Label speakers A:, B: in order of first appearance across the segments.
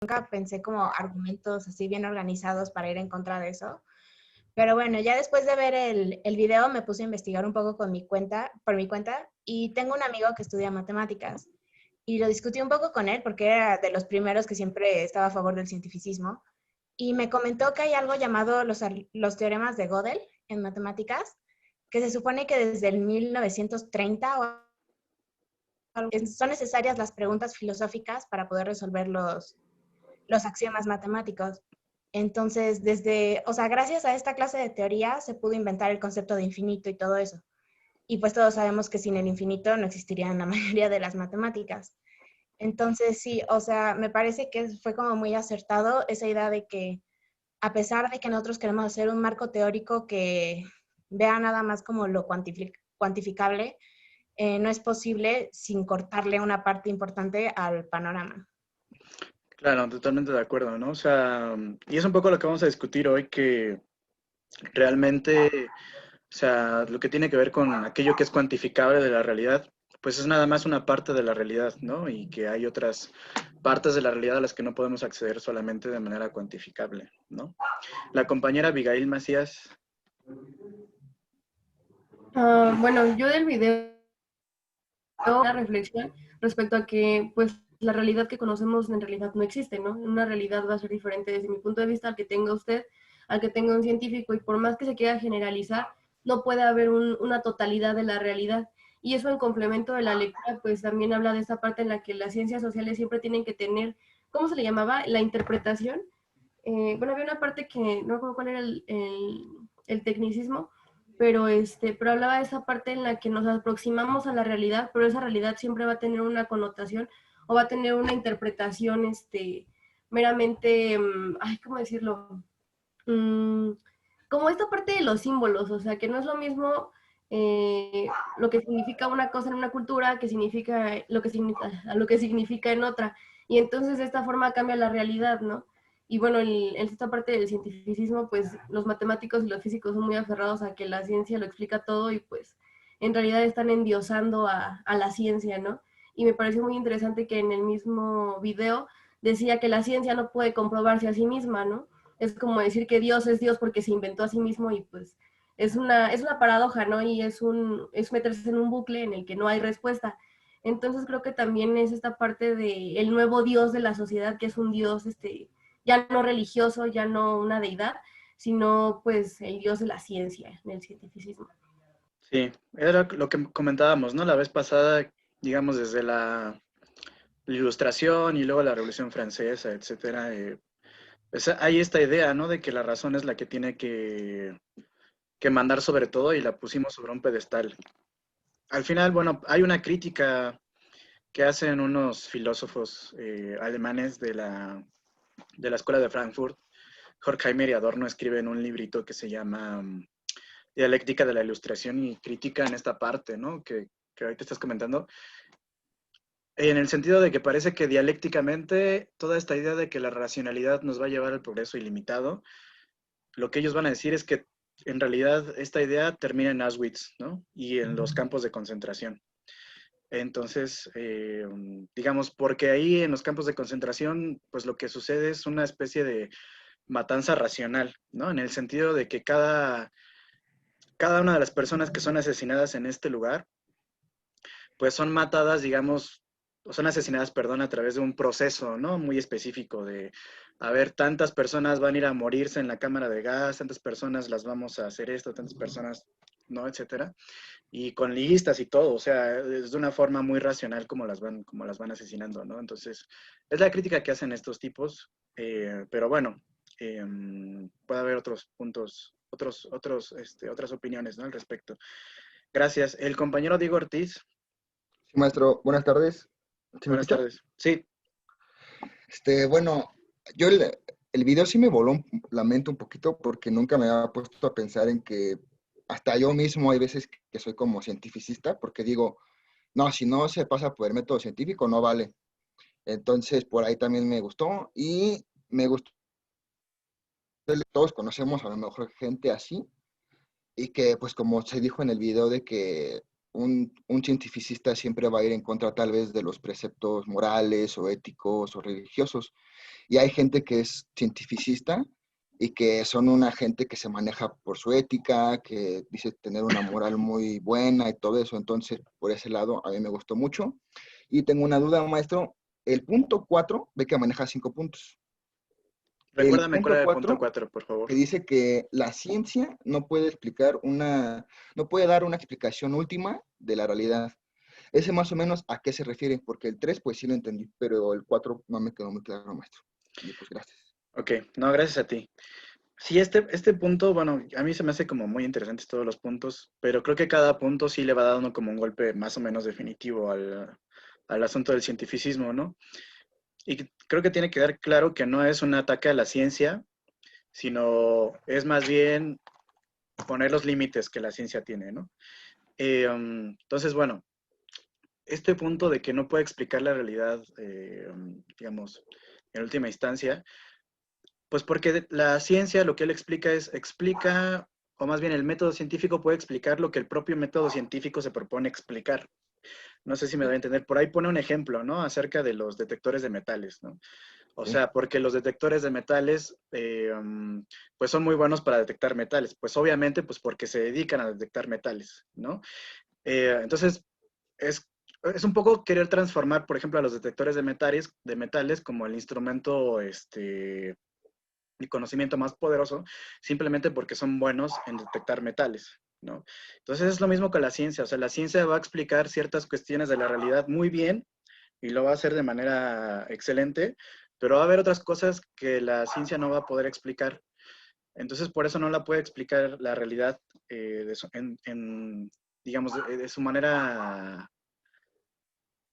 A: nunca pensé como argumentos así bien organizados para ir en contra de eso. Pero bueno, ya después de ver el video me puse a investigar un poco por mi cuenta y tengo un amigo que estudia matemáticas y lo discutí un poco con él porque era de los primeros que siempre estaba a favor del cientificismo y me comentó que hay algo llamado los teoremas de Gödel en matemáticas, que se supone que desde el 1930 son necesarias las preguntas filosóficas para poder resolver los axiomas matemáticos. Entonces, o sea, gracias a esta clase de teoría se pudo inventar el concepto de infinito y todo eso. Y pues todos sabemos que sin el infinito no existirían la mayoría de las matemáticas. Entonces, sí, o sea, me parece que fue como muy acertado esa idea de que a pesar de que nosotros queremos hacer un marco teórico que vea nada más como lo cuantificable, no es posible sin cortarle una parte importante al panorama.
B: Claro, totalmente de acuerdo, ¿no? O sea, y es un poco lo que vamos a discutir hoy, que realmente, o sea, lo que tiene que ver con aquello que es cuantificable de la realidad, pues es nada más una parte de la realidad, ¿no? Y que hay otras partes de la realidad a las que no podemos acceder solamente de manera cuantificable, ¿no? La compañera Abigail Macías.
C: Bueno, yo del video una reflexión respecto a que pues la realidad que conocemos en realidad no existe, ¿no? Una realidad va a ser diferente desde mi punto de vista al que tenga usted, al que tenga un científico, y por más que se quiera generalizar, no puede haber una totalidad de la realidad. Y eso en complemento de la lectura, pues también habla de esta parte en la que las ciencias sociales siempre tienen que tener, ¿cómo se le llamaba? La interpretación. Bueno, había una parte que no recuerdo cuál era el tecnicismo, pero hablaba de esa parte en la que nos aproximamos a la realidad, pero esa realidad siempre va a tener una connotación o va a tener una interpretación meramente, ay, ¿cómo decirlo? Mm, Como esta parte de los símbolos, o sea, que no es lo mismo lo que significa una cosa en una cultura que significa lo que significa en otra. Y entonces de esta forma cambia la realidad, ¿no? Y bueno, en esta parte del cientificismo, pues los matemáticos y los físicos son muy aferrados a que la ciencia lo explica todo y pues en realidad están endiosando a la ciencia, ¿no? Y me pareció muy interesante que en el mismo video decía que la ciencia no puede comprobarse a sí misma, ¿no? Es como decir que Dios es Dios porque se inventó a sí mismo y pues es una paradoja, ¿no? Y es meterse en un bucle en el que no hay respuesta. Entonces creo que también es esta parte de el nuevo Dios de la sociedad, que es un Dios ya no religioso, ya no una deidad, sino pues el Dios de la ciencia, en el cientificismo.
B: Sí, era lo que comentábamos, ¿no? La vez pasada, digamos, desde la Ilustración y luego la Revolución Francesa, etcétera. Hay esta idea, ¿no? De que la razón es la que tiene que mandar sobre todo y la pusimos sobre un pedestal. Al final, bueno, hay una crítica que hacen unos filósofos alemanes de la Escuela de Frankfurt. Horkheimer y Adorno escriben un librito que se llama Dialéctica de la Ilustración y critican esta parte, ¿no? Que ahorita estás comentando. En el sentido de que parece que dialécticamente toda esta idea de que la racionalidad nos va a llevar al progreso ilimitado, lo que ellos van a decir es que en realidad esta idea termina en Auschwitz, ¿no? Y en los campos de concentración. Entonces, digamos, porque ahí en los campos de concentración, pues lo que sucede es una especie de matanza racional, ¿no? En el sentido de que cada una de las personas que son asesinadas en este lugar, pues son matadas, digamos, o son asesinadas, perdón, a través de un proceso, ¿no? Muy específico de, a ver, tantas personas van a ir a morirse en la cámara de gas, tantas personas las vamos a hacer esto, tantas personas, ¿no? Etcétera. Y con listas y todo, o sea, es de una forma muy racional como las van asesinando, ¿no? Entonces, es la crítica que hacen estos tipos, pero bueno, puede haber otros puntos, otras opiniones, ¿no? Al respecto. Gracias. El compañero Diego Ortiz.
D: Sí, maestro, buenas tardes. ¿Sí me
B: Buenas
D: escucha?
B: tardes. Sí,
D: Bueno, yo el video sí me voló la mente un poquito porque nunca me había puesto a pensar en que hasta yo mismo hay veces que soy como cientificista porque digo, no, si no se pasa por el método científico no vale. Entonces, por ahí también me gustó y me gustó. Todos conocemos a lo mejor gente así y que, pues como se dijo en el video, de que un cientificista siempre va a ir en contra tal vez de los preceptos morales o éticos o religiosos. Y hay gente que es cientificista y que son una gente que se maneja por su ética, que dice tener una moral muy buena y todo eso. Entonces, por ese lado, a mí me gustó mucho. Y tengo una duda, maestro. El punto 4 ve que maneja 5 puntos. El
B: Recuérdame cuál
D: punto
B: era el punto
D: 4
B: 4, por favor.
D: que dice que la ciencia no puede no puede dar una explicación última de la realidad. Ese más o menos a qué se refiere, porque el 3 pues sí lo entendí, pero el 4 no me quedó muy claro, maestro. Y pues gracias.
B: Ok, no, gracias a ti. Sí, este punto, bueno, a mí se me hace como muy interesantes todos los puntos, pero creo que cada punto sí le va dando como un golpe más o menos definitivo al asunto del cientificismo, ¿no? Y creo que tiene que quedar claro que no es un ataque a la ciencia, sino es más bien poner los límites que la ciencia tiene, ¿no? Entonces, bueno, este punto de que no puede explicar la realidad, digamos, en última instancia, pues porque la ciencia lo que él explica, o más bien el método científico puede explicar lo que el propio método científico se propone explicar. No sé si me doy a entender. Por ahí pone un ejemplo, ¿no? Acerca de los detectores de metales, ¿no? O
D: ¿Sí?
B: sea, porque los detectores de metales, pues son muy buenos para detectar metales. Pues obviamente, pues porque se dedican a detectar metales, ¿no? Entonces, es, es un poco querer transformar, por ejemplo, a los detectores de metales como el instrumento, el conocimiento más poderoso, simplemente porque son buenos en detectar metales, ¿no? Entonces es lo mismo con la ciencia, o sea, la ciencia va a explicar ciertas cuestiones de la realidad muy bien y lo va a hacer de manera excelente, pero va a haber otras cosas que la ciencia no va a poder explicar. Entonces por eso no la puede explicar la realidad digamos, de su manera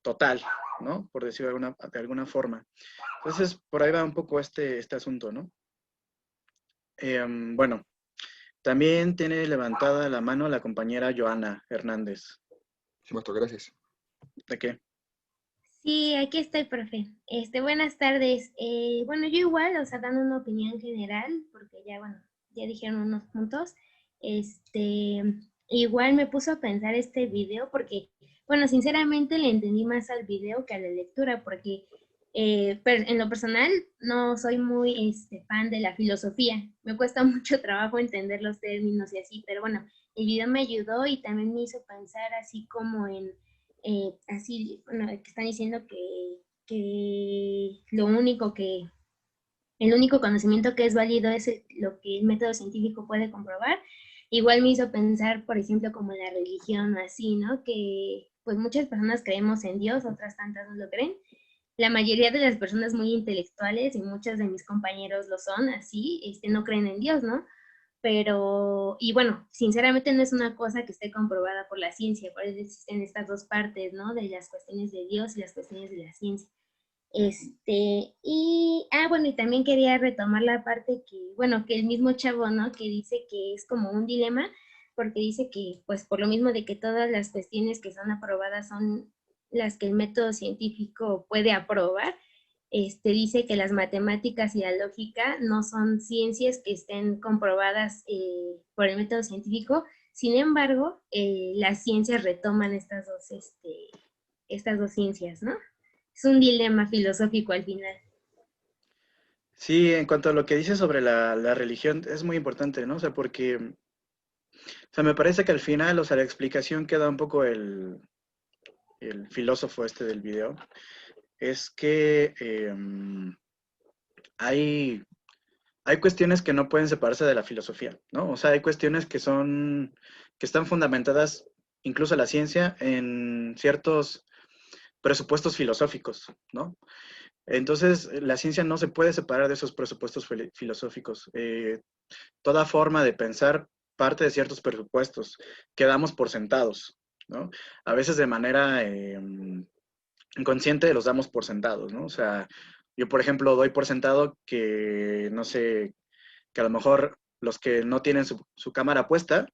B: total, ¿no? Por decirlo de alguna forma. Entonces, por ahí va un poco este asunto, ¿no? Bueno, también tiene levantada la mano la compañera Joana Hernández.
D: Sí, maestro, gracias.
B: ¿De qué?
E: Sí, aquí estoy, profe. Buenas tardes. Bueno, yo igual, o sea, dando una opinión general, porque ya, bueno, ya dijeron unos puntos. Este, igual me puso a pensar este video porque, bueno, sinceramente le entendí más al video que a la lectura, porque en lo personal no soy muy fan de la filosofía. Me cuesta mucho trabajo entender los términos y así, pero bueno, el video me ayudó y también me hizo pensar así como en así, bueno, que están diciendo que el único conocimiento que es válido es lo que el método científico puede comprobar. Igual me hizo pensar, por ejemplo, como la religión o así, ¿no? Que pues muchas personas creemos en Dios, otras tantas no lo creen. La mayoría de las personas muy intelectuales y muchos de mis compañeros lo son así, no creen en Dios, ¿no? Pero, y bueno, sinceramente no es una cosa que esté comprobada por la ciencia, por eso existen estas dos partes, ¿no? De las cuestiones de Dios y las cuestiones de la ciencia. Bueno, y también quería retomar la parte que, bueno, que el mismo chavo, ¿no? Que dice que es como un dilema, porque dice que, pues, por lo mismo de que todas las cuestiones que son aprobadas son las que el método científico puede aprobar, dice que las matemáticas y la lógica no son ciencias que estén comprobadas por el método científico. Sin embargo, las ciencias retoman estas dos ciencias, ¿no? Es un dilema filosófico al final.
B: Sí, en cuanto a lo que dice sobre la religión, es muy importante, ¿no? O sea, porque, o sea, me parece que al final, o sea, la explicación que da un poco el filósofo del video, es que hay, hay cuestiones que no pueden separarse de la filosofía, ¿no? O sea, hay cuestiones que están fundamentadas, incluso la ciencia, en ciertos presupuestos filosóficos, ¿no? Entonces, la ciencia no se puede separar de esos presupuestos filosóficos. Toda forma de pensar parte de ciertos presupuestos que damos por sentados, ¿no? A veces de manera inconsciente los damos por sentados, ¿no? O sea, yo, por ejemplo, doy por sentado que, no sé, que a lo mejor los que no tienen su cámara puesta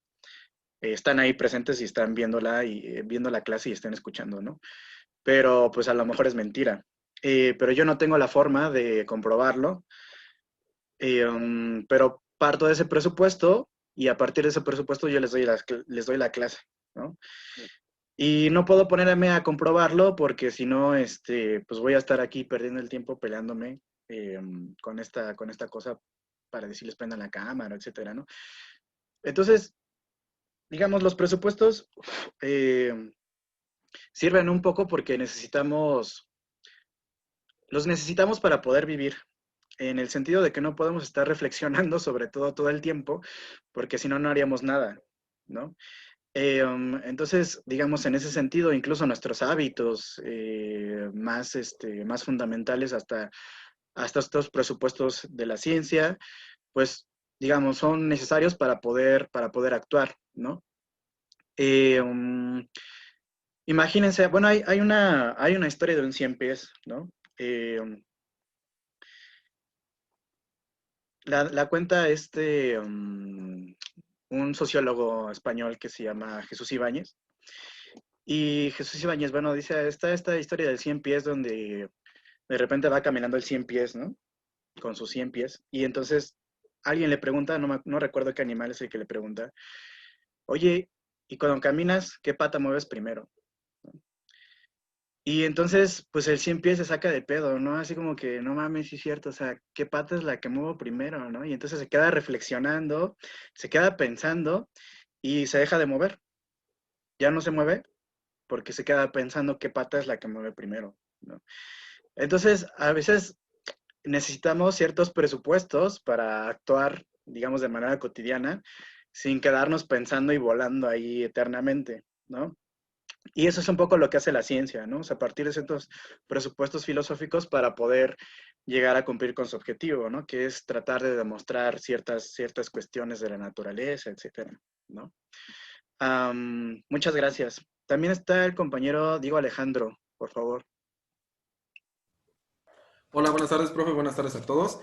B: están ahí presentes y están viéndola y viendo la clase y están escuchando, ¿no? Pero pues a lo mejor es mentira. Pero yo no tengo la forma de comprobarlo, pero parto de ese presupuesto y a partir de ese presupuesto yo les doy la clase, ¿no? Y no puedo ponerme a comprobarlo porque si no, pues voy a estar aquí perdiendo el tiempo peleándome con esta cosa para decirles prendan la cámara, etcétera, ¿no? Entonces, digamos, los presupuestos sirven un poco porque los necesitamos para poder vivir, en el sentido de que no podemos estar reflexionando sobre todo el tiempo, porque si no, no haríamos nada, ¿no? Entonces, digamos, en ese sentido, incluso nuestros hábitos más fundamentales hasta estos presupuestos de la ciencia, pues, digamos, son necesarios para poder actuar, ¿no? Eh, um, Imagínense, bueno, hay una historia de un 100 pies, ¿no? La cuenta un sociólogo español que se llama Jesús Ibáñez. Y Jesús Ibáñez, bueno, dice, está esta historia del 100 pies donde de repente va caminando el 100 pies, ¿no? Con sus 100 pies. Y entonces alguien le pregunta, no recuerdo qué animal es el que le pregunta, oye, y cuando caminas, ¿qué pata mueves primero? Y entonces, pues el 100 pies se saca de pedo, ¿no? Así como que, no mames, sí es cierto, o sea, ¿qué pata es la que muevo primero, no? Y entonces se queda reflexionando, se queda pensando y se deja de mover. Ya no se mueve porque se queda pensando qué pata es la que mueve primero, ¿no? Entonces, a veces necesitamos ciertos presupuestos para actuar, digamos, de manera cotidiana, sin quedarnos pensando y volando ahí eternamente, ¿no? Y eso es un poco lo que hace la ciencia, ¿no? O sea, a partir de ciertos presupuestos filosóficos para poder llegar a cumplir con su objetivo, ¿no? Que es tratar de demostrar ciertas cuestiones de la naturaleza, etcétera, ¿no? Muchas gracias. También está el compañero Diego Alejandro, por favor.
F: Hola, buenas tardes, profe. Buenas tardes a todos.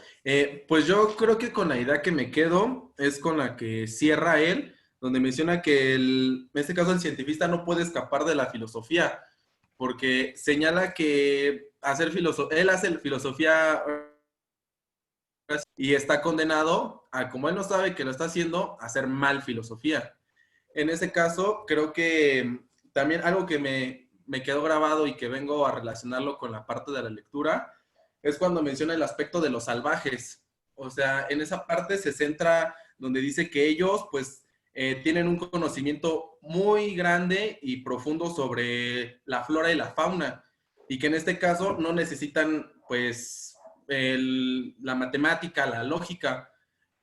F: Pues yo creo que con la idea que me quedo es con la que cierra él, donde menciona que en este caso el científico no puede escapar de la filosofía, porque señala que él hace filosofía y está condenado a, como él no sabe que lo está haciendo, a hacer mal filosofía. En ese caso, creo que también algo que me quedó grabado y que vengo a relacionarlo con la parte de la lectura es cuando menciona el aspecto de los salvajes. O sea, en esa parte se centra donde dice que ellos, pues, tienen un conocimiento muy grande y profundo sobre la flora y la fauna y que en este caso no necesitan, pues, la matemática, la lógica.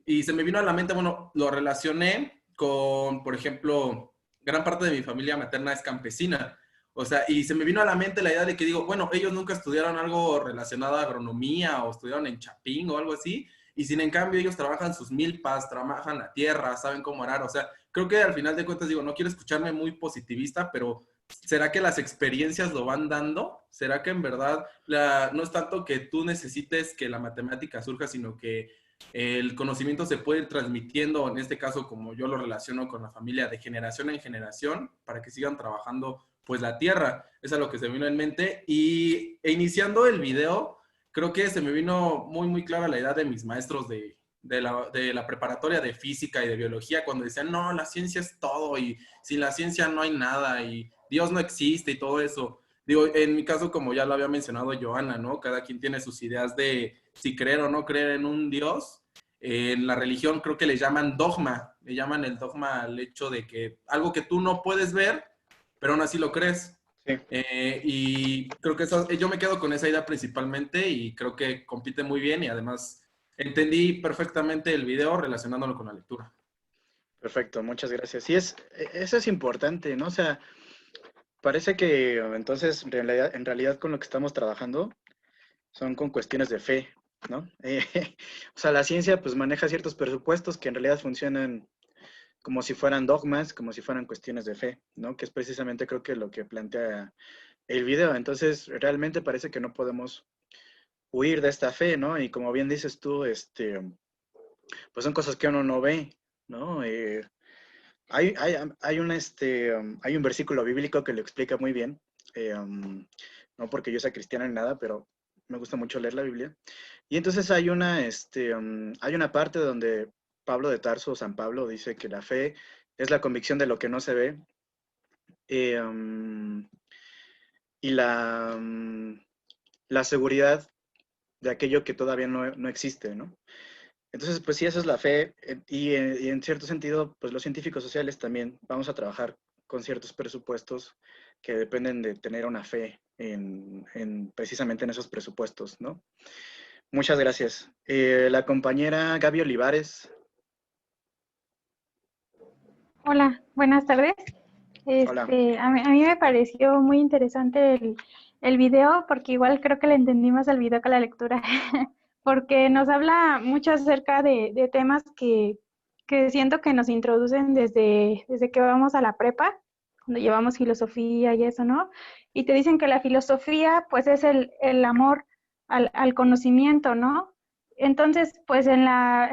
F: Y se me vino a la mente, bueno, lo relacioné con, por ejemplo, gran parte de mi familia materna es campesina. O sea, y se me vino a la mente la idea de que digo, bueno, ellos nunca estudiaron algo relacionado a agronomía o estudiaron en Chapín o algo así, y sin en cambio ellos trabajan sus milpas, trabajan la tierra, saben cómo arar. O sea, creo que al final de cuentas digo, no quiero escucharme muy positivista, pero ¿será que las experiencias lo van dando? ¿Será que en verdad no es tanto que tú necesites que la matemática surja, sino que el conocimiento se puede ir transmitiendo, en este caso como yo lo relaciono con la familia, de generación en generación, para que sigan trabajando pues la tierra? Eso es lo que se me vino en mente. Iniciando el video, creo que se me vino muy, muy clara la idea de mis maestros de la preparatoria de física y de biología, cuando decían, no, la ciencia es todo y sin la ciencia no hay nada y Dios no existe y todo eso. Digo, en mi caso, como ya lo había mencionado Joana, ¿no? Cada quien tiene sus ideas de si creer o no creer en un Dios. En la religión creo que le llaman dogma, le llaman el dogma al hecho de que algo que tú no puedes ver, pero aún así lo crees.
B: Sí.
F: Y creo que yo me quedo con esa idea principalmente y creo que compite muy bien y además entendí perfectamente el video relacionándolo con la lectura.
B: Perfecto, muchas gracias. Y eso es importante, ¿no? O sea, parece que entonces en realidad con lo que estamos trabajando son con cuestiones de fe, ¿no? O sea, la ciencia pues maneja ciertos presupuestos que en realidad funcionan como si fueran dogmas, como si fueran cuestiones de fe, ¿no? Que es precisamente creo que lo que plantea el video. Entonces, realmente parece que no podemos huir de esta fe, ¿no? Y como bien dices tú, pues son cosas que uno no ve, ¿no? Hay un versículo bíblico que lo explica muy bien, no porque yo sea cristiano ni nada, pero me gusta mucho leer la Biblia. Y entonces hay una parte donde Pablo de Tarso, San Pablo, dice que la fe es la convicción de lo que no se ve y la seguridad de aquello que todavía no existe, ¿no? Entonces, pues sí, esa es la fe y en cierto sentido, pues los científicos sociales también vamos a trabajar con ciertos presupuestos que dependen de tener una fe precisamente en esos presupuestos, ¿no? Muchas gracias. La compañera Gaby Olivares.
G: Hola, buenas tardes.
B: Hola.
G: A mí me pareció muy interesante el video porque igual creo que le entendí más al video que a la lectura, porque nos habla mucho acerca de temas que siento que nos introducen desde que vamos a la prepa, cuando llevamos filosofía y eso, ¿no? Y te dicen que la filosofía pues es el amor al conocimiento, ¿no? Entonces, pues en la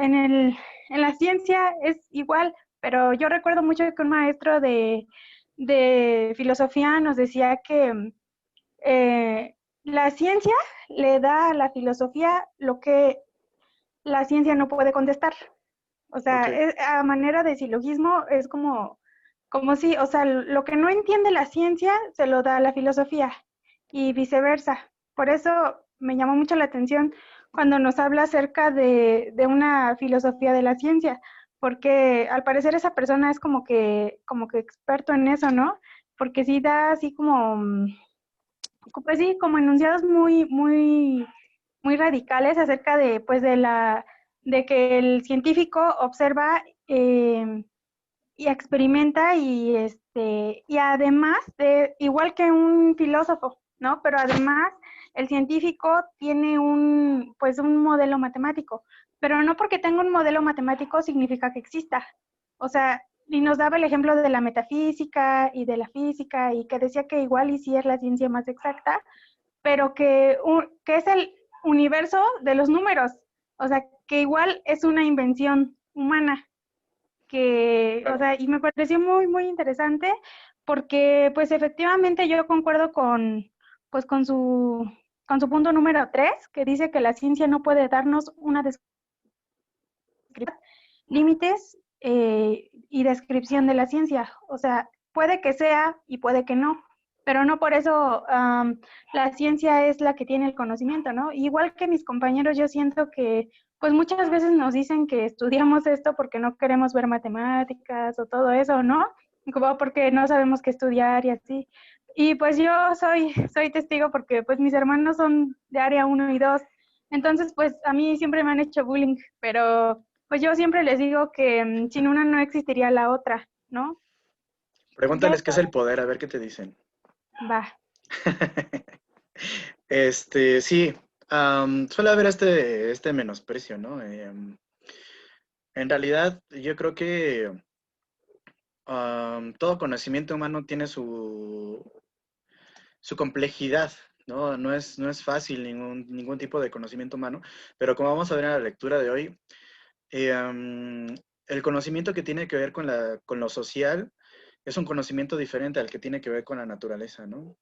G: ciencia es igual, pero yo recuerdo mucho que un maestro de filosofía nos decía que la ciencia le da a la filosofía lo que la ciencia no puede contestar. O sea,
B: Ok.
G: a manera de silogismo es como si, o sea, lo que no entiende la ciencia se lo da a la filosofía y viceversa. Por eso me llamó mucho la atención cuando nos habla acerca de una filosofía de la ciencia, porque al parecer esa persona es como que experto en eso, ¿no? Porque sí da así pues sí, como enunciados muy radicales acerca de, pues de que el científico observa y experimenta y además igual que un filósofo, ¿no? Pero además el científico tiene pues un modelo matemático, pero no porque tenga un modelo matemático significa que exista. O sea, y nos daba el ejemplo de la metafísica y de la física y que decía que igual y sí es la ciencia más exacta, pero que es el universo de los números. O sea, que igual es una invención humana o
B: Claro.
G: sea, y me pareció muy interesante porque, pues, efectivamente yo concuerdo pues, con su punto número 3 que dice que la ciencia no puede darnos una descripción, límites y descripción de la ciencia. O sea, puede que sea y puede que no, pero no por eso la ciencia es la que tiene el conocimiento, ¿no? Igual que mis compañeros, yo siento que pues muchas veces nos dicen que estudiamos esto porque no queremos ver matemáticas o todo eso, ¿no? Como porque no sabemos qué estudiar y así. Y pues yo soy testigo porque pues mis hermanos son de área 1 y 2. Entonces pues a mí siempre me han hecho bullying, pero pues yo siempre les digo que sin una no existiría la otra, ¿no? Ya
B: Pregúntales qué es
G: eso
B: el poder, a ver qué te dicen.
G: va.
B: Sí, suele haber este menosprecio, ¿no? En realidad, yo creo que todo conocimiento humano tiene su complejidad, ¿no? No es fácil ningún tipo de conocimiento humano, pero como vamos a ver en la lectura de hoy, el conocimiento que tiene que ver con lo social es un conocimiento diferente al que tiene que ver con la naturaleza, ¿no?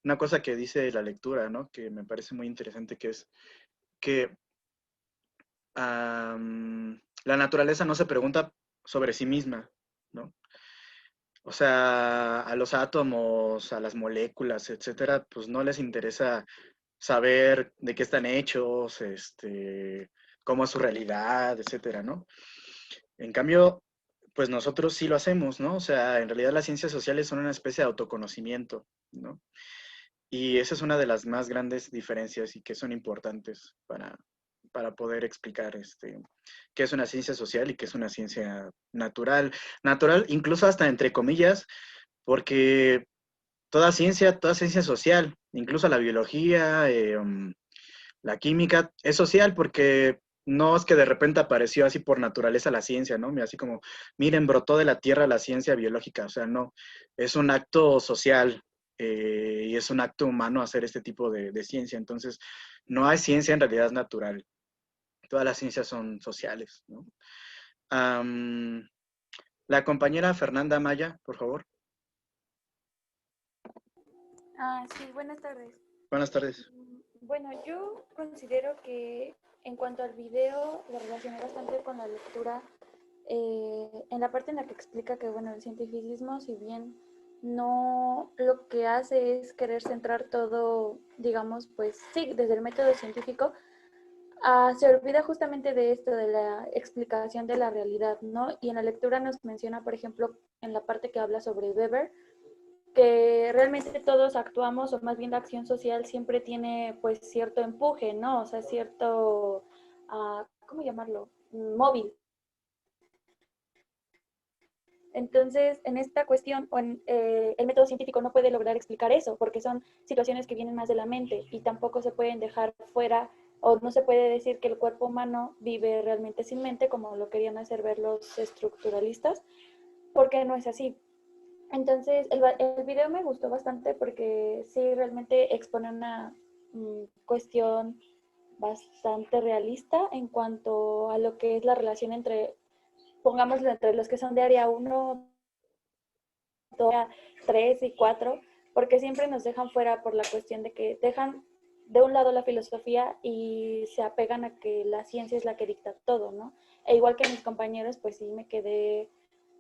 B: Una cosa que dice la lectura, ¿no? Que me parece muy interesante, que es que la naturaleza no se pregunta sobre sí misma, ¿no? O sea, a los átomos, a las moléculas, etcétera, pues no les interesa saber de qué están hechos, cómo es su realidad, etcétera, ¿no? En cambio, pues nosotros sí lo hacemos, ¿no? O sea, en realidad las ciencias sociales son una especie de autoconocimiento, ¿no? Y esa es una de las más grandes diferencias y que son importantes para poder explicar qué es una ciencia social y qué es una ciencia natural. Natural, incluso hasta entre comillas, porque toda ciencia social, incluso la biología, la química, es social porque no es que de repente apareció así por naturaleza la ciencia, ¿no? Así como, miren, brotó de la tierra la ciencia biológica, o sea, no, es un acto social y es un acto humano hacer este tipo de ciencia, entonces no hay ciencia en realidad natural, todas las ciencias son sociales, ¿no? La compañera Fernanda Maya, por favor.
H: Sí, buenas tardes.
B: Buenas tardes.
H: Bueno, yo considero que en cuanto al video lo relacioné bastante con la lectura en la parte en la que explica que, bueno, el cientificismo, si bien no lo que hace es querer centrar todo, digamos, pues sí, desde el método científico, se olvida justamente de esto, de la explicación de la realidad, ¿no? Y en la lectura nos menciona, por ejemplo, en la parte que habla sobre Weber, que realmente todos actuamos, o más bien la acción social siempre tiene pues cierto empuje, ¿no? O sea, cierto, ¿cómo llamarlo? Móvil. Entonces, en esta cuestión, el método científico no puede lograr explicar eso, porque son situaciones que vienen más de la mente y tampoco se pueden dejar fuera, o no se puede decir que el cuerpo humano vive realmente sin mente, como lo querían hacer ver los estructuralistas, porque no es así. Entonces, el video me gustó bastante porque sí realmente expone una cuestión bastante realista en cuanto a lo que es la relación entre, pongámoslo, entre los que son de área 1, 2, 3 y 4, porque siempre nos dejan fuera por la cuestión de que dejan de un lado la filosofía y se apegan a que la ciencia es la que dicta todo, ¿no? E igual que mis compañeros, pues sí me quedé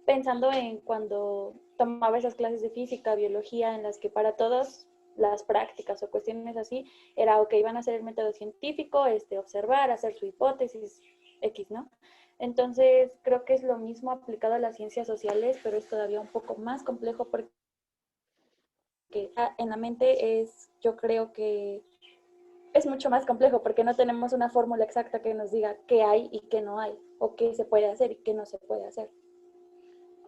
H: pensando en cuando tomaba esas clases de física, biología, en las que para todas las prácticas o cuestiones así, era, ok, van a hacer el método científico, observar, hacer su hipótesis, X, ¿no? Entonces, creo que es lo mismo aplicado a las ciencias sociales, pero es todavía un poco más complejo porque en la mente yo creo que es mucho más complejo porque no tenemos una fórmula exacta que nos diga qué hay y qué no hay, o qué se puede hacer y qué no se puede hacer.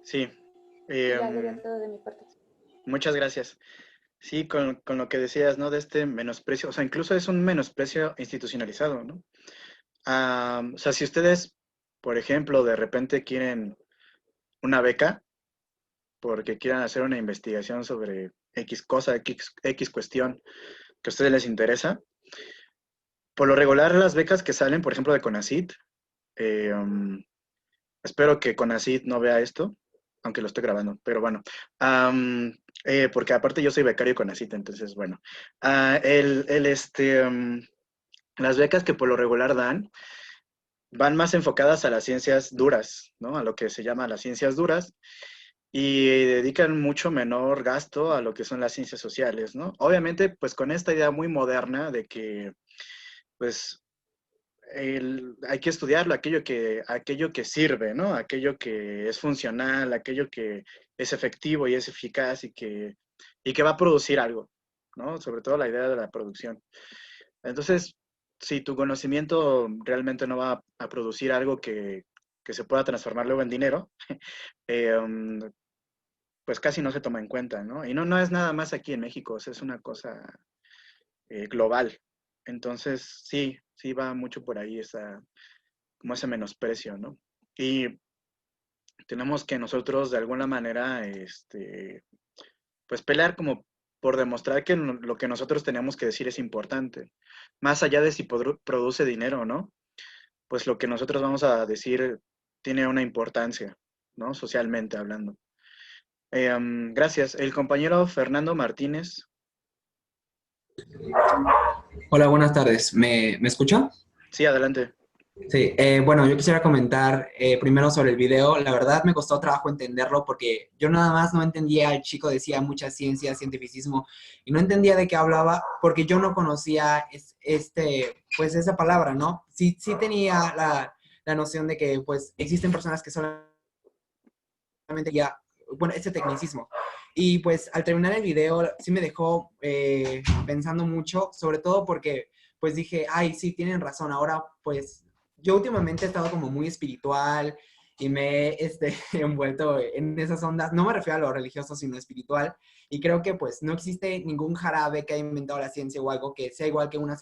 B: Sí.
H: Y ya sería todo de mi parte.
B: Muchas gracias. Sí, con lo que decías, ¿no? De este menosprecio, o sea, incluso es un menosprecio institucionalizado, ¿no? O sea, si ustedes, por ejemplo, de repente quieren una beca porque quieran hacer una investigación sobre X cosa, X cuestión que a ustedes les interesa, por lo regular las becas que salen, por ejemplo, de CONACYT, espero que CONACYT no vea esto, aunque lo estoy grabando, pero bueno, porque aparte yo soy becario de CONACYT, entonces, bueno, las becas que por lo regular dan van más enfocadas a las ciencias duras, ¿no? A lo que se llama las ciencias duras y dedican mucho menor gasto a lo que son las ciencias sociales, ¿no? Obviamente, pues con esta idea muy moderna de que, pues, hay que estudiarlo, aquello que sirve, ¿no? Aquello que es funcional, aquello que es efectivo y es eficaz y que va a producir algo, ¿no? Sobre todo la idea de la producción. Entonces, si tu conocimiento realmente no va a producir algo que se pueda transformar luego en dinero, pues casi no se toma en cuenta, ¿no? Y no es nada más aquí en México, o sea, es una cosa global. Entonces, sí va mucho por ahí como ese menosprecio, ¿no? Y tenemos que nosotros de alguna manera, pues pelear como por demostrar que lo que nosotros tenemos que decir es importante. Más allá de si produce dinero o no, pues lo que nosotros vamos a decir tiene una importancia, ¿no? Socialmente hablando. Gracias. El compañero Fernando Martínez.
I: Hola, buenas tardes. ¿Me escucha?
B: Sí, adelante.
I: Sí, bueno, yo quisiera comentar primero sobre el video. La verdad me costó trabajo entenderlo porque yo nada más no entendía, el chico decía mucha ciencia, cientificismo, y no entendía de qué hablaba porque yo no conocía pues esa palabra, ¿no? Sí tenía la noción de que pues existen personas que solamente ya, bueno, este tecnicismo. Y pues al terminar el video sí me dejó pensando mucho, sobre todo porque pues dije, ay, sí, tienen razón, ahora pues yo últimamente he estado como muy espiritual y me he envuelto en esas ondas, no me refiero a lo religioso, sino espiritual, y creo que pues no existe ningún jarabe que haya inventado la ciencia o algo que sea igual que una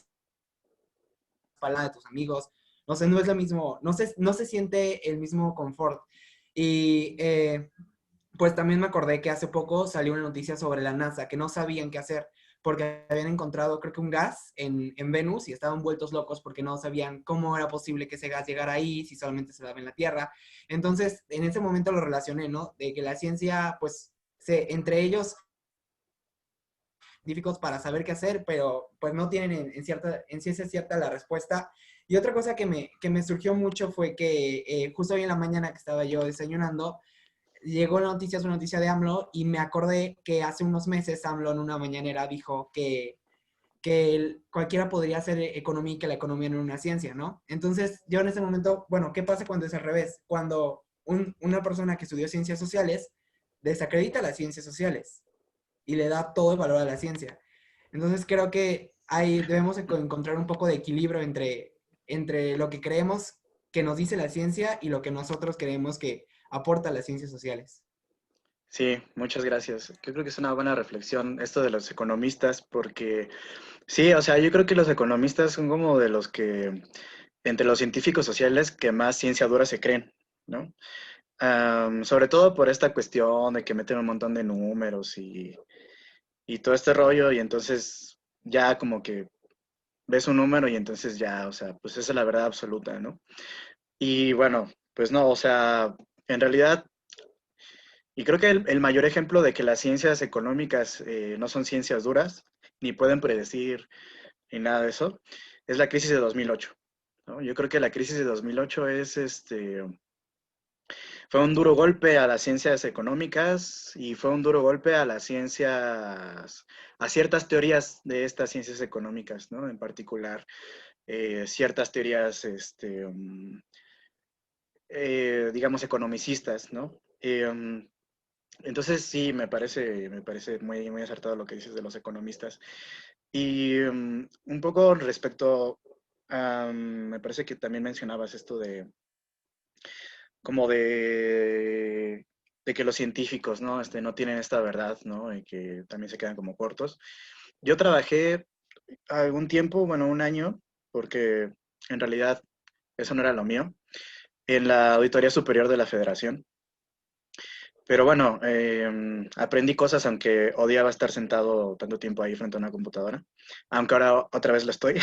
I: palabra de tus amigos, no sé, no es lo mismo, no se siente el mismo confort. Y pues también me acordé que hace poco salió una noticia sobre la NASA, que no sabían qué hacer, porque habían encontrado, creo que un gas en Venus y estaban vueltos locos porque no sabían cómo era posible que ese gas llegara ahí, si solamente se daba en la Tierra. Entonces, en ese momento lo relacioné, ¿no? De que la ciencia, pues, entre ellos científicos para saber qué hacer, pero pues no tienen en ciencia cierta la respuesta. Y otra cosa que me surgió mucho fue que justo hoy en la mañana que estaba yo desayunando, llegó la noticia, es una noticia de AMLO, y me acordé que hace unos meses AMLO en una mañanera dijo que cualquiera podría hacer economía y que la economía no era una ciencia, ¿no? Entonces, yo en ese momento, bueno, ¿qué pasa cuando es al revés? Cuando una persona que estudió ciencias sociales desacredita las ciencias sociales y le da todo el valor a la ciencia. Entonces, creo que ahí debemos encontrar un poco de equilibrio entre lo que creemos que nos dice la ciencia y lo que nosotros creemos que aporta las ciencias sociales.
B: Sí, muchas gracias. Yo creo que es una buena reflexión esto de los economistas, porque sí, o sea, yo creo que los economistas son como de los que, entre los científicos sociales, que más ciencia dura se creen, ¿no? Sobre todo por esta cuestión de que meten un montón de números y todo este rollo, y entonces ya como que ves un número y entonces ya, o sea, pues esa es la verdad absoluta, ¿no? Y bueno, pues no, o sea, en realidad, y creo que el mayor ejemplo de que las ciencias económicas no son ciencias duras, ni pueden predecir, ni nada de eso, es la crisis de 2008, ¿no? Yo creo que la crisis de 2008 fue un duro golpe a las ciencias económicas y fue un duro golpe a las ciencias, a ciertas teorías de estas ciencias económicas, ¿no? En particular, ciertas teorías, digamos, economicistas, ¿no? Entonces sí, me parece muy, muy acertado lo que dices de los economistas. Y un poco respecto me parece que también mencionabas esto de, como de que los científicos, ¿no? No tienen esta verdad, ¿no? Y que también se quedan como cortos. Yo trabajé algún tiempo, bueno, un año, porque en realidad eso no era lo mío, en la Auditoría Superior de la Federación. Pero bueno, aprendí cosas aunque odiaba estar sentado tanto tiempo ahí frente a una computadora, aunque ahora otra vez lo estoy,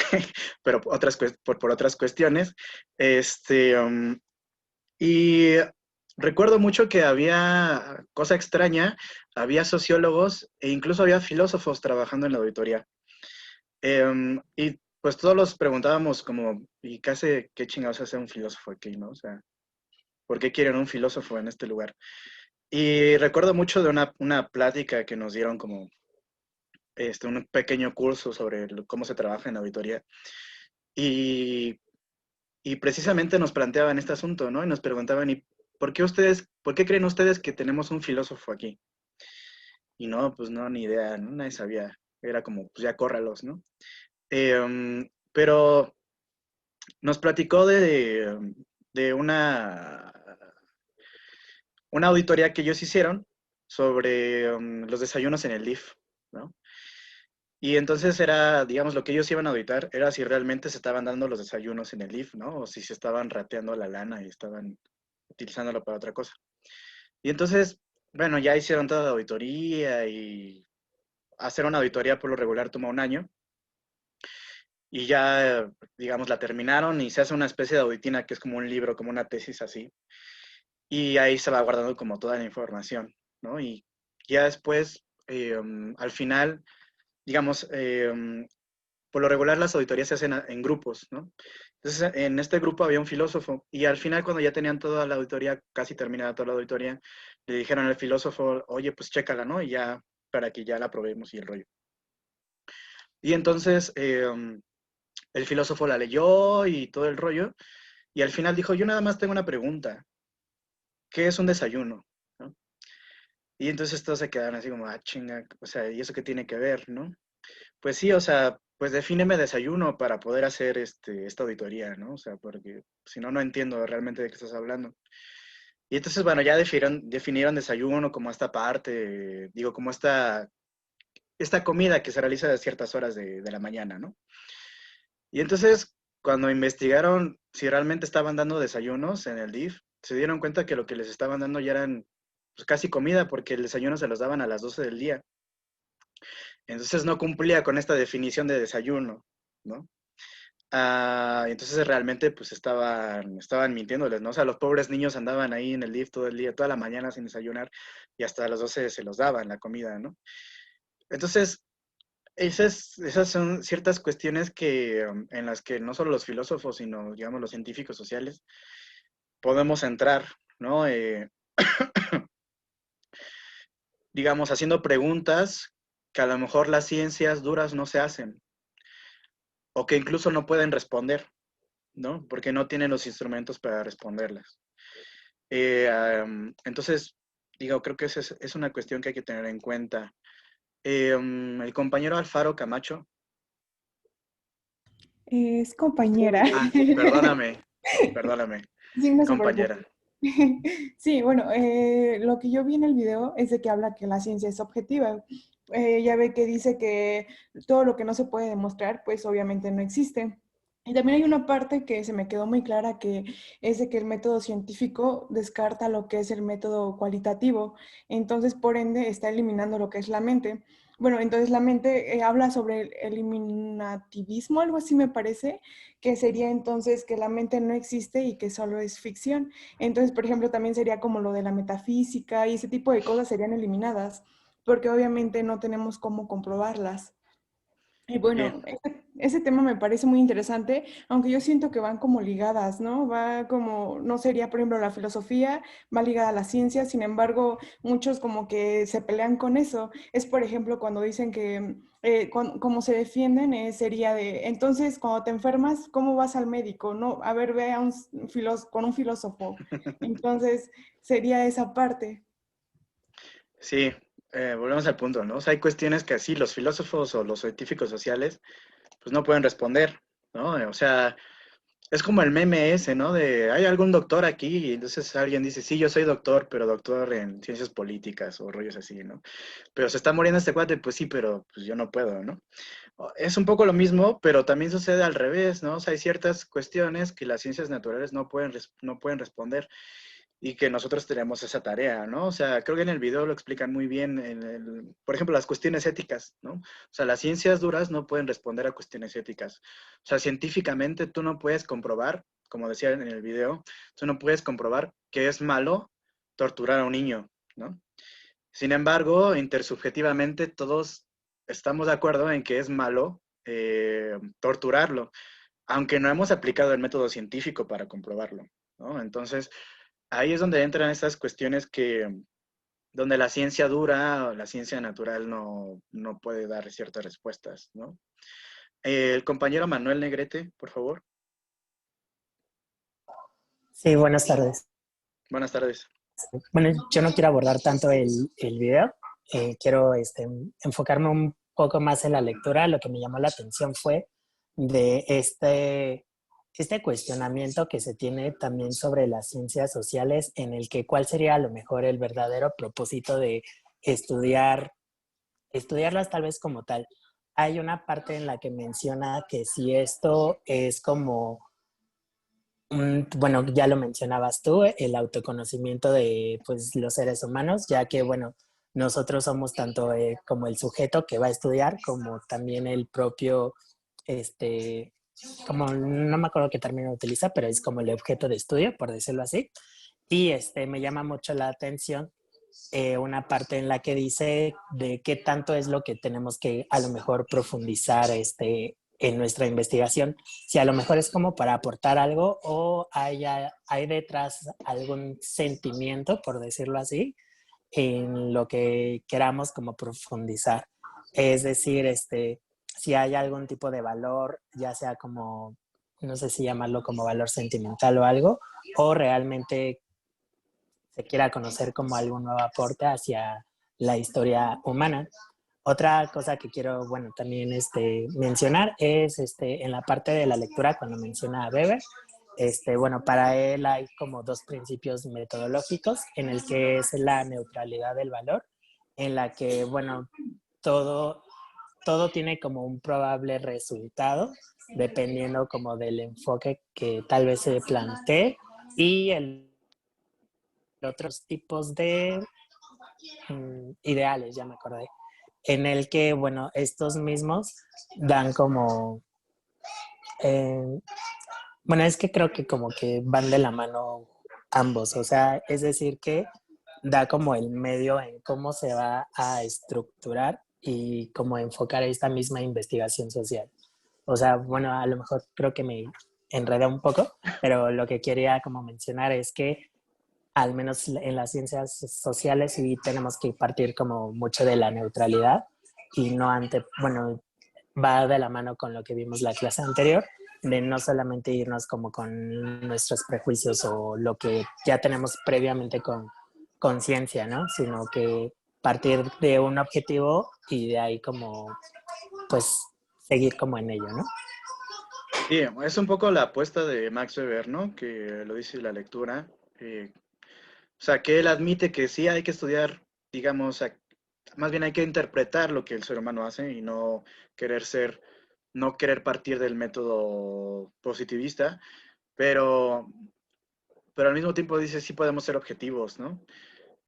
B: pero por otras cuestiones. Y recuerdo mucho que había, cosa extraña, había sociólogos e incluso había filósofos trabajando en la auditoría. Y pues todos los preguntábamos como, ¿y qué chingados hace un filósofo aquí, no? O sea, ¿por qué quieren un filósofo en este lugar? Y recuerdo mucho de una plática que nos dieron como un pequeño curso sobre cómo se trabaja en auditoría. Y, y precisamente nos planteaban este asunto, ¿no? Y nos preguntaban, ¿y por qué creen ustedes que tenemos un filósofo aquí? Y no, pues no, ni idea, ¿no? Nadie sabía. Era como, pues ya córralos, ¿no? Pero nos platicó de una auditoría que ellos hicieron sobre los desayunos en el DIF, ¿no? Y entonces era, digamos, lo que ellos iban a auditar era si realmente se estaban dando los desayunos en el DIF, ¿no? O si se estaban rateando la lana y estaban utilizándolo para otra cosa. Y entonces, bueno, ya hicieron toda la auditoría y hacer una auditoría por lo regular toma un año. Y ya, digamos, la terminaron y se hace una especie de auditina que es como un libro, como una tesis así. Y ahí se va guardando como toda la información, ¿no? Y ya después, al final, digamos, por lo regular las auditorías se hacen en grupos, ¿no? Entonces, en este grupo había un filósofo y al final cuando ya tenían toda la auditoría, casi terminada toda la auditoría, le dijeron al filósofo, oye, pues chécala, ¿no? Y ya, para que ya la probemos y el rollo. Y entonces el filósofo la leyó y todo el rollo y al final dijo, yo nada más tengo una pregunta, ¿qué es un desayuno? ¿No? Y entonces todos se quedaron así como, ah, chinga, o sea, ¿y eso qué tiene que ver, no? Pues sí, o sea, pues defíneme desayuno para poder hacer esta auditoría, ¿no? O sea, porque si no, no entiendo realmente de qué estás hablando. Y entonces, bueno, ya definieron desayuno como esta parte, digo, como esta comida que se realiza a ciertas horas de la mañana, ¿no? Y entonces, cuando investigaron si realmente estaban dando desayunos en el DIF, se dieron cuenta que lo que les estaban dando ya eran pues, casi comida, porque el desayuno se los daban a las 12 del día. Entonces no cumplía con esta definición de desayuno, ¿no? Entonces realmente pues estaban mintiéndoles, ¿no? O sea, los pobres niños andaban ahí en el DIF todo el día, toda la mañana sin desayunar y hasta las 12 se los daban la comida, ¿no? Entonces, esas son ciertas cuestiones que, en las que no solo los filósofos, sino, digamos, los científicos sociales podemos entrar, ¿no? Digamos, haciendo preguntas que a lo mejor las ciencias duras no se hacen, o que incluso no pueden responder, ¿no? Porque no tienen los instrumentos para responderlas. Entonces, digo, creo que esa es una cuestión que hay que tener en cuenta. El compañero Alfaro Camacho.
J: Es compañera.
B: Ah, perdóname.
J: Sí, no se
B: Compañera.
J: preocupe. Sí, bueno, lo que yo vi en el video es de que habla que la ciencia es objetiva. Ya ve que dice que todo lo que no se puede demostrar, pues obviamente no existe. Y también hay una parte que se me quedó muy clara, que es de que el método científico descarta lo que es el método cualitativo. Entonces, por ende, está eliminando lo que es la mente. Bueno, entonces la mente habla sobre el eliminativismo, algo así me parece, que sería entonces que la mente no existe y que solo es ficción. Entonces, por ejemplo, también sería como lo de la metafísica y ese tipo de cosas serían eliminadas, porque obviamente no tenemos cómo comprobarlas. Y
B: Sí,
J: bueno, ese tema me parece muy interesante, aunque yo siento que van como ligadas, ¿no? Va como, no sería, por ejemplo, la filosofía, va ligada a la ciencia, sin embargo, muchos como que se pelean con eso. Es, por ejemplo, cuando dicen que, como se defienden, sería de, entonces, cuando te enfermas, ¿cómo vas al médico? No, a ver, ve a con un filósofo. Entonces, sería esa parte.
B: sí, volvemos al punto, ¿no? O sea, hay cuestiones que así los filósofos o los científicos sociales, pues no pueden responder, ¿no? O sea, es como el meme ese, ¿no? De, ¿hay algún doctor aquí? Y entonces alguien dice, sí, yo soy doctor, pero doctor en ciencias políticas o rollos así, ¿no? Pero se está muriendo este cuate, pues sí, pero pues yo no puedo, ¿no? Es un poco lo mismo, pero también sucede al revés, ¿no? O sea, hay ciertas cuestiones que las ciencias naturales no pueden responder y que nosotros tenemos esa tarea, ¿no? O sea, creo que en el video lo explican muy bien, por ejemplo, las cuestiones éticas, ¿no? O sea, las ciencias duras no pueden responder a cuestiones éticas. O sea, científicamente tú no puedes comprobar, como decía en el video, tú no puedes comprobar que es malo torturar a un niño, ¿no? Sin embargo, intersubjetivamente todos estamos de acuerdo en que es malo torturarlo, aunque no hemos aplicado el método científico para comprobarlo, ¿no? Entonces, ahí es donde entran estas cuestiones donde la ciencia dura o la ciencia natural no puede dar ciertas respuestas, ¿no? El compañero Manuel Negrete, por favor.
K: Sí, buenas tardes.
B: Buenas tardes.
K: Bueno, yo no quiero abordar tanto el video, quiero enfocarme un poco más en la lectura. Lo que me llamó la atención fue de este cuestionamiento que se tiene también sobre las ciencias sociales, en el que cuál sería a lo mejor el verdadero propósito de estudiarlas tal vez como tal. Hay una parte en la que menciona que si esto es como bueno, ya lo mencionabas tú, el autoconocimiento de pues, los seres humanos, ya que, bueno, nosotros somos tanto como el sujeto que va a estudiar, como también el propio, como no me acuerdo qué término utiliza, pero es como el objeto de estudio, por decirlo así. Y me llama mucho la atención una parte en la que dice de qué tanto es lo que tenemos que a lo mejor profundizar en nuestra investigación, si a lo mejor es como para aportar algo o hay detrás algún sentimiento, por decirlo así, en lo que queramos como profundizar. Es decir, si hay algún tipo de valor, ya sea como, no sé si llamarlo como valor sentimental o algo, o realmente se quiera conocer como algún nuevo aporte hacia la historia humana. Otra cosa que quiero, bueno, también mencionar es en la parte de la lectura, cuando menciona a Weber, bueno, para él hay como dos principios metodológicos, en el que es la neutralidad del valor, en la que, bueno, todo tiene como un probable resultado, dependiendo como del enfoque que tal vez se plantee, y otros tipos de ideales, ya me acordé, en el que, bueno, estos mismos dan como, bueno, es que creo que como que van de la mano ambos, o sea, es decir que da como el medio en cómo se va a estructurar y como enfocar esta misma investigación social. O sea, bueno, a lo mejor creo que me enredé un poco, pero lo que quería como mencionar es que al menos en las ciencias sociales sí tenemos que partir como mucho de la neutralidad y no bueno, va de la mano con lo que vimos la clase anterior, de no solamente irnos como con nuestros prejuicios o lo que ya tenemos previamente con conciencia, ¿no? Sino que partir de un objetivo y de ahí como, pues, seguir como en ello, ¿no?
B: Sí, es un poco la apuesta de Max Weber, ¿no? Que lo dice la lectura. O sea, que él admite que sí hay que estudiar, digamos, más bien hay que interpretar lo que el ser humano hace y no querer no querer partir del método positivista, pero, pero al mismo tiempo dice sí podemos ser objetivos, ¿no?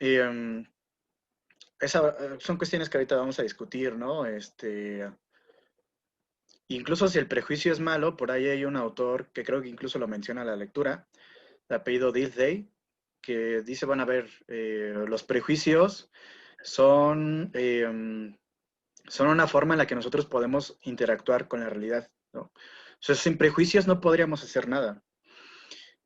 B: Y, son cuestiones que ahorita vamos a discutir, ¿no? Incluso si el prejuicio es malo, por ahí hay un autor que creo que incluso lo menciona en la lectura, de apellido Dilthey, que dice, van a ver, los prejuicios son una forma en la que nosotros podemos interactuar con la realidad, ¿no? O sea, sin prejuicios no podríamos hacer nada.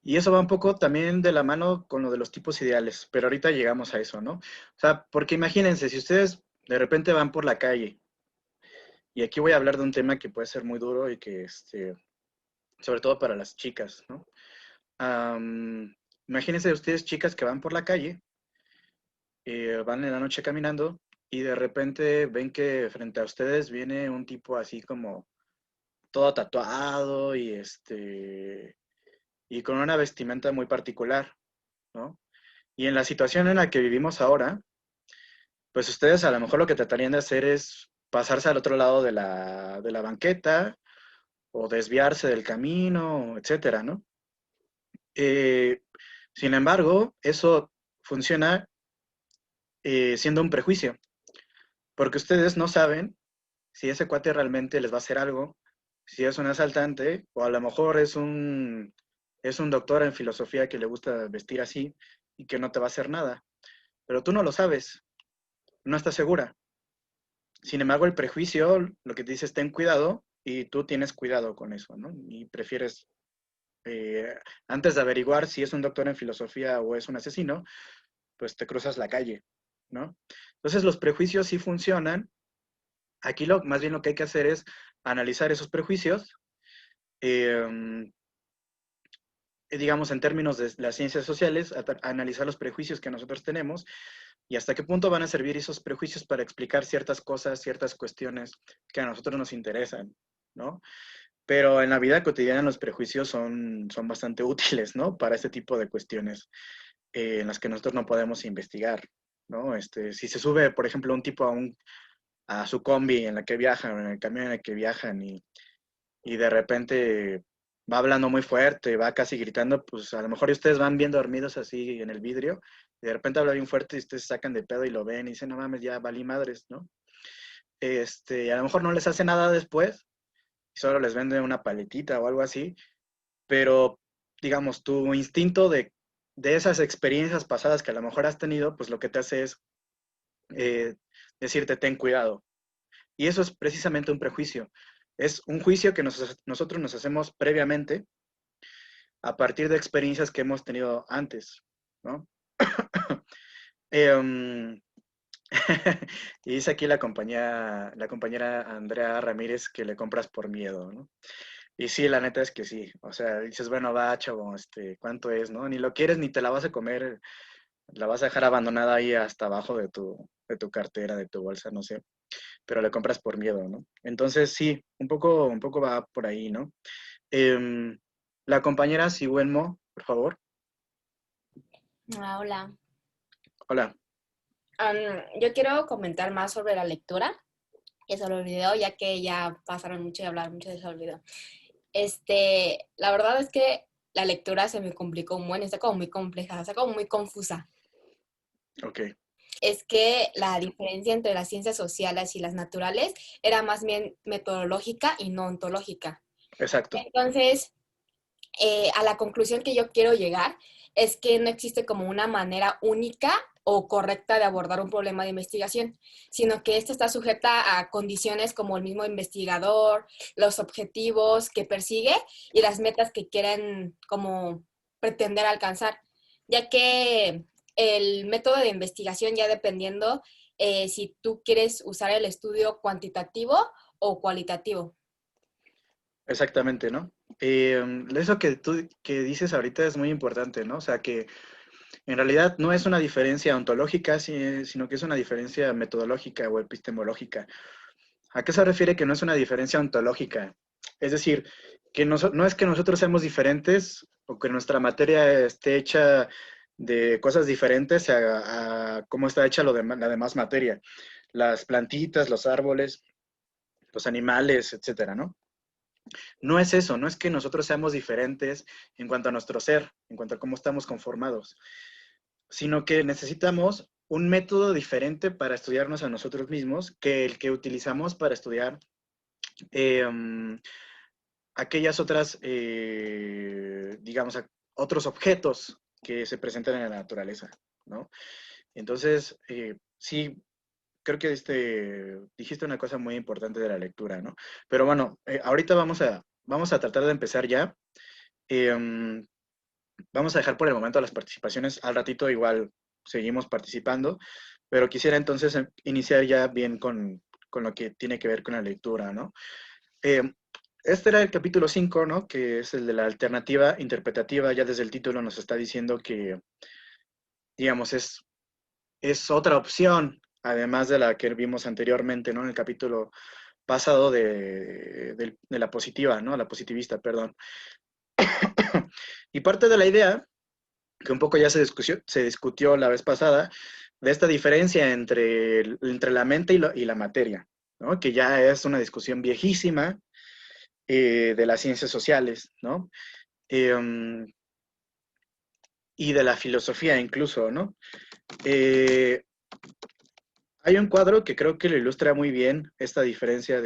B: Y eso va un poco también de la mano con lo de los tipos ideales, pero ahorita llegamos a eso, ¿no? O sea, porque imagínense, si ustedes de repente van por la calle, y aquí voy a hablar de un tema que puede ser muy duro y que, sobre todo para las chicas, ¿no? Imagínense ustedes chicas que van por la calle, van en la noche caminando y de repente ven que frente a ustedes viene un tipo así como todo tatuado y con una vestimenta muy particular, ¿no? Y en la situación en la que vivimos ahora, pues ustedes a lo mejor lo que tratarían de hacer es pasarse al otro lado de la banqueta o desviarse del camino, etcétera, ¿no? Sin embargo, eso funciona siendo un prejuicio, porque ustedes no saben si ese cuate realmente les va a hacer algo, si es un asaltante, o a lo mejor es un doctor en filosofía que le gusta vestir así y que no te va a hacer nada. Pero tú no lo sabes, no estás segura. Sin embargo, el prejuicio lo que te dice es ten cuidado y tú tienes cuidado con eso, ¿no? Y prefieres, antes de averiguar si es un doctor en filosofía o es un asesino, pues te cruzas la calle, ¿no? Entonces los prejuicios sí funcionan. Aquí más bien lo que hay que hacer es analizar esos prejuicios, digamos en términos de las ciencias sociales, analizar los prejuicios que nosotros tenemos y hasta qué punto van a servir esos prejuicios para explicar ciertas cosas, ciertas cuestiones que a nosotros nos interesan, ¿no? Pero en la vida cotidiana los prejuicios son bastante útiles, ¿no? Para este tipo de cuestiones en las que nosotros no podemos investigar, ¿no? Si se sube, por ejemplo, un tipo a su combi en la que viajan, en el camión en el que viajan y de repente va hablando muy fuerte, va casi gritando, pues a lo mejor ustedes van bien dormidos así en el vidrio y de repente habla bien fuerte y ustedes se sacan de pedo y lo ven y dicen, no mames, ya valí madres, ¿no? A lo mejor no les hace nada después, solo les venden una paletita o algo así, pero digamos, tu instinto de esas experiencias pasadas que a lo mejor has tenido, pues lo que te hace es decirte ten cuidado. Y eso es precisamente un prejuicio. Es un juicio que nosotros nos hacemos previamente a partir de experiencias que hemos tenido antes, ¿no? Y dice aquí la compañera Andrea Ramírez que le compras por miedo, ¿no? Y sí, la neta es que sí. O sea, dices, bueno, va, chavo, ¿cuánto es, no? Ni lo quieres ni te la vas a comer, la vas a dejar abandonada ahí hasta abajo de tu cartera, de tu bolsa, no sé. Pero le compras por miedo, ¿no? Entonces, sí, un poco va por ahí, ¿no? La compañera Sigüenmo, por favor.
L: Hola.
B: Hola.
L: Yo quiero comentar más sobre la lectura que sobre el video, ya que ya pasaron mucho y hablar mucho de eso del video. La verdad es que la lectura se me complicó un buen, está como muy compleja, está como muy confusa.
B: Ok.
L: Es que la diferencia entre las ciencias sociales y las naturales era más bien metodológica y no ontológica.
B: Exacto.
L: Entonces, a la conclusión que yo quiero llegar es que no existe como una manera única o correcta de abordar un problema de investigación, sino que esta está sujeta a condiciones como el mismo investigador, los objetivos que persigue y las metas que quieren como pretender alcanzar, ya que el método de investigación ya dependiendo si tú quieres usar el estudio cuantitativo o cualitativo.
B: Exactamente, ¿no? Eso que tú que dices ahorita es muy importante, ¿no? O sea, que en realidad no es una diferencia ontológica, sino que es una diferencia metodológica o epistemológica. ¿A qué se refiere que no es una diferencia ontológica? Es decir, que no es que nosotros seamos diferentes o que nuestra materia esté hecha de cosas diferentes a cómo está hecha la demás materia. Las plantitas, los árboles, los animales, etcétera, ¿no? No es eso, no es que nosotros seamos diferentes en cuanto a nuestro ser, en cuanto a cómo estamos conformados, sino que necesitamos un método diferente para estudiarnos a nosotros mismos que el que utilizamos para estudiar aquellas otras, digamos, otros objetos que se presentan en la naturaleza, ¿no? Entonces, sí, creo que dijiste una cosa muy importante de la lectura, ¿no? Pero bueno, ahorita vamos a tratar de empezar ya. Vamos a dejar por el momento las participaciones. Al ratito igual seguimos participando, pero quisiera entonces iniciar ya bien con lo que tiene que ver con la lectura, ¿no? Este era el capítulo 5, ¿no? Que es el de la alternativa interpretativa. Ya desde el título nos está diciendo que, digamos, es otra opción, además de la que vimos anteriormente, ¿no? En el capítulo pasado de la positiva, ¿no? La positivista, perdón. Y parte de la idea, que un poco ya se discutió la vez pasada, de esta diferencia entre la mente y la materia, ¿no? Que ya es una discusión viejísima de las ciencias sociales, ¿no? Y de la filosofía incluso, ¿no? Hay un cuadro que creo que lo ilustra muy bien esta diferencia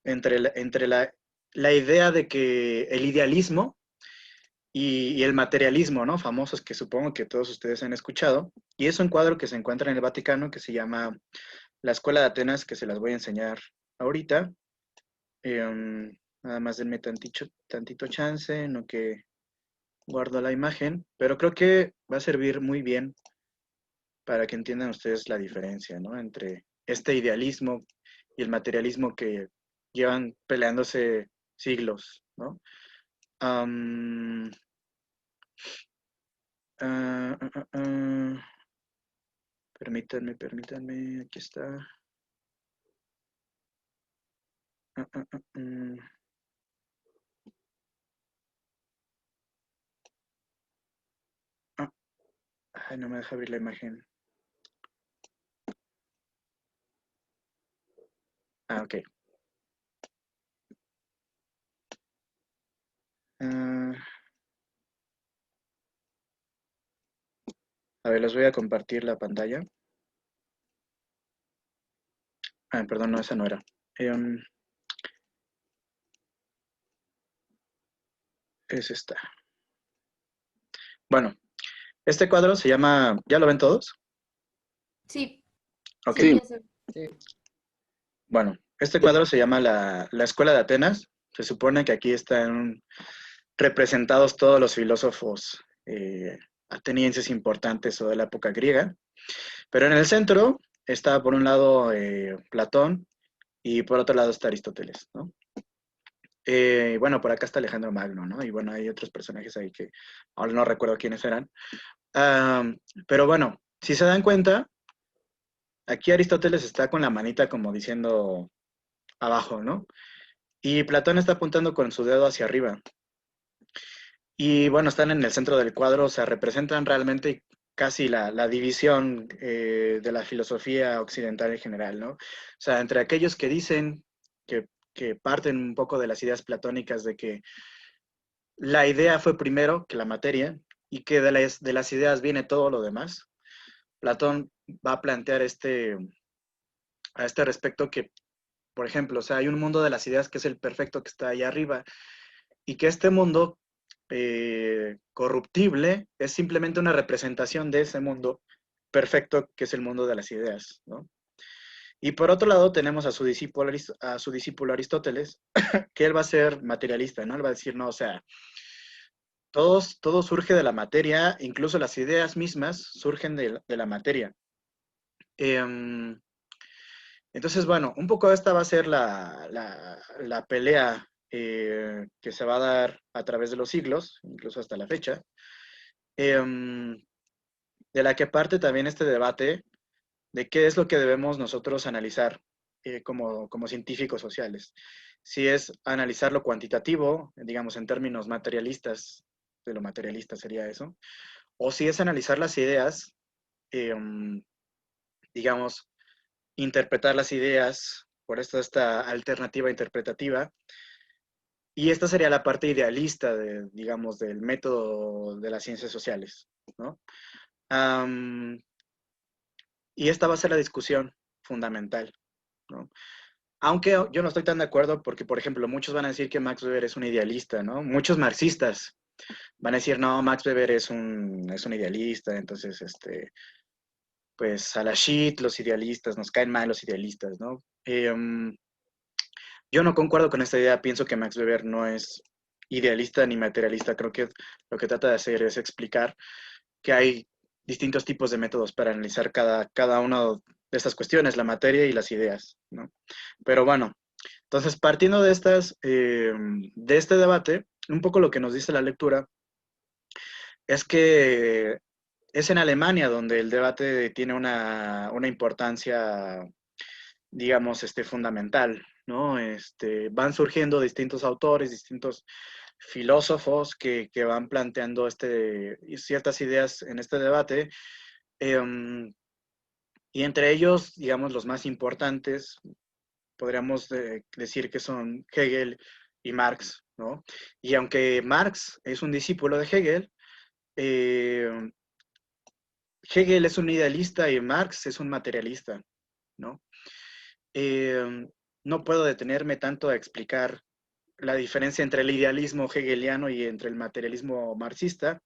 B: entre la idea de que el idealismo y el materialismo, ¿no? Famosos que supongo que todos ustedes han escuchado. Y es un cuadro que se encuentra en el Vaticano que se llama La Escuela de Atenas, que se las voy a enseñar ahorita. Nada más denme tantito chance, no que guardo la imagen, pero creo que va a servir muy bien para que entiendan ustedes la diferencia, ¿no? Entre este idealismo y el materialismo que llevan peleándose siglos, ¿no? Permítanme, aquí está. Ay, no me deja abrir la imagen. Ok. A ver, les voy a compartir la pantalla. Perdón, no, esa no era. Es esta. Bueno, este cuadro se llama, ¿ya lo ven todos?
C: Sí.
B: Ok.
C: Sí.
B: Bueno, este cuadro se llama la Escuela de Atenas. Se supone que aquí están representados todos los filósofos atenienses importantes o de la época griega. Pero en el centro está por un lado Platón y por otro lado está Aristóteles, ¿no? Bueno, por acá está Alejandro Magno, ¿no? Y bueno, hay otros personajes ahí que ahora no recuerdo quiénes eran. Pero bueno, si se dan cuenta, aquí Aristóteles está con la manita como diciendo abajo, ¿no? Y Platón está apuntando con su dedo hacia arriba. Y bueno, están en el centro del cuadro, o sea, representan realmente casi la división de la filosofía occidental en general, ¿no? O sea, entre aquellos que dicen que parten un poco de las ideas platónicas de que la idea fue primero que la materia y que de las ideas viene todo lo demás. Platón va a plantear a este respecto que, por ejemplo, o sea, hay un mundo de las ideas que es el perfecto que está ahí arriba y que este mundo corruptible, es simplemente una representación de ese mundo perfecto que es el mundo de las ideas, ¿no? Y por otro lado tenemos a su discípulo Aristóteles, que él va a ser materialista, ¿no? Él va a decir, no, o sea, todo surge de la materia, incluso las ideas mismas surgen de la materia. Entonces, bueno, un poco esta va a ser la pelea que se va a dar a través de los siglos, incluso hasta la fecha, de la que parte también este debate de qué es lo que debemos nosotros analizar como científicos sociales. Si es analizar lo cuantitativo, digamos en términos materialistas, de lo materialista sería eso, o si es analizar las ideas, digamos, interpretar las ideas por esta alternativa interpretativa, y esta sería la parte idealista, digamos, del método de las ciencias sociales, ¿no? Y esta va a ser la discusión fundamental, ¿no? Aunque yo no estoy tan de acuerdo porque, por ejemplo, muchos van a decir que Max Weber es un idealista, ¿no? Muchos marxistas van a decir, no, Max Weber es un idealista, entonces, pues a la shit, los idealistas, nos caen mal los idealistas, ¿no? Yo no concuerdo con esta idea, pienso que Max Weber no es idealista ni materialista, creo que lo que trata de hacer es explicar que hay distintos tipos de métodos para analizar cada una de estas cuestiones, la materia y las ideas, ¿no? Pero bueno, entonces partiendo de este debate, un poco lo que nos dice la lectura es que es en Alemania donde el debate tiene una importancia, digamos, fundamental, ¿no? Van surgiendo distintos autores, distintos filósofos que van planteando ciertas ideas en este debate, y entre ellos, digamos, los más importantes, podríamos decir que son Hegel y Marx, ¿no? Y aunque Marx es un discípulo de Hegel, Hegel es un idealista y Marx es un materialista, ¿no? No puedo detenerme tanto a explicar la diferencia entre el idealismo hegeliano y entre el materialismo marxista,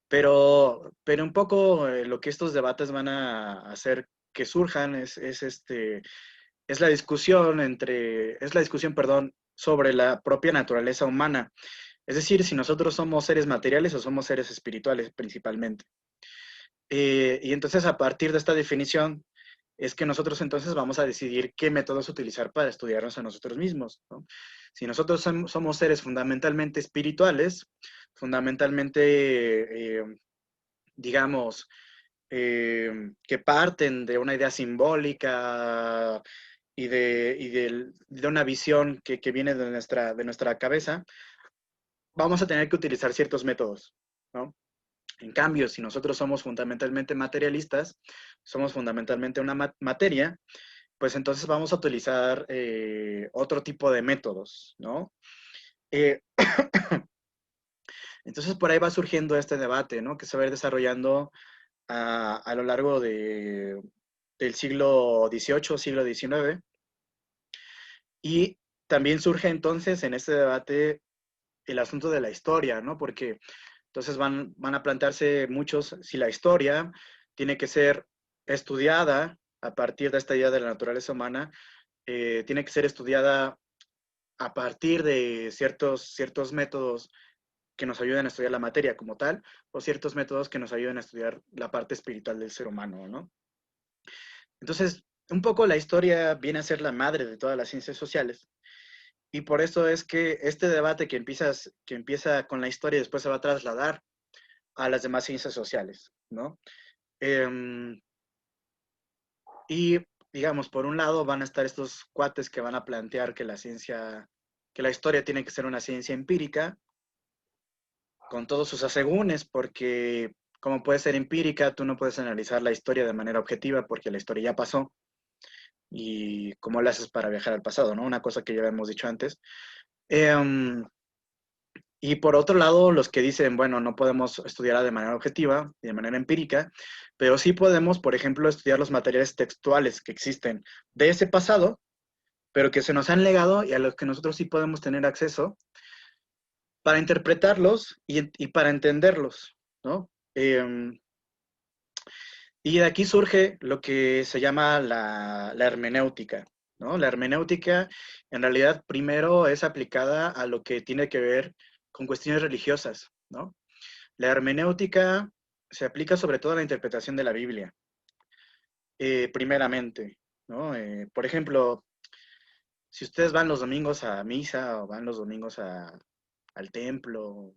B: pero un poco lo que estos debates van a hacer que surjan es la discusión sobre la propia naturaleza humana. Es decir, si nosotros somos seres materiales o somos seres espirituales principalmente. Y entonces a partir de esta definición es que nosotros entonces vamos a decidir qué métodos utilizar para estudiarnos a nosotros mismos, ¿no? Si nosotros somos seres fundamentalmente espirituales, fundamentalmente, digamos, que parten de una idea simbólica y de una visión que viene de nuestra cabeza, vamos a tener que utilizar ciertos métodos, ¿no? En cambio, si nosotros somos fundamentalmente materialistas, somos fundamentalmente una materia, pues entonces vamos a utilizar otro tipo de métodos, ¿no? Entonces por ahí va surgiendo este debate, ¿no? Que se va a ir desarrollando a lo largo del siglo XVIII, siglo XIX. Y también surge entonces en este debate el asunto de la historia, ¿no? Porque entonces van a plantearse muchos si la historia tiene que ser estudiada a partir de esta idea de la naturaleza humana, tiene que ser estudiada a partir de ciertos métodos que nos ayuden a estudiar la materia como tal, o ciertos métodos que nos ayuden a estudiar la parte espiritual del ser humano, ¿no? Entonces, un poco la historia viene a ser la madre de todas las ciencias sociales, y por eso es que este debate que empieza con la historia y después se va a trasladar a las demás ciencias sociales, ¿no? Y, digamos, por un lado van a estar estos cuates que van a plantear que la historia tiene que ser una ciencia empírica, con todos sus asegúnes, porque como puede ser empírica, tú no puedes analizar la historia de manera objetiva porque la historia ya pasó. Y cómo lo haces para viajar al pasado, ¿no? Una cosa que ya hemos dicho antes. Y por otro lado, los que dicen, bueno, no podemos estudiarla de manera objetiva y de manera empírica, pero sí podemos, por ejemplo, estudiar los materiales textuales que existen de ese pasado, pero que se nos han legado y a los que nosotros sí podemos tener acceso para interpretarlos y para entenderlos, ¿no? Y de aquí surge lo que se llama la hermenéutica, ¿no? La hermenéutica, en realidad, primero es aplicada a lo que tiene que ver con cuestiones religiosas, ¿no? La hermenéutica se aplica sobre todo a la interpretación de la Biblia, primeramente, ¿no? Por ejemplo, si ustedes van los domingos a misa o van los domingos al templo,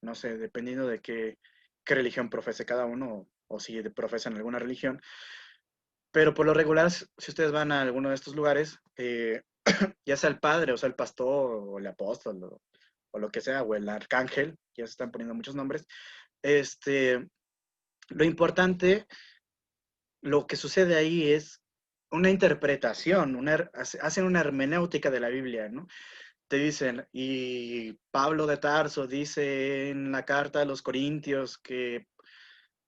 B: no sé, dependiendo de qué religión profese cada uno o si profesan alguna religión, pero por lo regular, si ustedes van a alguno de estos lugares, ya sea el padre, o sea el pastor, o el apóstol, o lo que sea, o el arcángel, ya se están poniendo muchos nombres, lo importante, lo que sucede ahí es una interpretación, hacen una hermenéutica de la Biblia, ¿no? Te dicen, y Pablo de Tarso dice en la carta a los Corintios que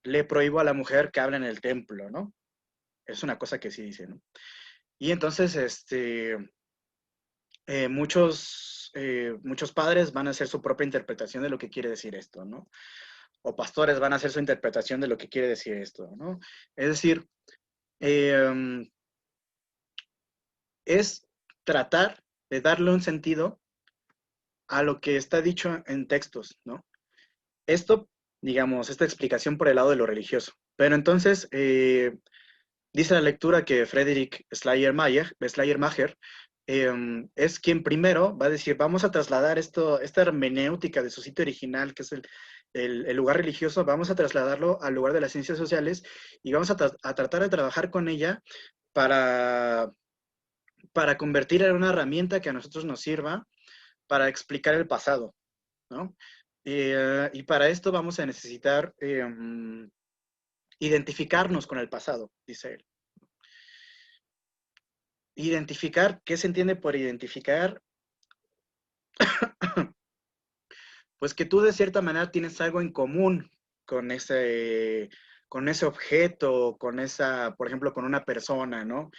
B: le prohíbo a la mujer que hable en el templo, ¿no? Es una cosa que sí dice, ¿no? Y entonces, muchos padres van a hacer su propia interpretación de lo que quiere decir esto, ¿no? O pastores van a hacer su interpretación de lo que quiere decir esto, ¿no? Es decir, es tratar de darle un sentido a lo que está dicho en textos, ¿no? Esto, digamos, esta explicación por el lado de lo religioso. Pero entonces, dice la lectura que Friedrich Schleiermacher es quien primero va a decir, vamos a trasladar esta hermenéutica de su sitio original, que es el lugar religioso, vamos a trasladarlo al lugar de las ciencias sociales y vamos a tratar de trabajar con ella para convertir en una herramienta que a nosotros nos sirva para explicar el pasado, ¿no? Y para esto vamos a necesitar identificarnos con el pasado, dice él. Identificar, ¿qué se entiende por identificar? Pues que tú de cierta manera tienes algo en común con ese objeto, por ejemplo, con una persona, ¿no?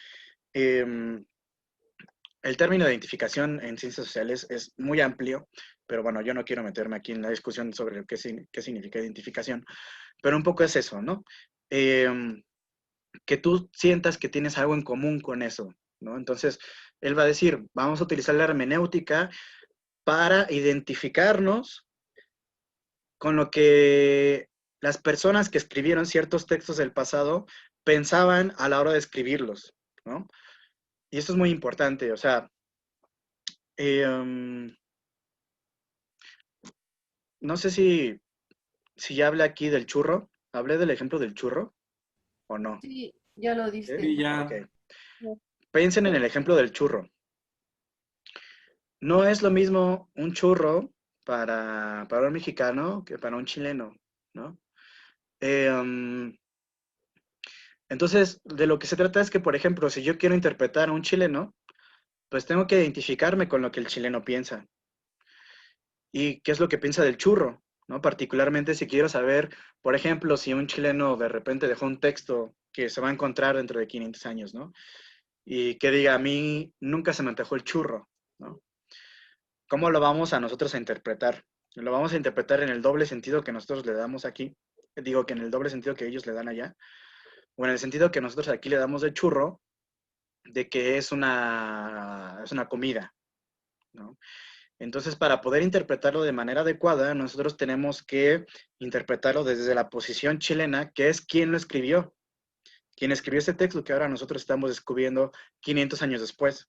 B: El término de identificación en ciencias sociales es muy amplio, pero bueno, yo no quiero meterme aquí en la discusión sobre qué significa identificación, pero un poco es eso, ¿no? Que tú sientas que tienes algo en común con eso, ¿no? Entonces, él va a decir, vamos a utilizar la hermenéutica para identificarnos con lo que las personas que escribieron ciertos textos del pasado pensaban a la hora de escribirlos, ¿no? Y esto es muy importante, o sea, no sé si ya hablé aquí del churro, ¿hablé del ejemplo del churro o no?
C: Sí, ya lo diste.
F: Sí, ya.
B: Okay. Piensen en el ejemplo del churro. No es lo mismo un churro para un mexicano que para un chileno, ¿no? Entonces, de lo que se trata es que, por ejemplo, si yo quiero interpretar a un chileno, pues tengo que identificarme con lo que el chileno piensa. ¿Y qué es lo que piensa del churro? ¿No? Particularmente si quiero saber, por ejemplo, si un chileno de repente dejó un texto que se va a encontrar dentro de 500 años, ¿no? Y que diga, a mí nunca se me antojó el churro, ¿no? ¿Cómo lo vamos a nosotros a interpretar? Lo vamos a interpretar en el doble sentido que nosotros le damos aquí. Digo que en el doble sentido que ellos le dan allá. O en el sentido que nosotros aquí le damos de churro, de que es una comida, ¿no? Entonces, para poder interpretarlo de manera adecuada, nosotros tenemos que interpretarlo desde la posición chilena, que es quien lo escribió. Quien escribió ese texto que ahora nosotros estamos descubriendo 500 años después,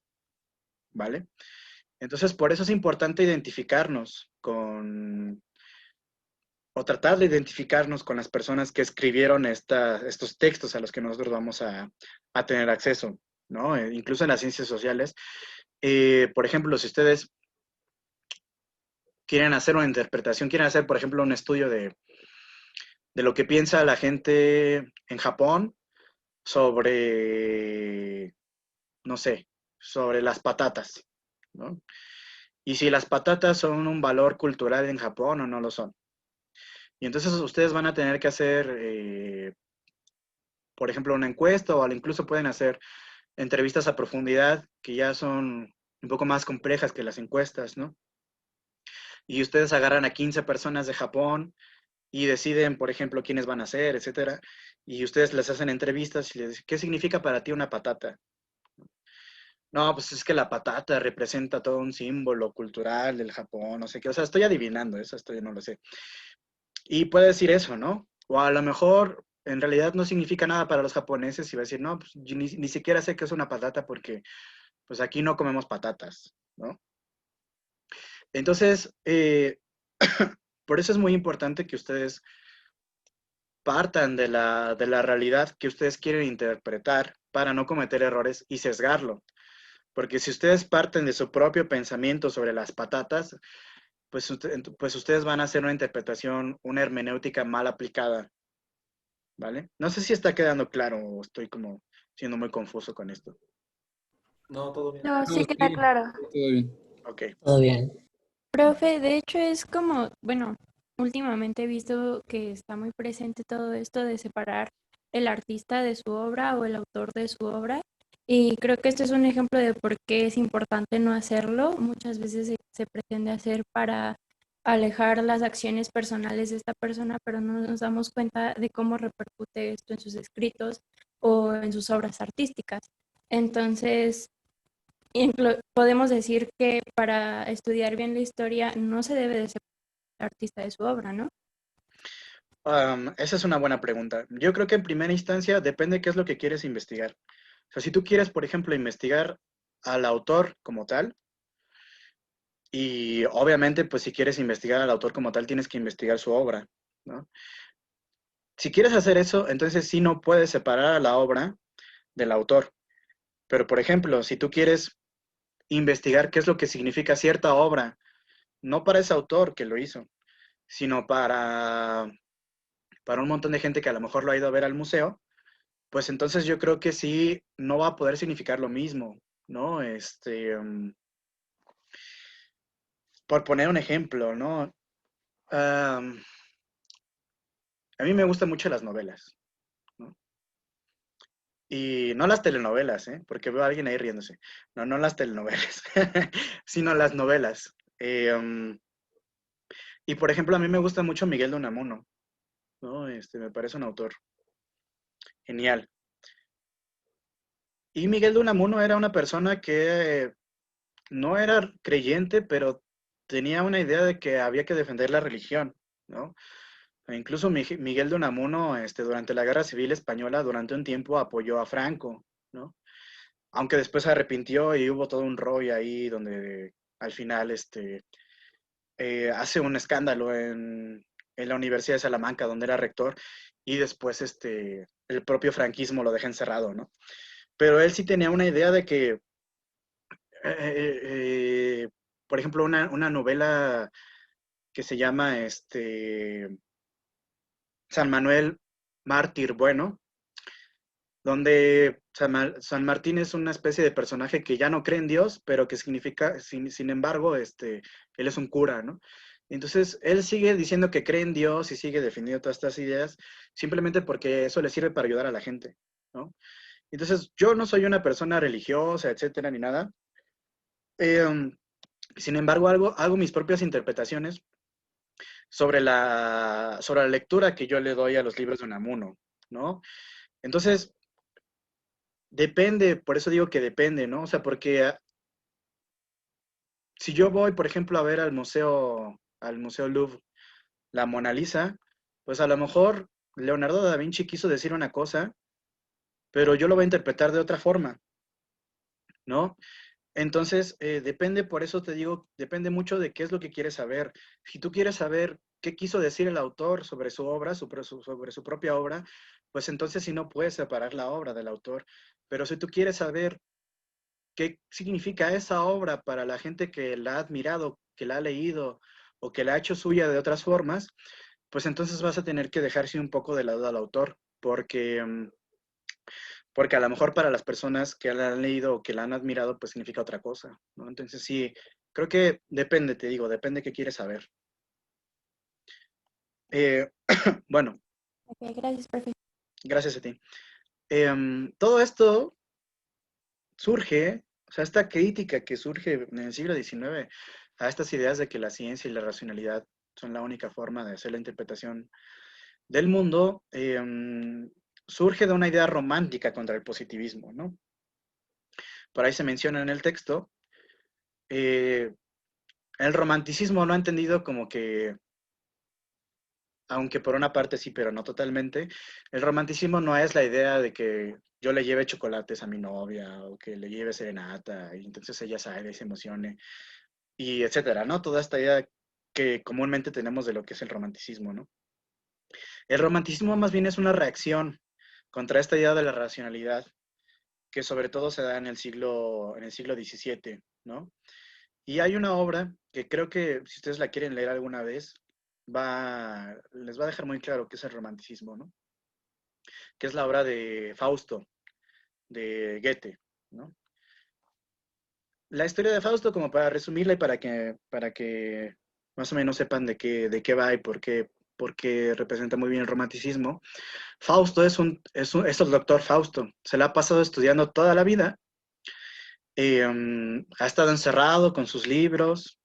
B: ¿vale? Entonces, por eso es importante identificarnos o tratar de identificarnos con las personas que escribieron estos textos a los que nosotros vamos a tener acceso, ¿no? Incluso en las ciencias sociales. Por ejemplo, si ustedes quieren hacer una interpretación, quieren hacer, por ejemplo, un estudio de lo que piensa la gente en Japón sobre, no sé, sobre las patatas, ¿no? Y si las patatas son un valor cultural en Japón o no lo son. Y entonces ustedes van a tener que hacer, por ejemplo, una encuesta o incluso pueden hacer entrevistas a profundidad que ya son un poco más complejas que las encuestas, ¿no? y ustedes agarran a 15 personas de Japón y deciden, por ejemplo, quiénes van a ser, etcétera, y ustedes les hacen entrevistas y les dicen, ¿qué significa para ti una patata? No, pues es que la patata representa todo un símbolo cultural del Japón, no sé qué, o sea, estoy adivinando, eso esto yo no lo sé. Y puede decir eso, ¿no? O a lo mejor en realidad no significa nada para los japoneses y va a decir, no, pues yo ni siquiera sé qué es una patata porque pues aquí no comemos patatas, ¿no? Entonces, por eso es muy importante que ustedes partan de la realidad que ustedes quieren interpretar para no cometer errores y sesgarlo. Porque si ustedes parten de su propio pensamiento sobre las patatas, pues ustedes van a hacer una interpretación, una hermenéutica mal aplicada, ¿vale? No sé si está quedando claro o estoy como siendo muy confuso con esto.
F: No, todo bien.
H: No, sí
M: No,
H: queda
M: sí,
H: claro.
M: todo bien.
B: Ok.
K: Todo bien.
N: Profe, de hecho es como, bueno, últimamente he visto que está muy presente todo esto de separar el artista de su obra o el autor de su obra. Y creo que este es un ejemplo de por qué es importante no hacerlo. Muchas veces se pretende hacer para alejar las acciones personales de esta persona, pero no nos damos cuenta de cómo repercute esto en sus escritos o en sus obras artísticas. Entonces, podemos decir que para estudiar bien la historia no se debe de separar al artista de su obra, ¿no?
B: Esa es una buena pregunta. Yo creo que en primera instancia depende qué es lo que quieres investigar. O sea, si tú quieres, por ejemplo, investigar al autor como tal, y obviamente, pues si quieres investigar al autor como tal, tienes que investigar su obra, ¿no? Si quieres hacer eso, entonces sí no puedes separar a la obra del autor. Pero, por ejemplo, si tú quieres investigar qué es lo que significa cierta obra, no para ese autor que lo hizo, sino para un montón de gente que a lo mejor lo ha ido a ver al museo, pues entonces yo creo que sí no va a poder significar lo mismo, ¿no? Por poner un ejemplo, ¿no? Am, a mí me gustan mucho las novelas, ¿no? Y no las telenovelas, ¿eh? Porque veo a alguien ahí riéndose. No, no las telenovelas, sino las novelas. Y por ejemplo, a mí me gusta mucho Miguel de Unamuno, ¿no? Me parece un autor genial. Y Miguel de Unamuno era una persona que no era creyente, pero tenía una idea de que había que defender la religión, ¿no? E incluso Miguel de Unamuno, durante la Guerra Civil Española, durante un tiempo apoyó a Franco, ¿no? Aunque después se arrepintió y hubo todo un rollo ahí donde al final hace un escándalo en la Universidad de Salamanca, donde era rector, y después el propio franquismo lo deja encerrado, ¿no? Pero él sí tenía una idea de que, por ejemplo, una novela que se llama San Manuel Mártir Bueno, donde San Martín es una especie de personaje que ya no cree en Dios, pero que significa, sin embargo, él es un cura, ¿no? Entonces, él sigue diciendo que cree en Dios y sigue defendiendo todas estas ideas, simplemente porque eso le sirve para ayudar a la gente, ¿no? Entonces, yo no soy una persona religiosa, etcétera, ni nada. Sin embargo, hago mis propias interpretaciones sobre la lectura que yo le doy a los libros de Unamuno, ¿no? Entonces, depende, por eso digo que depende, ¿no? O sea, porque si yo voy, por ejemplo, a ver al Museo Louvre, la Mona Lisa, pues a lo mejor Leonardo da Vinci quiso decir una cosa, pero yo lo voy a interpretar de otra forma, ¿no? Entonces, depende, por eso te digo, depende mucho de qué es lo que quieres saber. Si tú quieres saber qué quiso decir el autor sobre su obra, sobre su propia obra, pues entonces sí no puedes separar la obra del autor. Pero si tú quieres saber qué significa esa obra para la gente que la ha admirado, que la ha leído o que la ha hecho suya de otras formas, pues entonces vas a tener que dejarse un poco de lado al autor, porque a lo mejor para las personas que la han leído o que la han admirado, pues significa otra cosa, ¿no? Entonces sí, creo que depende, te digo, depende qué quieres saber. Bueno.
N: Ok, gracias, profe.
B: Gracias a ti. Todo esto surge, o sea, esta crítica que surge en el siglo XIX, a estas ideas de que la ciencia y la racionalidad son la única forma de hacer la interpretación del mundo, surge de una idea romántica contra el positivismo, ¿no? Por ahí se menciona en el texto, el romanticismo no ha entendido como que, aunque por una parte sí, pero no totalmente, el romanticismo no es la idea de que yo le lleve chocolates a mi novia o que le lleve serenata y entonces ella salga y se emocione y etcétera, ¿no? Toda esta idea que comúnmente tenemos de lo que es el romanticismo, ¿no? El romanticismo más bien es una reacción contra esta idea de la racionalidad que sobre todo se da en el siglo XVII, ¿no? Y hay una obra que creo que si ustedes la quieren leer alguna vez, les va a dejar muy claro qué es el romanticismo, ¿no? Que es la obra de Fausto, de Goethe, ¿no? La historia de Fausto, como para resumirla y para que más o menos sepan de qué va y por qué representa muy bien el romanticismo. Fausto es el doctor Fausto. Se la ha pasado estudiando toda la vida. Ha estado encerrado con sus libros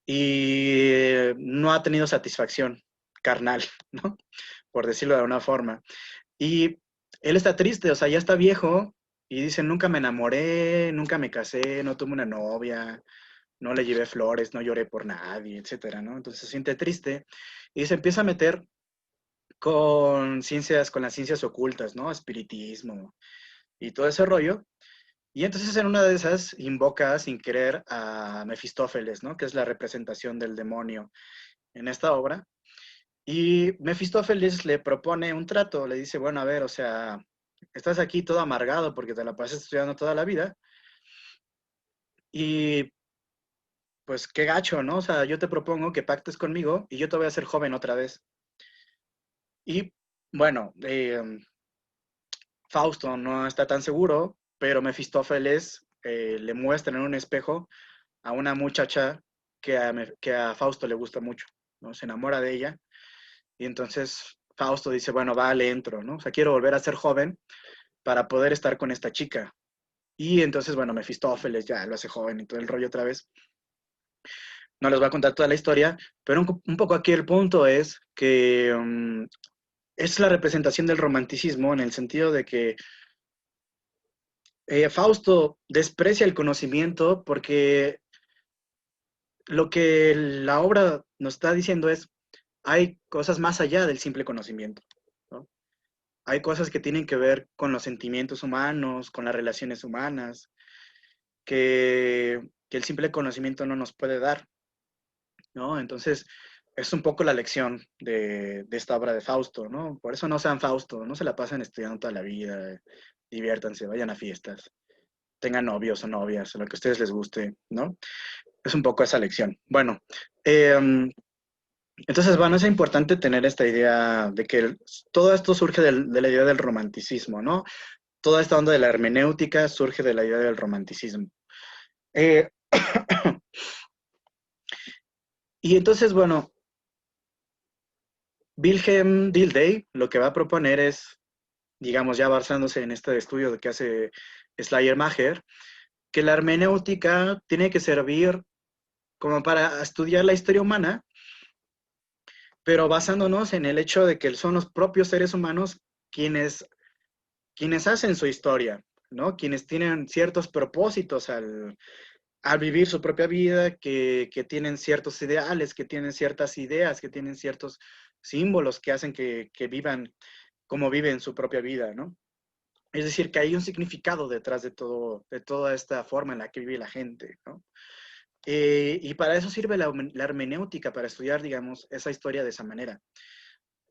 B: y no ha tenido satisfacción carnal, ¿no? Por decirlo de alguna forma. Y él está triste, o sea, ya está viejo y dice, nunca me enamoré, nunca me casé, no tuve una novia, no le llevé flores, no lloré por nadie, etcétera, ¿no? Entonces se siente triste y se empieza a meter con las ciencias ocultas, ¿no? Espiritismo y todo ese rollo. Y entonces en una de esas invoca sin querer a Mefistófeles, ¿no? Que es la representación del demonio en esta obra. Y Mefistófeles le propone un trato, le dice, bueno, a ver, o sea, estás aquí todo amargado porque te la pasas estudiando toda la vida. Y pues qué gacho, ¿no? O sea, yo te propongo que pactes conmigo y yo te voy a hacer joven otra vez. Y bueno, Fausto no está tan seguro, pero Mefistófeles le muestra en un espejo a una muchacha que a Fausto le gusta mucho, ¿no? Se enamora de ella y entonces Fausto dice, bueno, vale, entro, ¿no? O sea, quiero volver a ser joven para poder estar con esta chica. Y entonces, bueno, Mefistófeles ya lo hace joven y todo el rollo otra vez. No les voy a contar toda la historia, pero un poco aquí el punto es que es la representación del romanticismo en el sentido de que Fausto desprecia el conocimiento porque lo que la obra nos está diciendo es, hay cosas más allá del simple conocimiento, ¿no? Hay cosas que tienen que ver con los sentimientos humanos, con las relaciones humanas, que el simple conocimiento no nos puede dar, ¿no? Entonces, es un poco la lección de esta obra de Fausto, ¿no? Por eso no sean Fausto, no se la pasen estudiando toda la vida, diviértanse, vayan a fiestas, tengan novios o novias, o lo que a ustedes les guste, ¿no? Es un poco esa lección. Bueno, entonces, bueno, es importante tener esta idea de que todo esto surge de la idea del romanticismo, ¿no? Toda esta onda de la hermenéutica surge de la idea del romanticismo. Y entonces, bueno, Wilhelm Dilthey lo que va a proponer es, digamos, ya basándose en este estudio que hace Schleiermacher, que la hermenéutica tiene que servir como para estudiar la historia humana, pero basándonos en el hecho de que son los propios seres humanos quienes hacen su historia, ¿no? Quienes tienen ciertos propósitos al vivir su propia vida, que tienen ciertos ideales, que tienen ciertas ideas, que tienen ciertos símbolos que hacen que vivan como viven su propia vida, ¿no? Es decir, que hay un significado detrás de toda esta forma en la que vive la gente, ¿no? Y para eso sirve la hermenéutica, para estudiar, digamos, esa historia de esa manera.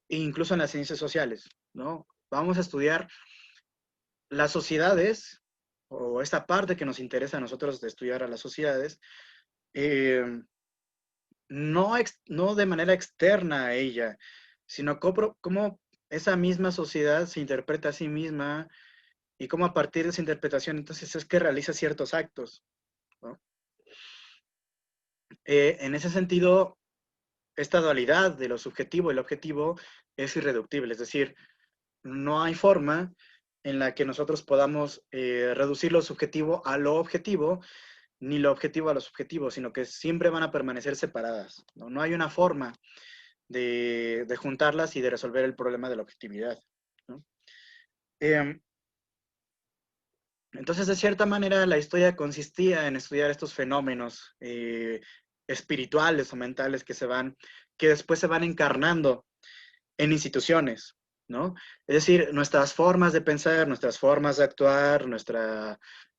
B: E incluso en las ciencias sociales, ¿no? Vamos a estudiar las sociedades, o esta parte que nos interesa a nosotros de estudiar a las sociedades, no de manera externa a ella, sino cómo esa misma sociedad se interpreta a sí misma y cómo a partir de esa interpretación entonces es que realiza ciertos actos, ¿no? En ese sentido, esta dualidad de lo subjetivo y lo objetivo es irreductible, es decir, no hay forma en la que nosotros podamos reducir lo subjetivo a lo objetivo, ni lo objetivo a lo subjetivo, sino que siempre van a permanecer separadas, ¿no? No hay una forma de juntarlas y de resolver el problema de la objetividad, ¿no? Entonces, de cierta manera, la historia consistía en estudiar estos fenómenos espirituales o mentales que después se van encarnando en instituciones, ¿no? Es decir, nuestras formas de pensar, nuestras formas de actuar,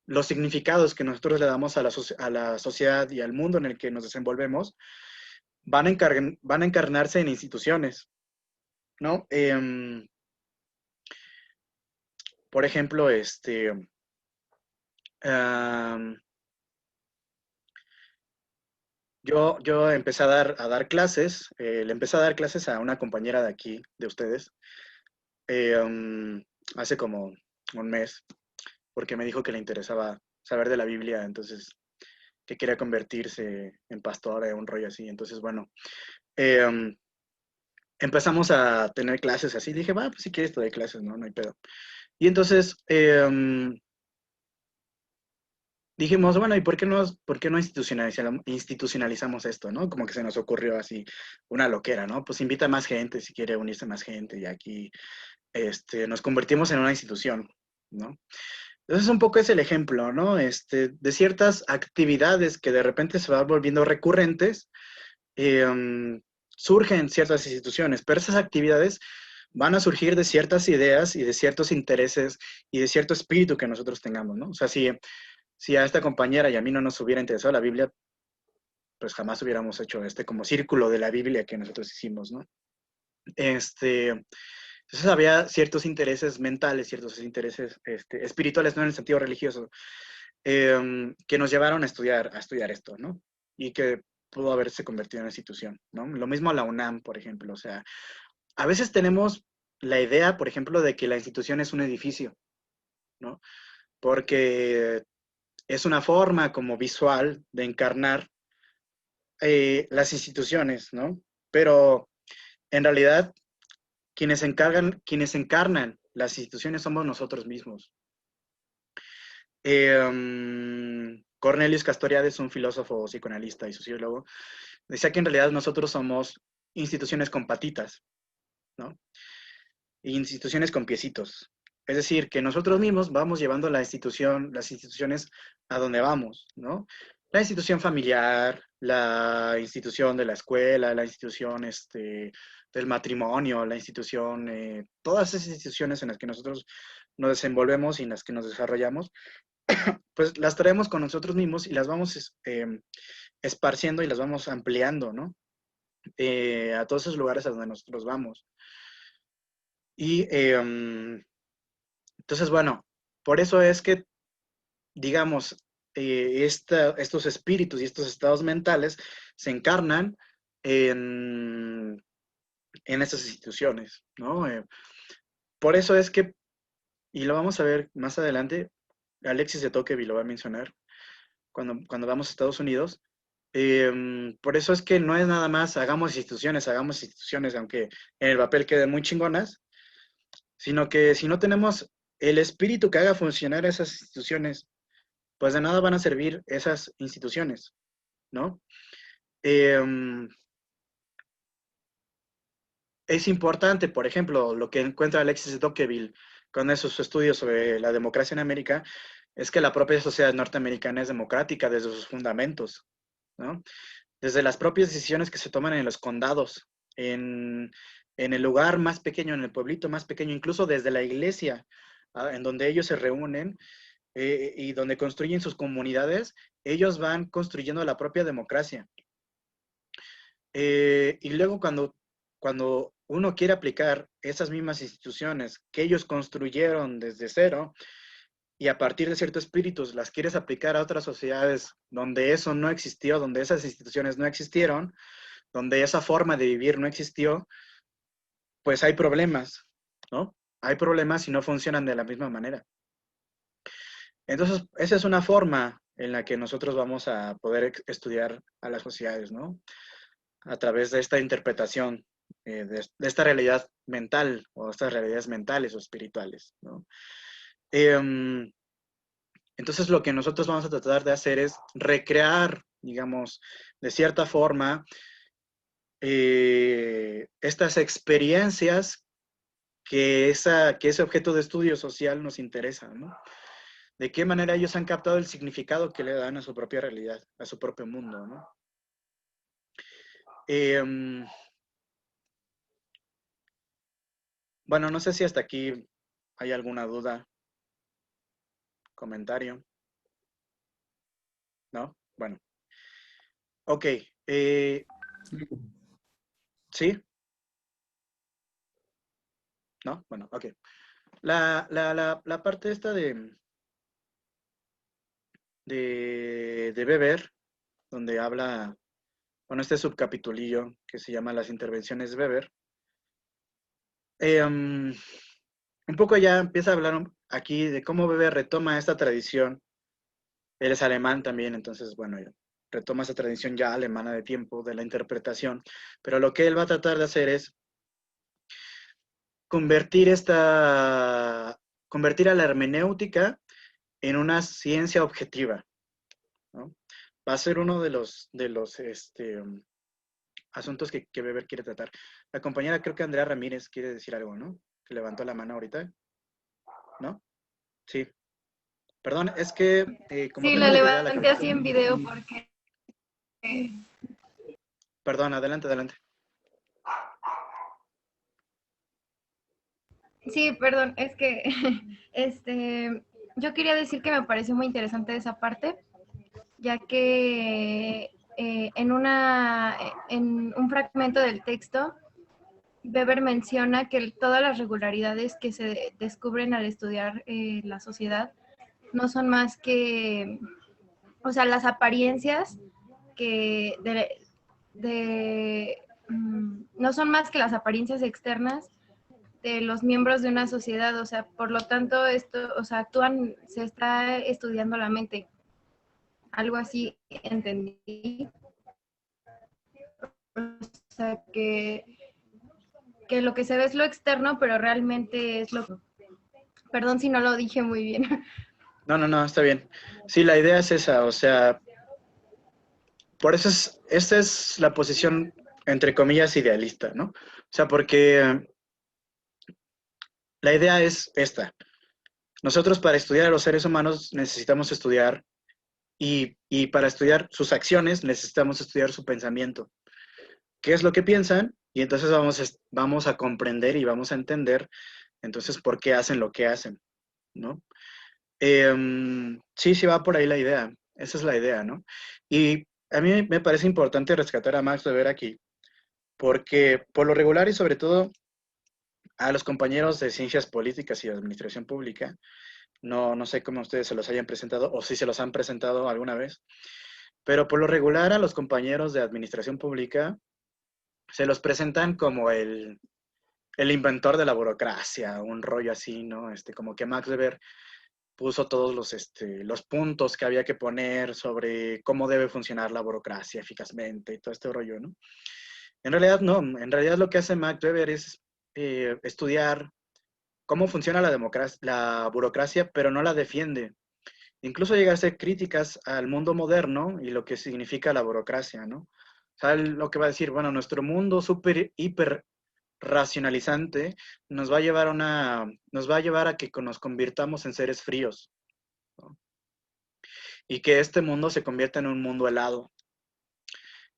B: los significados que nosotros le damos a la sociedad y al mundo en el que nos desenvolvemos, van a encarnarse en instituciones, ¿no? Por ejemplo, yo empecé a dar clases, le empecé a dar clases a una compañera de aquí, de ustedes, hace como un mes, porque me dijo que le interesaba saber de la Biblia, entonces que quería convertirse en pastor, un rollo así. Entonces, bueno, empezamos a tener clases así. Dije, va, pues si quieres te doy clases, ¿no? No hay pedo. Y entonces dijimos, bueno, ¿y por qué no institucionalizamos esto, ¿no? Como que se nos ocurrió así una loquera, ¿no? Pues invita a más gente, si quiere unirse más gente, y aquí nos convertimos en una institución, ¿no? Entonces un poco es el ejemplo, ¿no? De ciertas actividades que de repente se van volviendo recurrentes, surgen ciertas instituciones, pero esas actividades van a surgir de ciertas ideas y de ciertos intereses y de cierto espíritu que nosotros tengamos, ¿no? O sea, si a esta compañera y a mí no nos hubiera interesado la Biblia, pues jamás hubiéramos hecho como círculo de la Biblia que nosotros hicimos, ¿no? Entonces había ciertos intereses mentales, ciertos intereses espirituales, no en el sentido religioso, que nos llevaron a estudiar esto, ¿no? Y que pudo haberse convertido en una institución, ¿no? Lo mismo a la UNAM, por ejemplo. O sea, a veces tenemos la idea, por ejemplo, de que la institución es un edificio, ¿no? Porque es una forma como visual de encarnar las instituciones, ¿no? Pero en realidad quienes encarnan las instituciones somos nosotros mismos. Cornelius Castoriadis, un filósofo, psicoanalista y sociólogo, decía que en realidad nosotros somos instituciones con patitas, ¿no? Instituciones con piecitos. Es decir, que nosotros mismos vamos llevando las instituciones a donde vamos, ¿no? La institución familiar, la institución de la escuela, la institución del matrimonio, la institución, todas esas instituciones en las que nosotros nos desenvolvemos y en las que nos desarrollamos, pues las traemos con nosotros mismos y las vamos esparciendo y las vamos ampliando, ¿no? A todos esos lugares a donde nosotros vamos. Y entonces, bueno, por eso es que, digamos, estos espíritus y estos estados mentales se encarnan en estas instituciones, ¿no? Por eso es que, y lo vamos a ver más adelante, Alexis de Tocqueville lo va a mencionar cuando vamos a Estados Unidos. Por eso es que no es nada más hagamos instituciones, aunque en el papel queden muy chingonas, sino que si no tenemos el espíritu que haga funcionar esas instituciones, pues de nada van a servir esas instituciones, ¿no? Es importante, por ejemplo, lo que encuentra Alexis de Tocqueville con esos estudios sobre la democracia en América, es que la propia sociedad norteamericana es democrática desde sus fundamentos, ¿no? Desde las propias decisiones que se toman en los condados, en el lugar más pequeño, en el pueblito más pequeño, incluso desde la iglesia, en donde ellos se reúnen y donde construyen sus comunidades, ellos van construyendo la propia democracia. Y luego cuando uno quiere aplicar esas mismas instituciones que ellos construyeron desde cero, y a partir de ciertos espíritus las quieres aplicar a otras sociedades donde eso no existió, donde esas instituciones no existieron, donde esa forma de vivir no existió, pues hay problemas, ¿no? Hay problemas y no funcionan de la misma manera. Entonces, esa es una forma en la que nosotros vamos a poder estudiar a las sociedades, ¿no? A través de esta interpretación, de esta realidad mental, o estas realidades mentales o espirituales, ¿no? Entonces lo que nosotros vamos a tratar de hacer es recrear, digamos, de cierta forma, estas experiencias que ese objeto de estudio social nos interesa, ¿no? De qué manera ellos han captado el significado que le dan a su propia realidad, a su propio mundo, ¿no? Bueno, no sé si hasta aquí hay alguna duda, comentario. ¿No? Bueno. Ok. ¿Sí? ¿No? Bueno, ok. La parte esta de Weber, donde habla, bueno, este subcapitulillo que se llama Las intervenciones de Weber, un poco ya empieza a hablar aquí de cómo Weber retoma esta tradición. Él es alemán también, entonces, bueno, retoma esa tradición ya alemana de tiempo, de la interpretación, pero lo que él va a tratar de hacer es convertir a la hermenéutica en una ciencia objetiva, ¿no? Va a ser uno de los asuntos que Weber quiere tratar. La compañera, creo que Andrea Ramírez quiere decir algo, ¿no? Que levantó la mano ahorita, ¿no? Sí. Perdón, es que como
M: Sí,
B: tengo
M: la
B: dividida la
M: levanté así
B: captura.
M: en video porque...
B: Perdón, adelante, adelante.
M: Sí, perdón, es que yo quería decir que me pareció muy interesante esa parte, ya que en un fragmento del texto, Weber menciona que todas las regularidades que se descubren al estudiar la sociedad no son más que, o sea, las apariencias que no son más que las apariencias externas de los miembros de una sociedad, o sea, por lo tanto, se está estudiando la mente. Algo así entendí. O sea, que lo que se ve es lo externo, pero realmente es lo... Perdón si no lo dije muy bien.
B: No, está bien. Sí, la idea es esa, o sea, por eso esta es la posición, entre comillas, idealista, ¿no? O sea, porque la idea es esta. Nosotros para estudiar a los seres humanos necesitamos estudiar y para estudiar sus acciones necesitamos estudiar su pensamiento. ¿Qué es lo que piensan? Y entonces vamos a comprender y vamos a entender entonces por qué hacen lo que hacen, ¿no? Sí, va por ahí la idea. Esa es la idea, ¿no? Y a mí me parece importante rescatar a Max Weber aquí, porque por lo regular y sobre todo a los compañeros de Ciencias Políticas y Administración Pública, no sé cómo ustedes se los hayan presentado o si se los han presentado alguna vez, pero por lo regular a los compañeros de Administración Pública se los presentan como el inventor de la burocracia, un rollo así, ¿no? Como que Max Weber puso todos los puntos que había que poner sobre cómo debe funcionar la burocracia eficazmente y todo este rollo, ¿no? En realidad no, en realidad lo que hace Max Weber es estudiar cómo funciona la burocracia, pero no la defiende. Incluso llega a hacer críticas al mundo moderno y lo que significa la burocracia, ¿no? O sea, lo que va a decir, bueno, nuestro mundo súper, hiper racionalizante nos va a llevar a que nos convirtamos en seres fríos, ¿no? Y que este mundo se convierta en un mundo helado.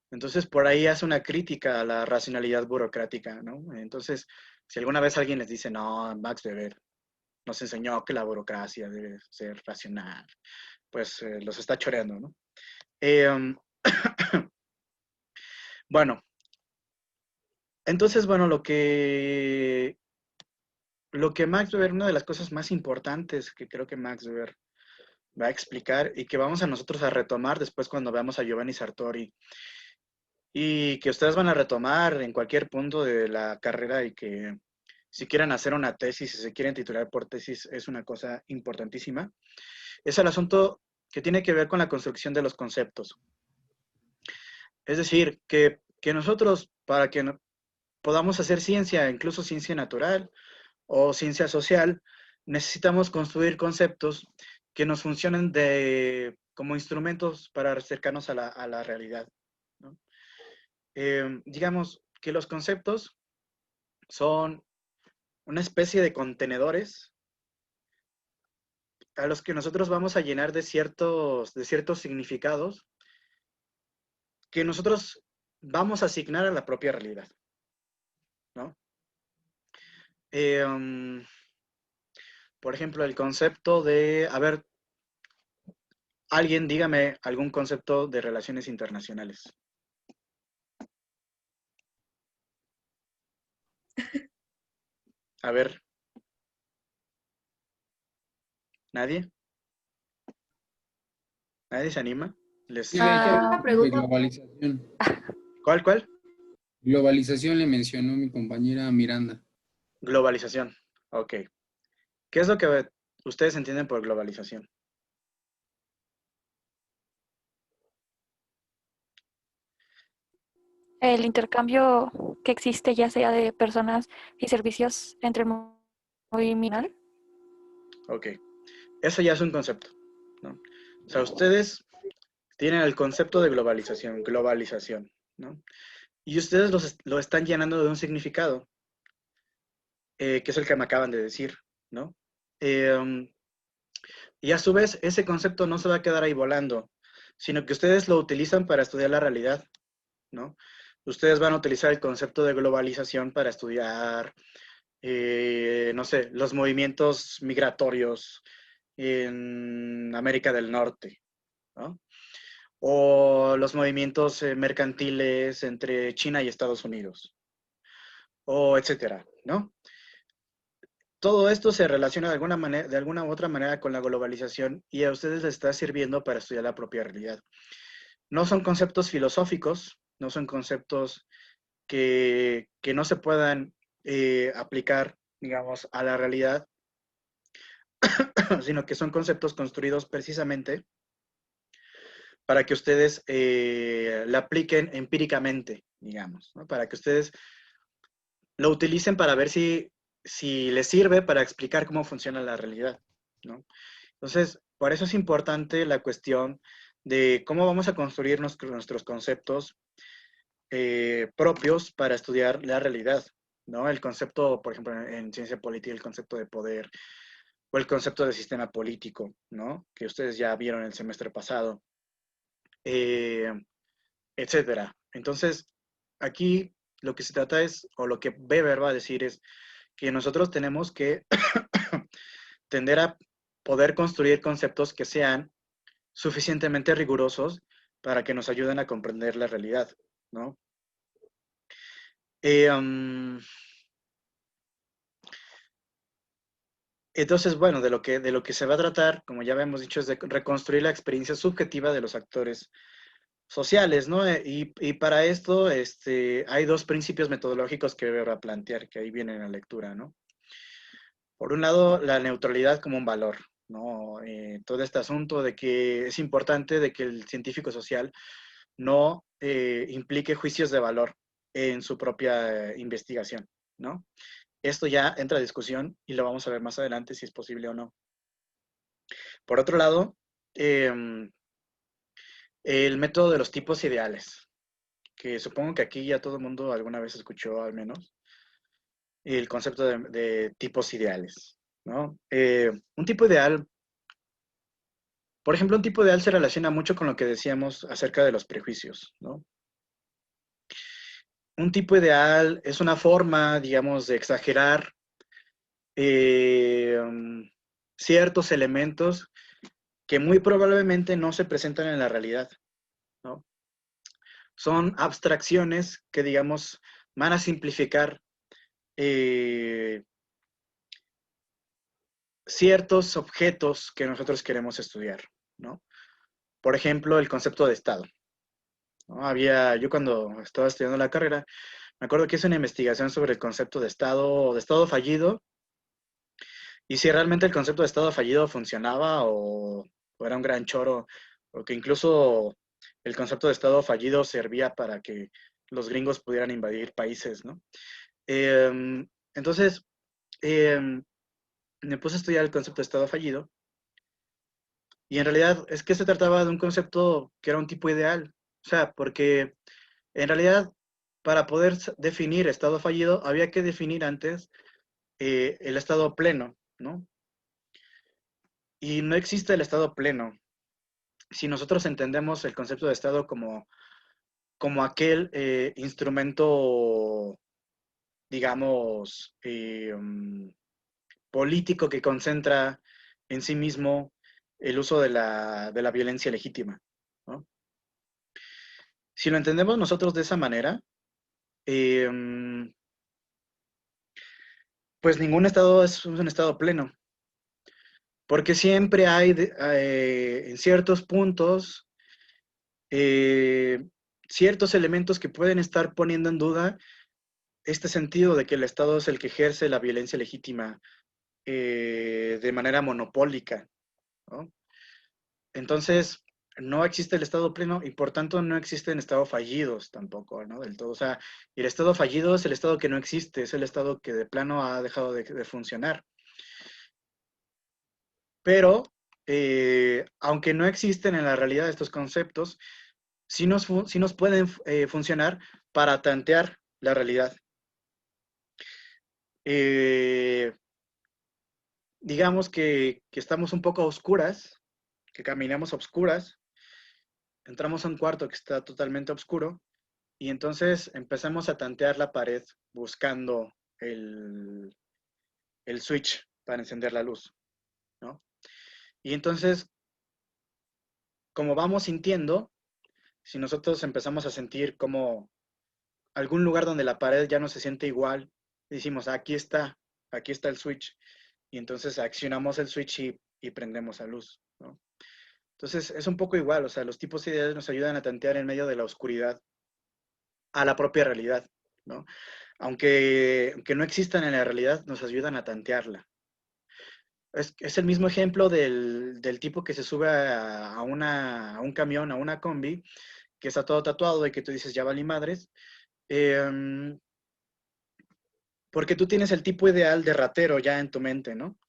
B: Entonces, por ahí hace una crítica a la racionalidad burocrática, ¿no? Entonces, si alguna vez alguien les dice, no, Max Weber nos enseñó que la burocracia debe ser racional, pues los está choreando, ¿no? Bueno, entonces, bueno, lo que Max Weber, una de las cosas más importantes que creo que Max Weber va a explicar y que vamos a nosotros a retomar después cuando veamos a Giovanni Sartori y que ustedes van a retomar en cualquier punto de la carrera y que si quieren hacer una tesis, si se quieren titular por tesis, es una cosa importantísima, es el asunto que tiene que ver con la construcción de los conceptos. Es decir, que nosotros, para que podamos hacer ciencia, incluso ciencia natural o ciencia social, necesitamos construir conceptos que nos funcionen como instrumentos para acercarnos a la realidad, ¿no? Digamos que los conceptos son una especie de contenedores a los que nosotros vamos a llenar de ciertos significados que nosotros vamos a asignar a la propia realidad, ¿no? Por ejemplo, el concepto de, a ver, alguien dígame algún concepto de relaciones internacionales. A ver. ¿Nadie? ¿Nadie se anima?
O: Sí, de hecho, de globalización.
B: ¿Cuál?
O: Globalización le mencionó mi compañera Miranda.
B: Globalización. Ok. ¿Qué es lo que ustedes entienden por globalización?
P: El intercambio que existe ya sea de personas y servicios entre el mundo mundial.
B: Ok. Eso ya es un concepto, ¿no? O sea, ustedes tienen el concepto de globalización, ¿no? Y ustedes lo están llenando de un significado, que es el que me acaban de decir, ¿no? Y a su vez, ese concepto no se va a quedar ahí volando, sino que ustedes lo utilizan para estudiar la realidad, ¿no? Ustedes van a utilizar el concepto de globalización para estudiar, no sé, los movimientos migratorios en América del Norte, ¿no? O los movimientos mercantiles entre China y Estados Unidos, o etcétera, ¿no? Todo esto se relaciona de alguna u otra manera con la globalización y a ustedes les está sirviendo para estudiar la propia realidad. No son conceptos filosóficos, no son conceptos que no se puedan aplicar, digamos, a la realidad, sino que son conceptos construidos precisamente para que ustedes la apliquen empíricamente, digamos, ¿no? Para que ustedes lo utilicen para ver si les sirve para explicar cómo funciona la realidad, ¿no? Entonces, por eso es importante la cuestión de cómo vamos a construir nuestros conceptos propios para estudiar la realidad, ¿no? El concepto, por ejemplo, en ciencia política, el concepto de poder o el concepto de sistema político, ¿no? Que ustedes ya vieron el semestre pasado, etcétera. Entonces, aquí lo que se trata es, o lo que Weber va a decir es que nosotros tenemos que tender a poder construir conceptos que sean suficientemente rigurosos para que nos ayuden a comprender la realidad, ¿no? Entonces, bueno, de lo que se va a tratar, como ya habíamos dicho, es de reconstruir la experiencia subjetiva de los actores sociales, ¿no? Y para esto hay dos principios metodológicos que voy a plantear, que ahí viene en la lectura, ¿no? Por un lado, la neutralidad como un valor, ¿no? Todo este asunto de que es importante de que el científico social no implique juicios de valor en su propia investigación, ¿no? Esto ya entra a discusión y lo vamos a ver más adelante si es posible o no. Por otro lado, el método de los tipos ideales, que supongo que aquí ya todo el mundo alguna vez escuchó al menos el concepto de tipos ideales, ¿no? Un tipo ideal, por ejemplo, un tipo ideal se relaciona mucho con lo que decíamos acerca de los prejuicios, ¿no? Un tipo ideal es una forma, digamos, de exagerar ciertos elementos que muy probablemente no se presentan en la realidad, ¿no? Son abstracciones que, digamos, van a simplificar ciertos objetos que nosotros queremos estudiar, ¿no? Por ejemplo, el concepto de Estado, ¿no? Yo cuando estaba estudiando la carrera, me acuerdo que hice una investigación sobre el concepto de Estado fallido, y si realmente el concepto de Estado fallido funcionaba o era un gran choro, o que incluso el concepto de Estado fallido servía para que los gringos pudieran invadir países, ¿no? Entonces, me puse a estudiar el concepto de Estado fallido Y en realidad es que se trataba de un concepto que era un tipo ideal. O sea, porque en realidad para poder definir estado fallido había que definir antes el estado pleno, ¿no? Y no existe el estado pleno. Si nosotros entendemos el concepto de estado como aquel instrumento, digamos, político que concentra en sí mismo el uso de la violencia legítima, ¿no? Si lo entendemos nosotros de esa manera, pues ningún estado es un estado pleno, porque siempre hay en ciertos puntos ciertos elementos que pueden estar poniendo en duda este sentido de que el Estado es el que ejerce la violencia legítima de manera monopólica, ¿no? Entonces, no existe el Estado pleno y por tanto no existen estados fallidos tampoco, ¿no? Del todo. O sea, el Estado fallido es el Estado que no existe, es el Estado que de plano ha dejado de funcionar. Pero, aunque no existen en la realidad estos conceptos, sí nos pueden funcionar para tantear la realidad. Digamos que estamos un poco a oscuras, que caminamos a oscuras, entramos a un cuarto que está totalmente oscuro y entonces empezamos a tantear la pared buscando el switch para encender la luz, ¿no? Y entonces, como vamos sintiendo, si nosotros empezamos a sentir como algún lugar donde la pared ya no se siente igual, decimos, aquí está el switch. Y entonces accionamos el switch y prendemos la luz, ¿no? Entonces es un poco igual, o sea, los tipos ideales nos ayudan a tantear en medio de la oscuridad a la propia realidad, ¿no? Aunque no existan en la realidad, nos ayudan a tantearla. Es el mismo ejemplo del tipo que se sube a un camión, a una combi, que está todo tatuado y que tú dices, ya valí madres, porque tú tienes el tipo ideal de ratero ya en tu mente, ¿no?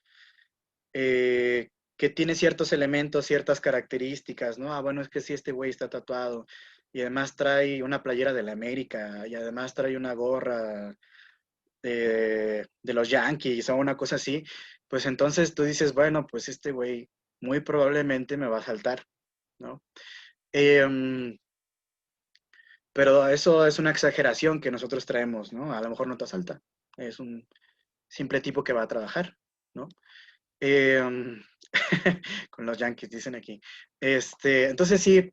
B: Que tiene ciertos elementos, ciertas características, ¿no? Ah, bueno, es que sí, este güey está tatuado y además trae una playera de la América y además trae una gorra de los Yankees o una cosa así, pues entonces tú dices, bueno, pues este güey muy probablemente me va a saltar, ¿no? Pero eso es una exageración que nosotros traemos, ¿no? A lo mejor no te asalta, es un simple tipo que va a trabajar, ¿no? Con los Yankees, dicen aquí. Entonces sí,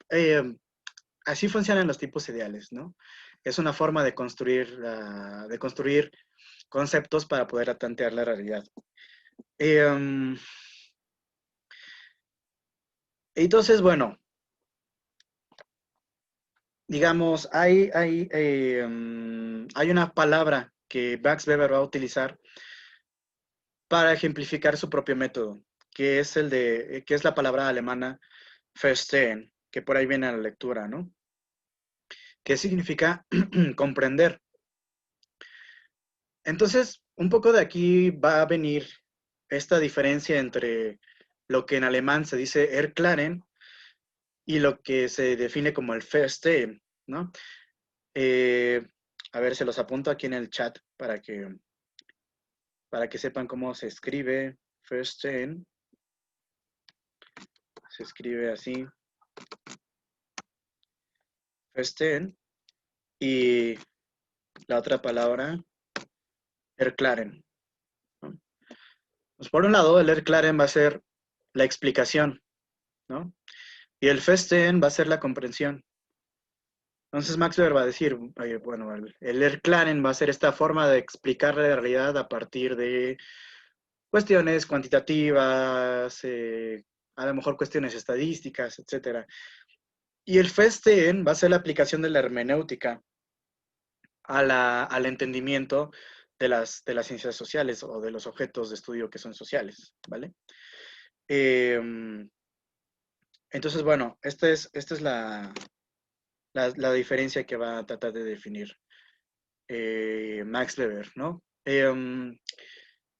B: así funcionan los tipos ideales, ¿no? Es una forma de construir conceptos para poder tantear la realidad. Entonces, bueno, digamos, hay una palabra que Max Weber va a utilizar para ejemplificar su propio método, que es que es la palabra alemana Verstehen, que por ahí viene a la lectura, ¿no? Que significa comprender. Entonces, un poco de aquí va a venir esta diferencia entre lo que en alemán se dice Erklären y lo que se define como el Verstehen, ¿no? A ver, se los apunto aquí en el chat para que sepan cómo se escribe Verstehen. Se escribe así. Verstehen. Y la otra palabra, Erklären, ¿no? Pues por un lado, el Erklären va a ser la explicación, ¿no? Y el Verstehen va a ser la comprensión. Entonces Max Weber va a decir, bueno, el Erklären va a ser esta forma de explicar la realidad a partir de cuestiones cuantitativas, a lo mejor cuestiones estadísticas, etc. Y el Verstehen va a ser la aplicación de la hermenéutica al entendimiento de las ciencias sociales o de los objetos de estudio que son sociales, ¿vale? Entonces, bueno, esta es la diferencia que va a tratar de definir Max Weber, ¿no?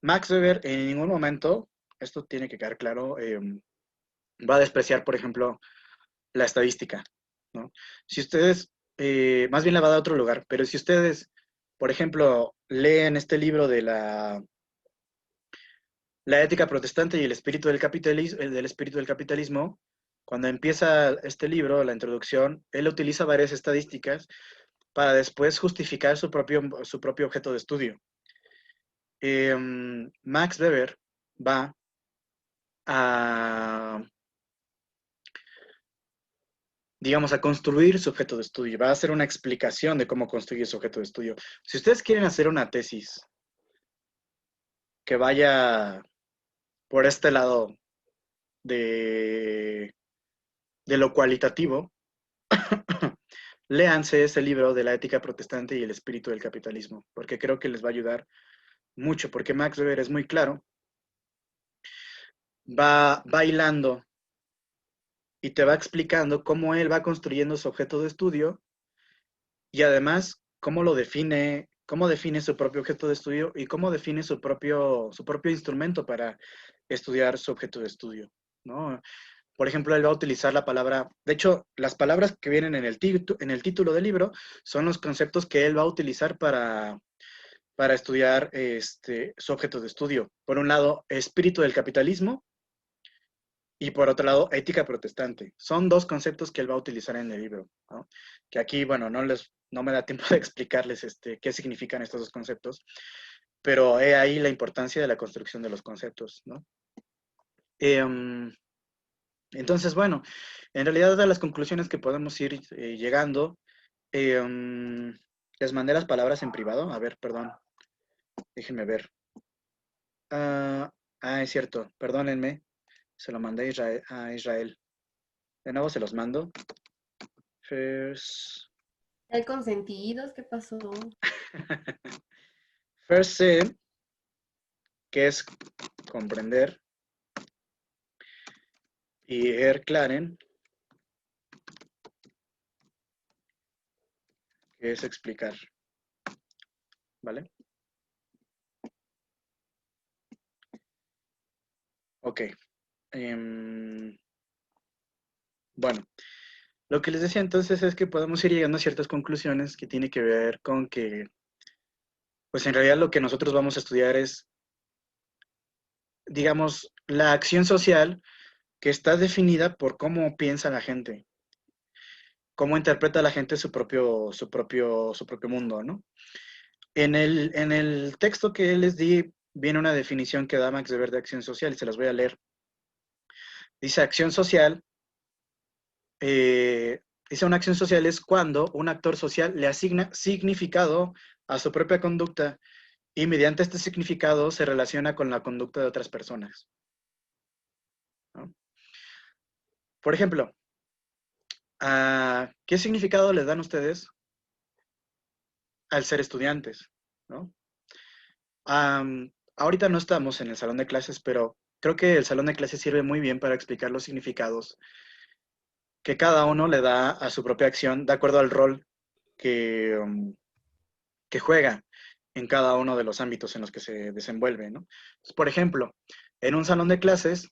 B: Max Weber en ningún momento, esto tiene que quedar claro, va a despreciar, por ejemplo, la estadística, ¿no? Si ustedes, más bien la va a dar a otro lugar, pero si ustedes, por ejemplo, leen este libro de la ética protestante y el espíritu del capitalismo, cuando empieza este libro, la introducción, él utiliza varias estadísticas para después justificar su propio objeto de estudio. Max Weber va a, digamos, a construir su objeto de estudio, va a hacer una explicación de cómo construir su objeto de estudio. Si ustedes quieren hacer una tesis que vaya por este lado de lo cualitativo, léanse ese libro de la ética protestante y el espíritu del capitalismo, porque creo que les va a ayudar mucho, porque Max Weber es muy claro, va bailando y te va explicando cómo él va construyendo su objeto de estudio y además cómo define su propio objeto de estudio y cómo define su propio instrumento para estudiar su objeto de estudio, ¿no? Por ejemplo, él va a utilizar la palabra, de hecho, las palabras que vienen en el título del libro son los conceptos que él va a utilizar para estudiar su objeto de estudio. Por un lado, espíritu del capitalismo y por otro lado, ética protestante. Son dos conceptos que él va a utilizar en el libro, ¿no? Que aquí, bueno, no me da tiempo de explicarles qué significan estos dos conceptos, pero he ahí la importancia de la construcción de los conceptos, ¿no? Entonces, bueno, en realidad a las conclusiones que podemos ir llegando, les mandé las palabras en privado. A ver, perdón, déjenme ver. Es cierto, perdónenme, se lo mandé a Israel. De nuevo se los mando.
C: ¿Hay consentidos? ¿Qué pasó?
B: First C, que es comprender, y erklären, que es explicar, ¿vale? Ok. Bueno, lo que les decía entonces es que podemos ir llegando a ciertas conclusiones que tiene que ver con que, pues en realidad lo que nosotros vamos a estudiar es, digamos, la acción social que está definida por cómo piensa la gente, cómo interpreta la gente su propio mundo, ¿no? En el texto que les di viene una definición que da Max Weber de acción social y se las voy a leer. Dice, acción social, dice una acción social es cuando un actor social le asigna significado a su propia conducta y mediante este significado se relaciona con la conducta de otras personas, ¿no? Por ejemplo, ¿qué significado les dan ustedes al ser estudiantes, ¿no? Ahorita no estamos en el salón de clases, pero creo que el salón de clases sirve muy bien para explicar los significados que cada uno le da a su propia acción de acuerdo al rol que juega en cada uno de los ámbitos en los que se desenvuelve, ¿no? Entonces, por ejemplo, en un salón de clases,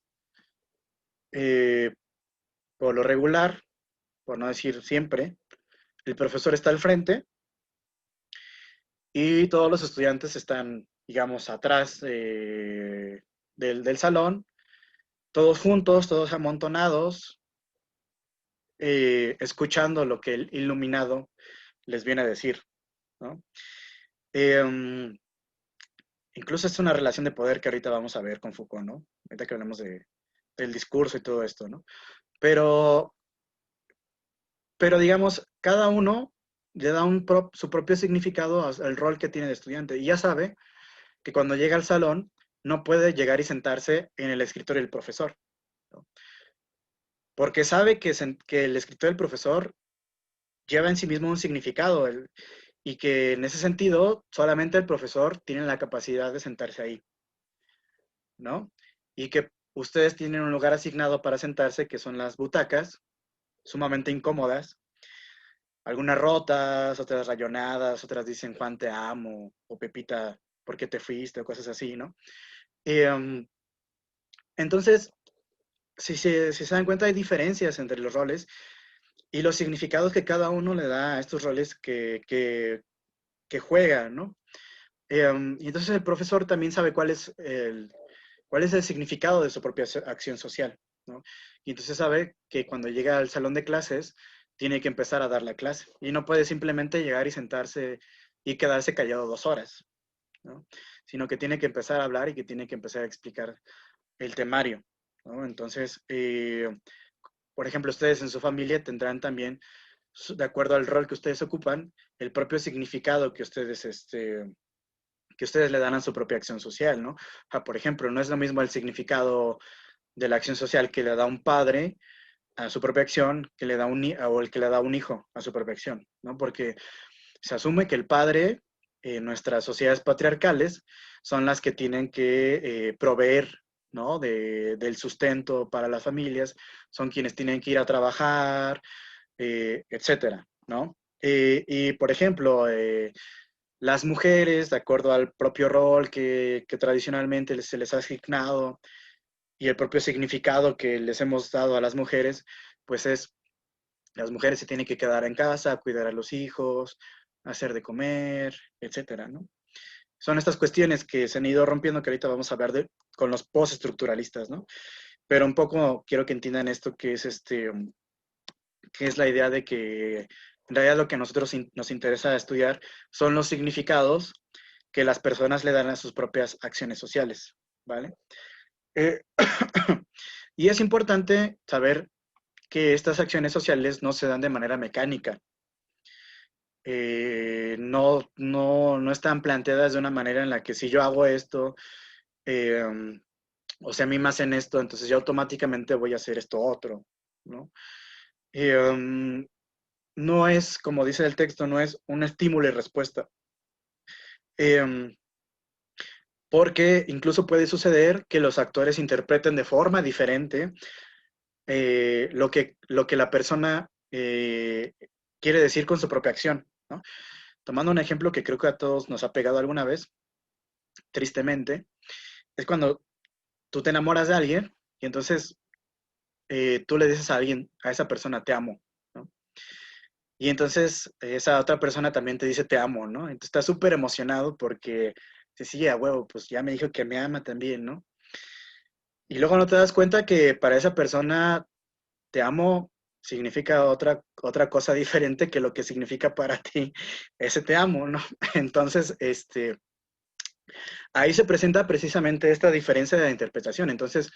B: por lo regular, por no decir siempre, el profesor está al frente y todos los estudiantes están, digamos, atrás del salón, todos juntos, todos amontonados, escuchando lo que el iluminado les viene a decir, ¿no? Incluso es una relación de poder que ahorita vamos a ver con Foucault, ¿no? Ahorita que hablamos del discurso y todo esto, ¿no? Pero digamos, cada uno le da su propio significado al rol que tiene de estudiante. Y ya sabe que cuando llega al salón, no puede llegar y sentarse en el escritorio del profesor, ¿no? Porque sabe que el escritorio del profesor lleva en sí mismo un significado y que en ese sentido solamente el profesor tiene la capacidad de sentarse ahí, ¿no? Y que ustedes tienen un lugar asignado para sentarse, que son las butacas, sumamente incómodas, algunas rotas, otras rayonadas, otras dicen Juan te amo, o Pepita, ¿por qué te fuiste? O cosas así, ¿no? Entonces, si se dan cuenta, hay diferencias entre los roles y los significados que cada uno le da a estos roles que juega, ¿no? Y entonces el profesor también sabe cuál es el significado de su propia acción social, ¿no? Y entonces sabe que cuando llega al salón de clases, tiene que empezar a dar la clase. Y no puede simplemente llegar y sentarse y quedarse callado 2 horas, ¿no? Sino que tiene que empezar a hablar y que tiene que empezar a explicar el temario, ¿no? Entonces, por ejemplo, ustedes en su familia tendrán también, de acuerdo al rol que ustedes ocupan, el propio significado que ustedes le dan a su propia acción social, ¿no? O sea, por ejemplo, no es lo mismo el significado de la acción social que le da un padre a su propia acción que le da o el que le da un hijo a su propia acción, ¿no? Porque se asume que el padre en nuestras sociedades patriarcales son las que tienen que proveer, ¿no? Del sustento para las familias, son quienes tienen que ir a trabajar, etcétera, ¿no? Y, por ejemplo, las mujeres, de acuerdo al propio rol que tradicionalmente se les ha asignado y el propio significado que les hemos dado a las mujeres, pues las mujeres se tienen que quedar en casa, cuidar a los hijos, hacer de comer, etcétera, ¿no? Son estas cuestiones que se han ido rompiendo, que ahorita vamos a hablar con los postestructuralistas, ¿no? Pero un poco quiero que entiendan esto, que es la idea de que en realidad lo que a nosotros nos interesa estudiar son los significados que las personas le dan a sus propias acciones sociales, ¿vale? Y es importante saber que estas acciones sociales no se dan de manera mecánica. No están planteadas de una manera en la que si yo hago esto, o sea, a mí me hacen esto, entonces yo automáticamente voy a hacer esto otro, ¿no? No es, como dice el texto, no es un estímulo y respuesta. Porque incluso puede suceder que los actores interpreten de forma diferente lo que la persona quiere decir con su propia acción, ¿no? Tomando un ejemplo que creo que a todos nos ha pegado alguna vez, tristemente, es cuando tú te enamoras de alguien y entonces tú le dices a alguien, a esa persona, te amo, ¿no? Y entonces esa otra persona también te dice, te amo, ¿no? Entonces estás súper emocionado porque, sí, a huevo, pues ya me dijo que me ama también, ¿no? Y luego no te das cuenta que para esa persona, te amo significa otra cosa diferente que lo que significa para ti ese te amo, ¿no? Entonces, ahí se presenta precisamente esta diferencia de interpretación. Entonces,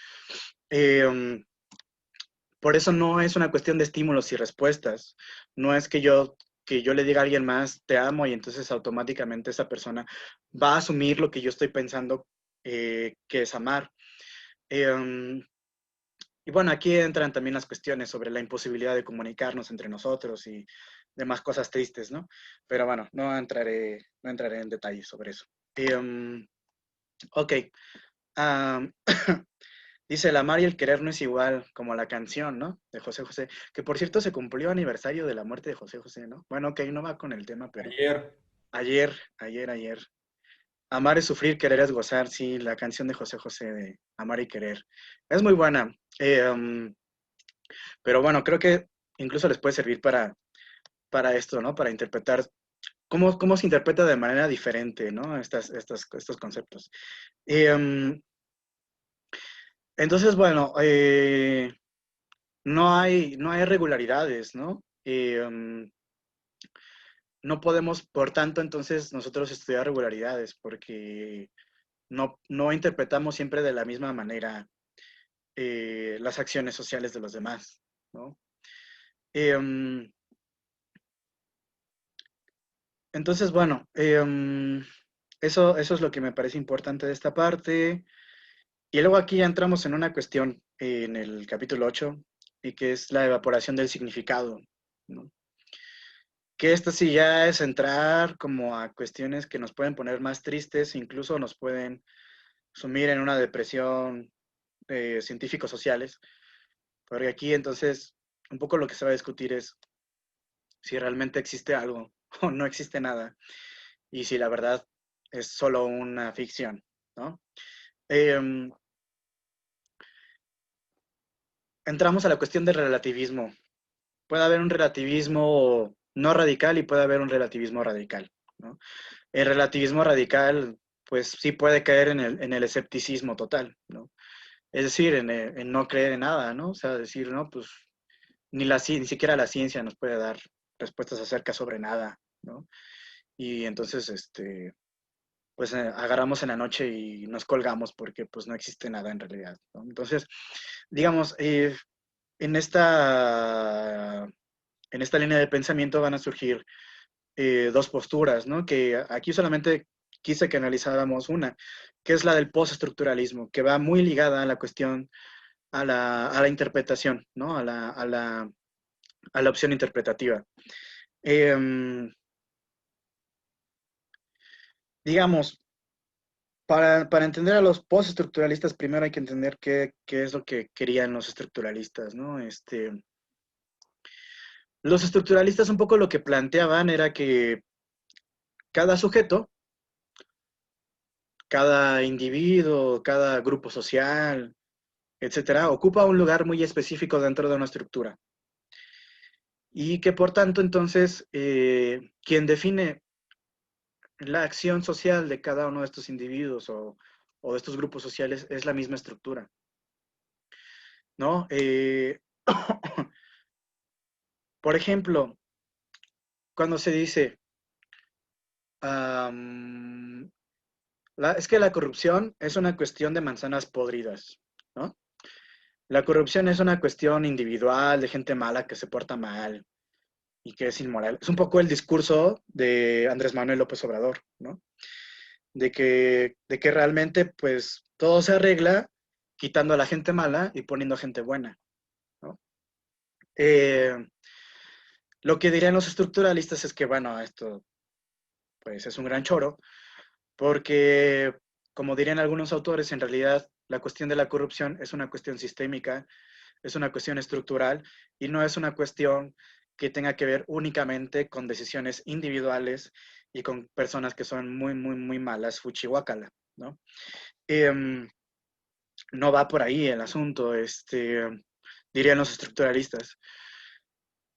B: por eso no es una cuestión de estímulos y respuestas. No es que yo le diga a alguien más, te amo, y entonces automáticamente esa persona va a asumir lo que yo estoy pensando que es amar. Y bueno, aquí entran también las cuestiones sobre la imposibilidad de comunicarnos entre nosotros y demás cosas tristes, ¿no? Pero bueno, no entraré en detalles sobre eso. Ok. Am, dice, el amar y el querer no es igual, como la canción, ¿no? De José José, que por cierto se cumplió aniversario de la muerte de José José, ¿no? Bueno, ok, no va con el tema, pero... Ayer. Amar es sufrir, querer es gozar, sí, la canción de José José de Amar y Querer. Es muy buena. Pero bueno, creo que incluso les puede servir para esto, ¿no? Para interpretar cómo se interpreta de manera diferente, ¿no? Estos conceptos. Entonces, bueno, no hay regularidades, ¿no? No podemos, por tanto, entonces nosotros estudiar regularidades porque no interpretamos siempre de la misma manera las acciones sociales de los demás, ¿no? Entonces, bueno, eso es lo que me parece importante de esta parte. Y luego aquí ya entramos en una cuestión en el capítulo 8, y que es la evaporación del significado, ¿no? Que esto sí ya es entrar como a cuestiones que nos pueden poner más tristes, incluso nos pueden sumir en una depresión científicos sociales, porque aquí entonces un poco lo que se va a discutir es si realmente existe algo o no existe nada, y si la verdad es solo una ficción, ¿no? entramos a la cuestión del relativismo. Puede haber un relativismo no radical y puede haber un relativismo radical, ¿no? El relativismo radical, pues sí puede caer en el escepticismo total, ¿no? Es decir, en no creer en nada, ¿no? O sea, decir, no, pues ni siquiera la ciencia nos puede dar respuestas acerca sobre nada, ¿no? Y entonces, pues agarramos en la noche y nos colgamos porque pues no existe nada en realidad, ¿no? Entonces, digamos, en esta línea de pensamiento van a surgir dos posturas, ¿no? Que aquí solamente quise que analizáramos una, que es la del postestructuralismo, que va muy ligada a la cuestión, a la interpretación, ¿no? A la opción interpretativa. Digamos, para entender a los postestructuralistas, primero hay que entender qué es lo que querían los estructuralistas, ¿no? Los estructuralistas un poco lo que planteaban era que cada sujeto, cada individuo, cada grupo social, etcétera, ocupa un lugar muy específico dentro de una estructura. Y que por tanto, entonces, quien define la acción social de cada uno de estos individuos o de estos grupos sociales es la misma estructura, ¿no? Por ejemplo, cuando se dice, es que la corrupción es una cuestión de manzanas podridas, ¿no? La corrupción es una cuestión individual, de gente mala que se porta mal y que es inmoral. Es un poco el discurso de Andrés Manuel López Obrador, ¿no? De que realmente, pues, todo se arregla quitando a la gente mala y poniendo a gente buena, ¿no? Lo que dirían los estructuralistas es que, bueno, esto, pues, es un gran choro, porque, como dirían algunos autores, en realidad la cuestión de la corrupción es una cuestión sistémica, es una cuestión estructural y no es una cuestión que tenga que ver únicamente con decisiones individuales y con personas que son muy, muy, muy malas, fuchihuacala, ¿no? No va por ahí el asunto, dirían los estructuralistas,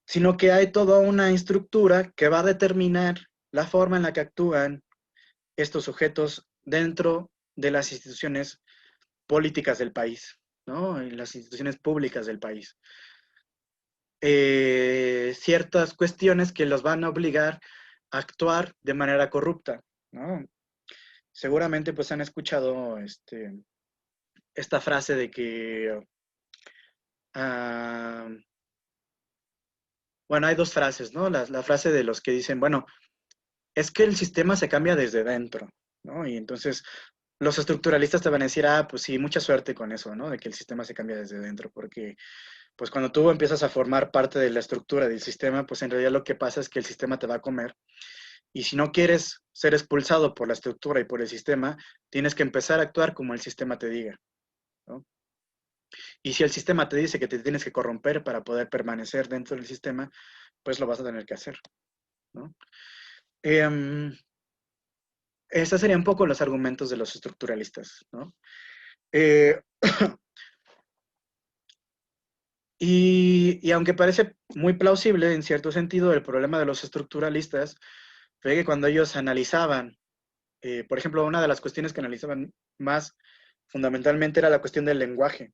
B: sino que hay toda una estructura que va a determinar la forma en la que actúan estos sujetos dentro de las instituciones políticas del país, ¿no? En las instituciones públicas del país. Ciertas cuestiones que los van a obligar a actuar de manera corrupta, ¿no? Seguramente pues han escuchado esta frase de que, bueno, hay dos frases, ¿no? La frase de los que dicen, bueno, es que el sistema se cambia desde dentro, ¿no? Y entonces los estructuralistas te van a decir, pues sí, mucha suerte con eso, ¿no? De que el sistema se cambia desde dentro, porque pues cuando tú empiezas a formar parte de la estructura del sistema, pues en realidad lo que pasa es que el sistema te va a comer. Y si no quieres ser expulsado por la estructura y por el sistema, tienes que empezar a actuar como el sistema te diga, ¿no? Y si el sistema te dice que te tienes que corromper para poder permanecer dentro del sistema, pues lo vas a tener que hacer, ¿no? Estos serían un poco los argumentos de los estructuralistas, ¿no? Y aunque parece muy plausible en cierto sentido, el problema de los estructuralistas fue que cuando ellos analizaban, por ejemplo, una de las cuestiones que analizaban más fundamentalmente era la cuestión del lenguaje,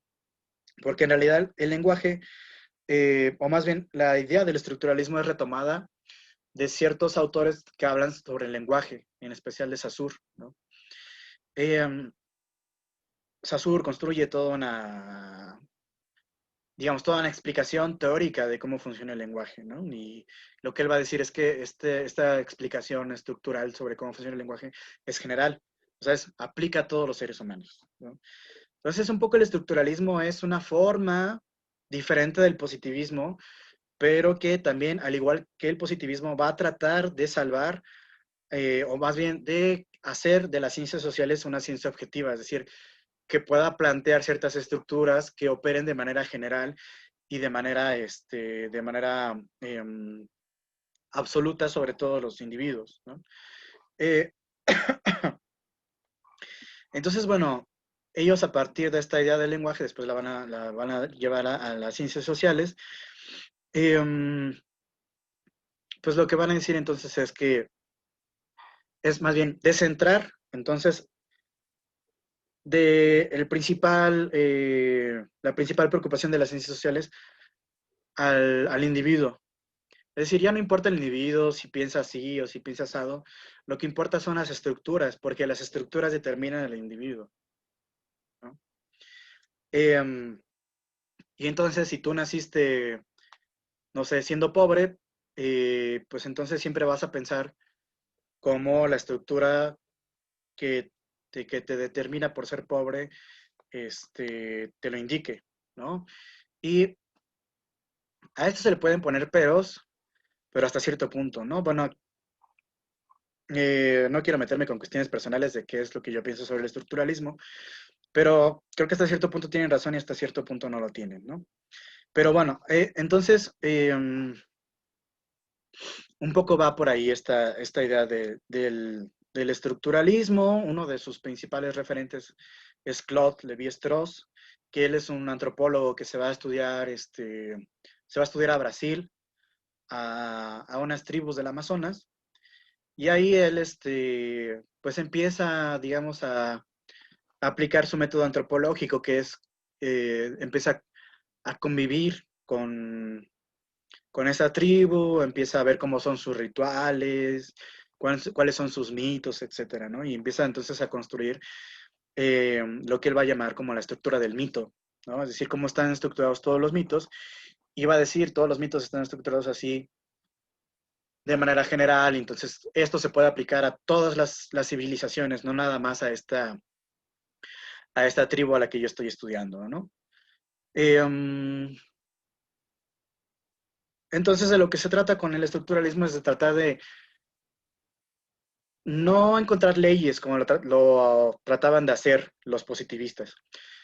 B: porque en realidad el lenguaje, o más bien la idea del estructuralismo es retomada de ciertos autores que hablan sobre el lenguaje, en especial de Saussure, ¿no? Saussure construye toda una, digamos, toda una explicación teórica de cómo funciona el lenguaje, ¿no? Y lo que él va a decir es que esta explicación estructural sobre cómo funciona el lenguaje es general, o sea, aplica a todos los seres humanos, ¿no? Entonces, un poco el estructuralismo es una forma diferente del positivismo, pero que también, al igual que el positivismo, va a tratar de salvar, o más bien de hacer de las ciencias sociales una ciencia objetiva, es decir, que pueda plantear ciertas estructuras que operen de manera general y de manera absoluta sobre todos los individuos, ¿no? Entonces, bueno, ellos a partir de esta idea del lenguaje, después la van a llevar a las ciencias sociales, pues lo que van a decir entonces es que es más bien descentrar, entonces, la principal preocupación de las ciencias sociales al individuo. Es decir, ya no importa el individuo si piensa así o si piensa asado, lo que importa son las estructuras, porque las estructuras determinan al individuo, ¿no? Y entonces, si tú naciste, no sé, siendo pobre, pues entonces siempre vas a pensar cómo la estructura que te determina por ser pobre, te lo indique, ¿no? Y a esto se le pueden poner peros, pero hasta cierto punto, ¿no? Bueno, no quiero meterme con cuestiones personales de qué es lo que yo pienso sobre el estructuralismo, pero creo que hasta cierto punto tienen razón y hasta cierto punto no lo tienen, ¿no? Pero bueno, entonces, un poco va por ahí esta idea del estructuralismo. Uno de sus principales referentes es Claude Lévi-Strauss, que él es un antropólogo que se va a estudiar, a Brasil, a unas tribus del Amazonas, y ahí él, pues empieza, digamos, a aplicar su método antropológico, que es, empieza a convivir con esa tribu, empieza a ver cómo son sus rituales, cuáles son sus mitos, etcétera, ¿no? Y empieza entonces a construir lo que él va a llamar como la estructura del mito, ¿no? Es decir, cómo están estructurados todos los mitos. Y va a decir, todos los mitos están estructurados así de manera general, entonces esto se puede aplicar a todas las civilizaciones, no nada más a esta tribu a la que yo estoy estudiando, ¿no? Entonces, de lo que se trata con el estructuralismo es de tratar de no encontrar leyes como lo trataban de hacer los positivistas,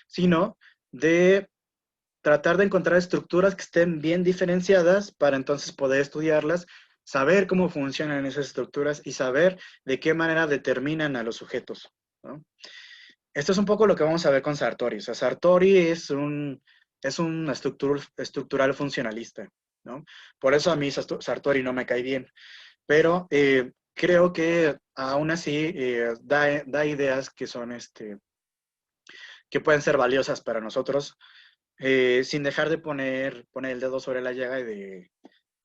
B: sino de tratar de encontrar estructuras que estén bien diferenciadas para entonces poder estudiarlas, saber cómo funcionan esas estructuras y saber de qué manera determinan a los sujetos, ¿no? Esto es un poco lo que vamos a ver con Sartori. O sea, Sartori es un estructural funcionalista, ¿no? Por eso a mí Sartori no me cae bien. Pero creo que aún así da ideas que son, que pueden ser valiosas para nosotros, sin dejar de poner el dedo sobre la llaga y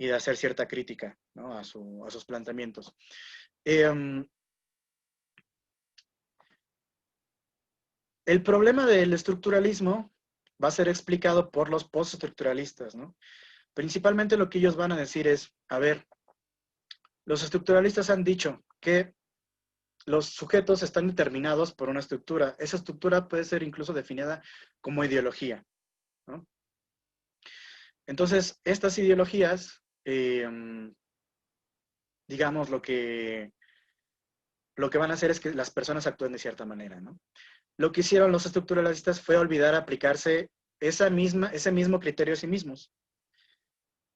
B: de hacer cierta crítica, ¿no? a sus planteamientos. El problema del estructuralismo va a ser explicado por los postestructuralistas, ¿no? Principalmente lo que ellos van a decir es, a ver, los estructuralistas han dicho que los sujetos están determinados por una estructura. Esa estructura puede ser incluso definida como ideología, ¿no? Entonces, estas ideologías, digamos, lo que van a hacer es que las personas actúen de cierta manera, ¿no? Lo que hicieron los estructuralistas fue olvidar aplicarse ese mismo criterio a sí mismos.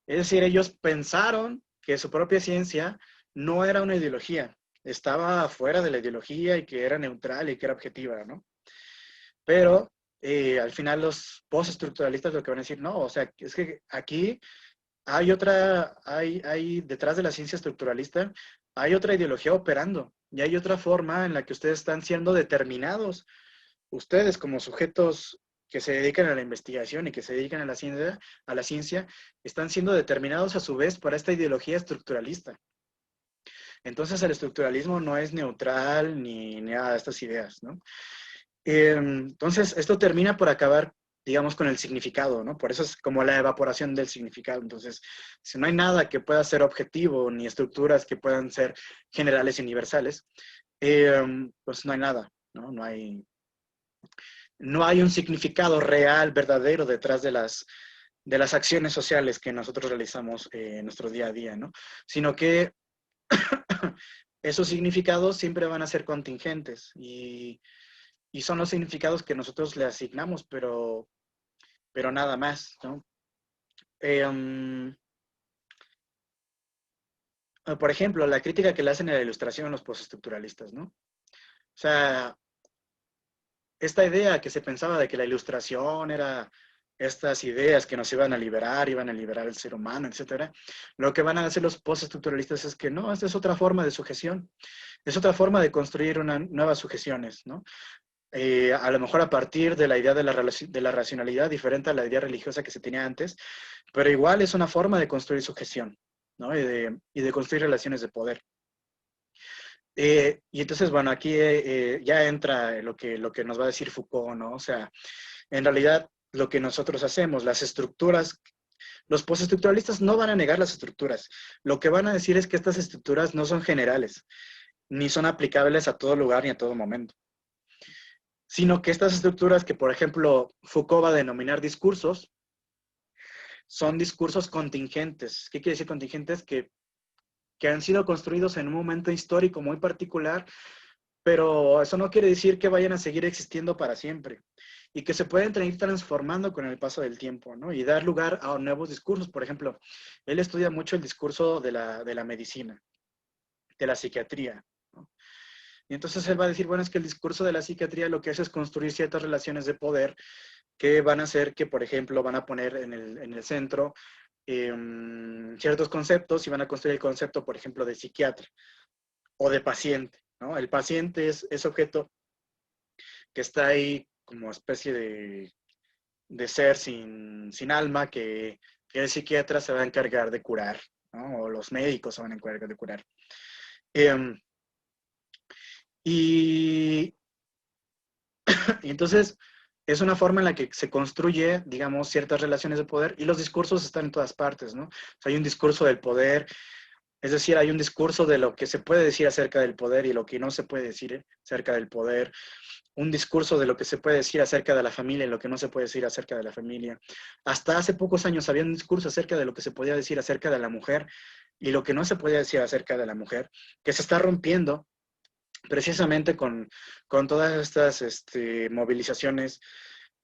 B: Es decir, ellos pensaron que su propia ciencia no era una ideología, estaba fuera de la ideología y que era neutral y que era objetiva, ¿no? Pero al final los postestructuralistas lo que van a decir, no, o sea, es que aquí hay detrás de la ciencia estructuralista, hay otra ideología operando y hay otra forma en la que ustedes están siendo determinados. Ustedes como sujetos que se dedican a la investigación y que se dedican a la ciencia, están siendo determinados a su vez por esta ideología estructuralista. Entonces el estructuralismo no es neutral ni nada de estas ideas, ¿no? Entonces esto termina por acabar, digamos, con el significado, ¿no? Por eso es como la evaporación del significado. Entonces, si no hay nada que pueda ser objetivo, ni estructuras que puedan ser generales y universales, pues no hay nada, ¿no? No hay un significado real, verdadero detrás de las acciones sociales que nosotros realizamos en nuestro día a día, ¿no? Sino que esos significados siempre van a ser contingentes y son los significados que nosotros le asignamos, pero nada más, ¿no? Por ejemplo, la crítica que le hacen a la ilustración los postestructuralistas, ¿no? O sea, esta idea que se pensaba de que la ilustración era estas ideas que nos iban a liberar al ser humano, etcétera, lo que van a hacer los postestructuralistas es que no, esta es otra forma de sujeción, es otra forma de construir nuevas sujeciones, ¿no? A lo mejor a partir de la idea de la racionalidad, diferente a la idea religiosa que se tenía antes, pero igual es una forma de construir sujeción, ¿no? Y de construir relaciones de poder. Y entonces, bueno, aquí ya entra lo que nos va a decir Foucault, ¿no? O sea, en realidad lo que nosotros hacemos, las estructuras, los postestructuralistas no van a negar las estructuras. Lo que van a decir es que estas estructuras no son generales, ni son aplicables a todo lugar ni a todo momento, sino que estas estructuras que, por ejemplo, Foucault va a denominar discursos, son discursos contingentes. ¿Qué quiere decir contingentes? Que han sido construidos en un momento histórico muy particular, pero eso no quiere decir que vayan a seguir existiendo para siempre y que se pueden ir transformando con el paso del tiempo, ¿no? Y dar lugar a nuevos discursos. Por ejemplo, él estudia mucho el discurso de la medicina, de la psiquiatría, ¿no? Y entonces él va a decir, bueno, es que el discurso de la psiquiatría lo que hace es construir ciertas relaciones de poder que van a hacer que, por ejemplo, van a poner en el centro ciertos conceptos y van a construir el concepto, por ejemplo, de psiquiatra o de paciente, ¿no? El paciente es objeto que está ahí como especie de ser sin alma que el psiquiatra se va a encargar de curar, ¿no? O los médicos se van a encargar de curar. Y entonces es una forma en la que se construye, digamos, ciertas relaciones de poder y los discursos están en todas partes, ¿no? O sea, hay un discurso del poder, es decir, hay un discurso de lo que se puede decir acerca del poder y lo que no se puede decir acerca del poder, un discurso de lo que se puede decir acerca de la familia y lo que no se puede decir acerca de la familia. Hasta hace pocos años había un discurso acerca de lo que se podía decir acerca de la mujer y lo que no se podía decir acerca de la mujer, que se está rompiendo precisamente con todas estas movilizaciones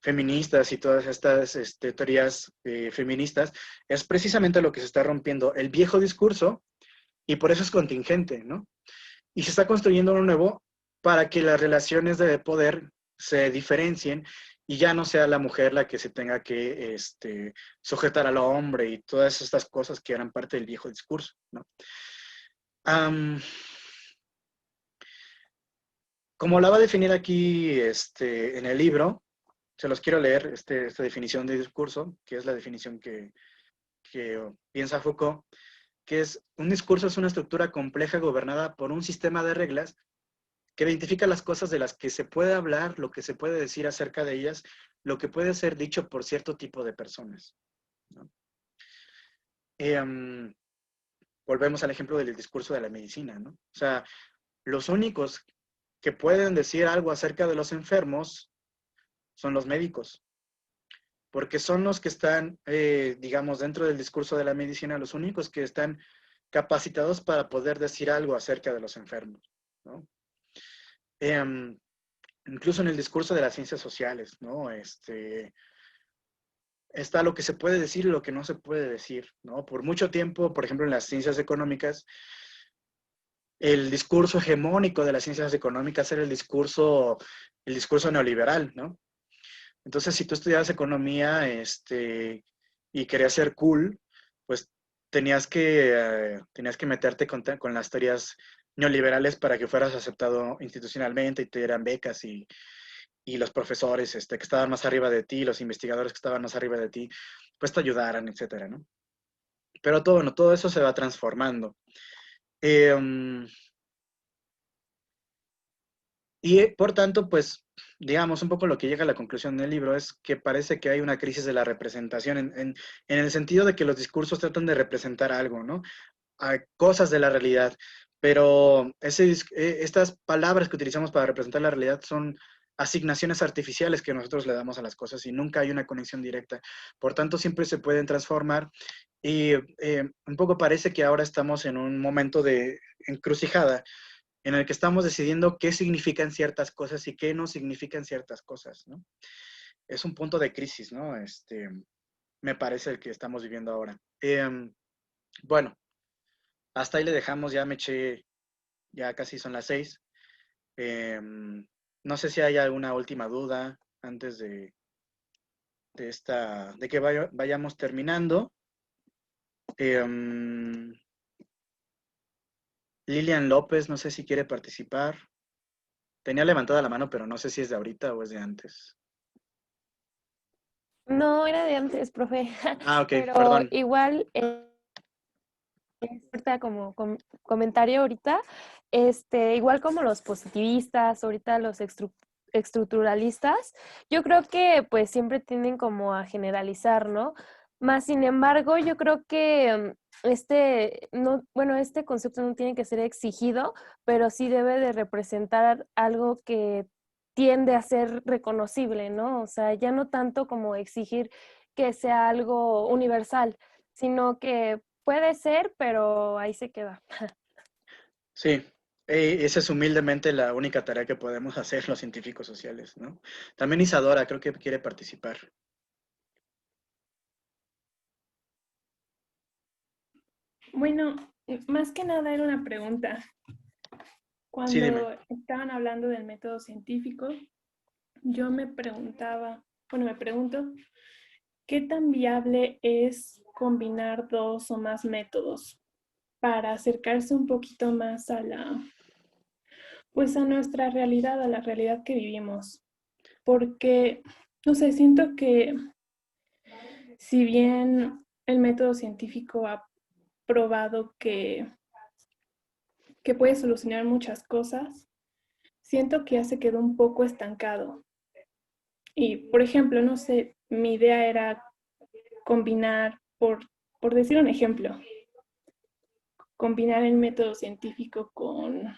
B: feministas y todas estas teorías feministas, es precisamente lo que se está rompiendo, el viejo discurso, y por eso es contingente, ¿no? Y se está construyendo uno nuevo para que las relaciones de poder se diferencien y ya no sea la mujer la que se tenga que sujetar al hombre y todas estas cosas que eran parte del viejo discurso, ¿no? Como la va a definir aquí en el libro, se los quiero leer, esta definición de discurso, que es la definición que piensa Foucault, que es un discurso es una estructura compleja gobernada por un sistema de reglas que identifica las cosas de las que se puede hablar, lo que se puede decir acerca de ellas, lo que puede ser dicho por cierto tipo de personas, ¿no? Volvemos al ejemplo del discurso de la medicina, ¿no? O sea, los únicos que pueden decir algo acerca de los enfermos son los médicos, porque son los que están, digamos, dentro del discurso de la medicina, los únicos que están capacitados para poder decir algo acerca de los enfermos, ¿no? Incluso en el discurso de las ciencias sociales, ¿no? Está lo que se puede decir y lo que no se puede decir, ¿no? Por mucho tiempo, por ejemplo, en las ciencias económicas, el discurso hegemónico de las ciencias económicas era el discurso neoliberal, ¿no? Entonces, si tú estudiabas economía y querías ser cool, pues tenías que meterte con las teorías neoliberales para que fueras aceptado institucionalmente y te dieran becas y los profesores que estaban más arriba de ti, los investigadores que estaban más arriba de ti, pues te ayudaran, etcétera, ¿no? Pero todo eso se va transformando. Y por tanto, pues, digamos, un poco lo que llega a la conclusión del libro es que parece que hay una crisis de la representación en el sentido de que los discursos tratan de representar algo, ¿no? Cosas de la realidad, pero estas palabras que utilizamos para representar la realidad son asignaciones artificiales que nosotros le damos a las cosas y nunca hay una conexión directa. Por tanto, siempre se pueden transformar y un poco parece que ahora estamos en un momento de encrucijada en el que estamos decidiendo qué significan ciertas cosas y qué no significan ciertas cosas, ¿no? Es un punto de crisis, ¿no? Me parece el que estamos viviendo ahora. Bueno, hasta ahí le dejamos, ya me eché, ya casi son las 6. No sé si hay alguna última duda antes de que vayamos terminando. Lilian López, no sé si quiere participar. Tenía levantada la mano, pero no sé si es de ahorita o es de antes.
Q: No, era de antes, profe.
B: Ah, ok,
Q: Pero
B: perdón.
Q: igual, como comentario ahorita, igual como los positivistas, ahorita los estructuralistas, yo creo que pues siempre tienden como a generalizar, ¿no? Más sin embargo, yo creo que no, bueno, este concepto no tiene que ser exigido, pero sí debe de representar algo que tiende a ser reconocible, ¿no? O sea, ya no tanto como exigir que sea algo universal, sino que puede ser, pero ahí se queda.
B: Sí, esa es humildemente la única tarea que podemos hacer los científicos sociales, ¿no? También Isadora creo que quiere participar.
R: Bueno, más que nada era una pregunta.
B: Sí, dime.
R: Cuando estaban hablando del método científico, yo me pregunto, ¿qué tan viable es combinar dos o más métodos para acercarse un poquito más pues a nuestra realidad, a la realidad que vivimos? Porque, no sé, siento que si bien el método científico ha probado que puede solucionar muchas cosas, siento que ya se quedó un poco estancado. Y, por ejemplo, no sé, mi idea era combinar, por decir un ejemplo, combinar el método científico con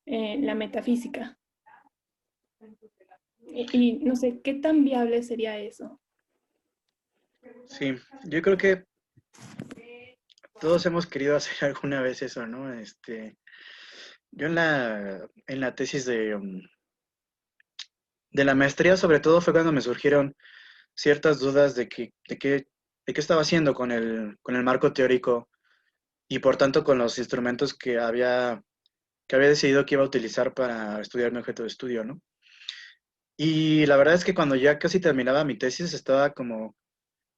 R: la metafísica. Y no sé, ¿qué tan viable sería eso?
B: Sí, yo creo que todos hemos querido hacer alguna vez eso, ¿no? Yo en la tesis de la maestría, sobre todo, fue cuando me surgieron ciertas dudas de qué estaba haciendo con el marco teórico y por tanto con los instrumentos que había decidido que iba a utilizar para estudiar mi objeto de estudio, ¿no? Y la verdad es que cuando ya casi terminaba mi tesis estaba como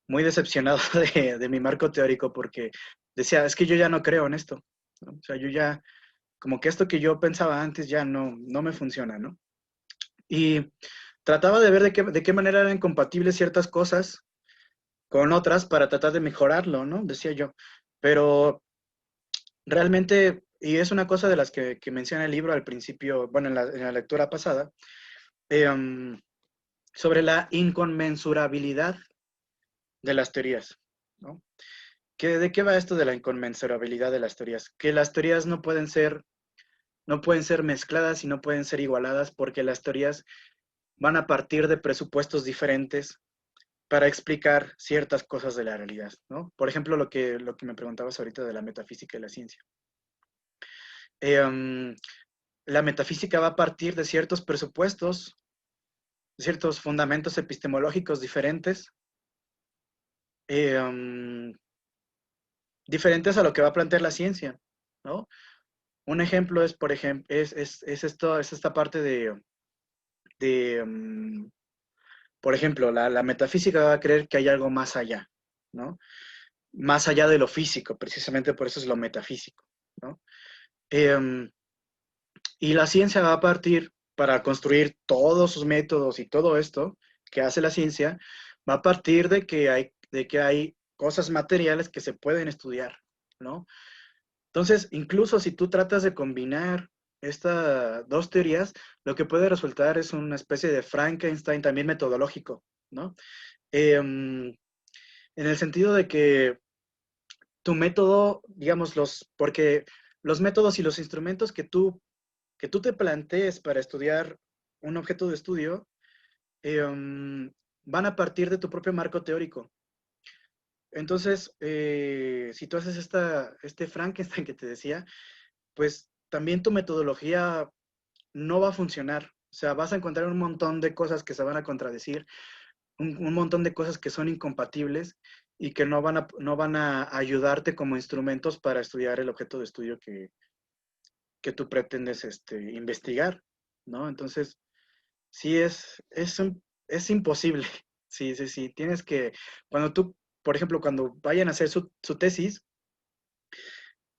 B: muy decepcionado de mi marco teórico porque decía, es que yo ya no creo en esto, ¿no? O sea, yo ya, como que esto que yo pensaba antes ya no me funciona, ¿no? Y trataba de ver de qué manera eran compatibles ciertas cosas con otras para tratar de mejorarlo, ¿no? Decía yo. Pero realmente, y es una cosa de las que menciona el libro al principio, bueno, en la lectura pasada, sobre la inconmensurabilidad de las teorías, ¿no? ¿De qué va esto de la inconmensurabilidad de las teorías? Que las teorías no pueden ser mezcladas y no pueden ser igualadas porque las teorías van a partir de presupuestos diferentes para explicar ciertas cosas de la realidad, ¿no? Por ejemplo, lo que me preguntabas ahorita de la metafísica y la ciencia. La metafísica va a partir de ciertos presupuestos, ciertos fundamentos epistemológicos diferentes, diferentes a lo que va a plantear la ciencia, ¿no? Un ejemplo es, por ejemplo, es esta parte por ejemplo, la metafísica va a creer que hay algo más allá, ¿no? Más allá de lo físico, precisamente por eso es lo metafísico, ¿no? Y la ciencia va a partir para construir todos sus métodos y todo esto que hace la ciencia, va a partir de que hay cosas materiales que se pueden estudiar, ¿no? Entonces, incluso si tú tratas de combinar estas dos teorías, lo que puede resultar es una especie de Frankenstein también metodológico, ¿no? En el sentido de que tu método, digamos, porque los métodos y los instrumentos que tú te plantees para estudiar un objeto de estudio van a partir de tu propio marco teórico. Entonces, si tú haces este Frankenstein que te decía, pues también tu metodología no va a funcionar. O sea, vas a encontrar un montón de cosas que se van a contradecir, un montón de cosas que son incompatibles y que no van a ayudarte como instrumentos para estudiar el objeto de estudio que tú pretendes investigar, ¿no? Entonces, Sí, es imposible. Sí, sí, sí. Tienes que, cuando tú, por ejemplo, cuando vayan a hacer su tesis,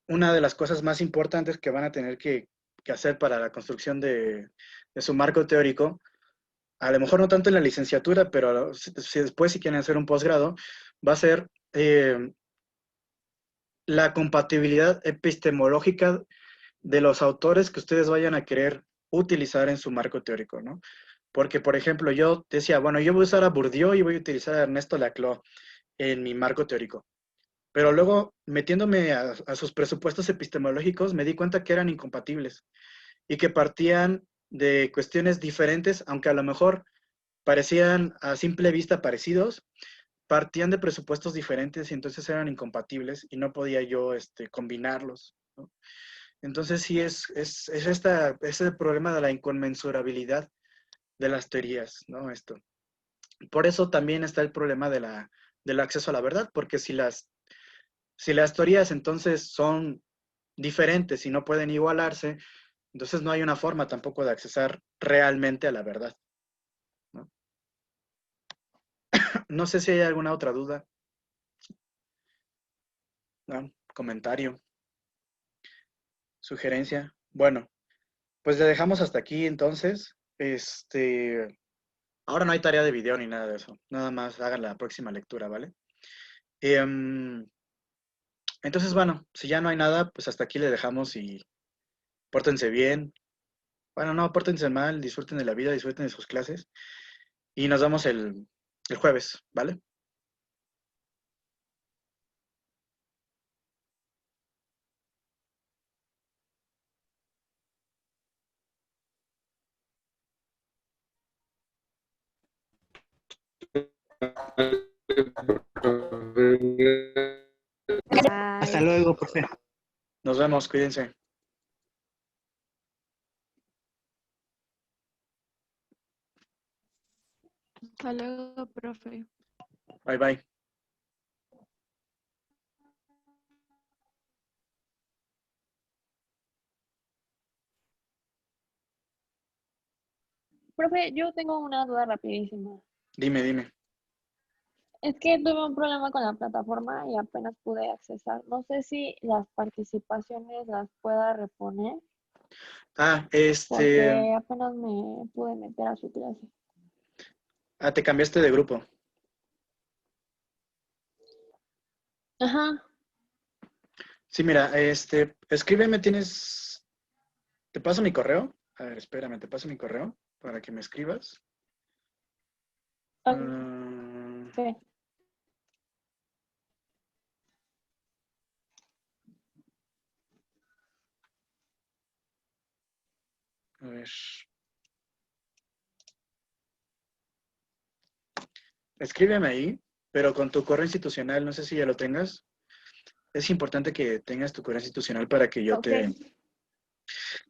B: una de las cosas más importantes que van a tener que hacer para la construcción de su marco teórico, a lo mejor no tanto en la licenciatura, pero si después si quieren hacer un posgrado, va a ser la compatibilidad epistemológica de los autores que ustedes vayan a querer utilizar en su marco teórico, ¿no? Porque, por ejemplo, yo decía, bueno, yo voy a usar a Bourdieu y voy a utilizar a Ernesto Laclau en mi marco teórico. Pero luego, metiéndome a sus presupuestos epistemológicos, me di cuenta que eran incompatibles y que partían de cuestiones diferentes, aunque a lo mejor parecían a simple vista parecidos, partían de presupuestos diferentes y entonces eran incompatibles y no podía yo combinarlos, ¿no? Entonces sí es el problema de la inconmensurabilidad de las teorías, ¿no? Por eso también está el problema del acceso a la verdad, porque si las teorías entonces son diferentes y no pueden igualarse, entonces no hay una forma tampoco de accesar realmente a la verdad, ¿no? No sé si hay alguna otra duda, ¿no? Comentario, sugerencia. Bueno, pues le dejamos hasta aquí entonces. Ahora no hay tarea de video ni nada de eso. Nada más hagan la próxima lectura, ¿vale? Entonces, bueno, si ya no hay nada, pues hasta aquí le dejamos y pórtense bien. Bueno, no, pórtense mal, disfruten de la vida, disfruten de sus clases. Y nos vemos el jueves, ¿vale?
K: Hasta luego, profe.
B: Nos vemos, cuídense.
N: Hasta luego, profe.
B: Bye, bye.
P: Profe, yo tengo una duda rapidísima.
B: Dime, dime.
P: Es que tuve un problema con la plataforma y apenas pude accesar. No sé si las participaciones las pueda reponer
B: Ah,
P: porque apenas me pude meter a su clase.
B: te cambiaste de grupo.
P: Ajá.
B: Sí, mira, escríbeme, ¿te paso mi correo? A ver, espérame, te paso mi correo para que me escribas.
P: Sí.
B: A ver. Escríbeme ahí, pero con tu correo institucional, no sé si ya lo tengas. Es importante que tengas tu correo institucional para que yo
P: Ok.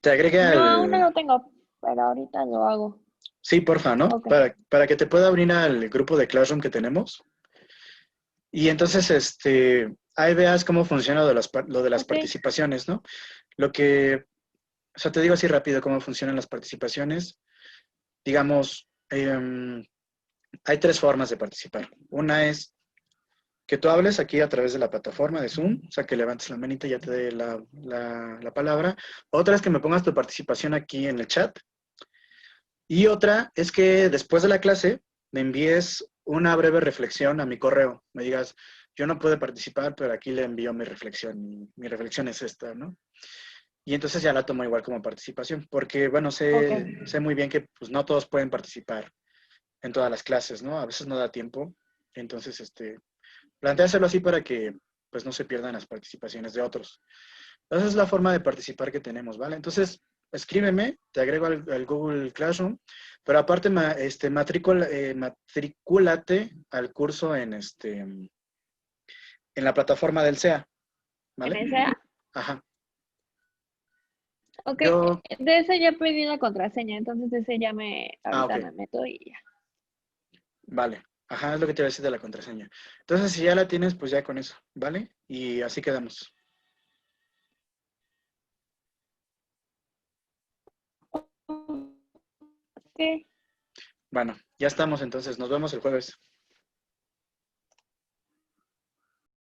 B: te agregue
P: No, aún no
B: al...
P: lo tengo, pero ahorita lo hago.
B: Sí, porfa, ¿no?
P: Ok.
B: Para que te pueda abrir al grupo de Classroom que tenemos. Y entonces, ahí veas cómo funciona lo de las
P: Ok.
B: participaciones, ¿no? O sea, te digo así rápido cómo funcionan las participaciones. Digamos, hay 3 formas de participar. Una es que tú hables aquí a través de la plataforma de Zoom, o sea, que levantes la manita y ya te dé la palabra. Otra es que me pongas tu participación aquí en el chat. Y otra es que después de la clase me envíes una breve reflexión a mi correo. Me digas, yo no pude participar, pero aquí le envío mi reflexión. Y mi reflexión es esta, ¿no? Y entonces ya la tomo igual como participación, porque, bueno, sé muy bien que pues, no todos pueden participar en todas las clases, ¿no? A veces no da tiempo. Entonces, plantéaselo así para que pues no se pierdan las participaciones de otros. Esa es la forma de participar que tenemos, ¿vale? Entonces, escríbeme, te agrego al Google Classroom, pero aparte matricúlate al curso en la plataforma del SEA,
P: ¿En
B: ¿vale?
P: esa?
B: Ajá.
P: Ok,
B: Yo,
P: de ese ya pedí la contraseña, entonces de ese ya ahorita
B: ok,
P: me meto y ya.
B: vale. Ajá, es lo que te voy a decir de la contraseña. Entonces, si ya la tienes, pues ya con eso, ¿vale? Y así quedamos.
P: Ok.
B: Bueno, ya estamos entonces. Nos vemos el jueves.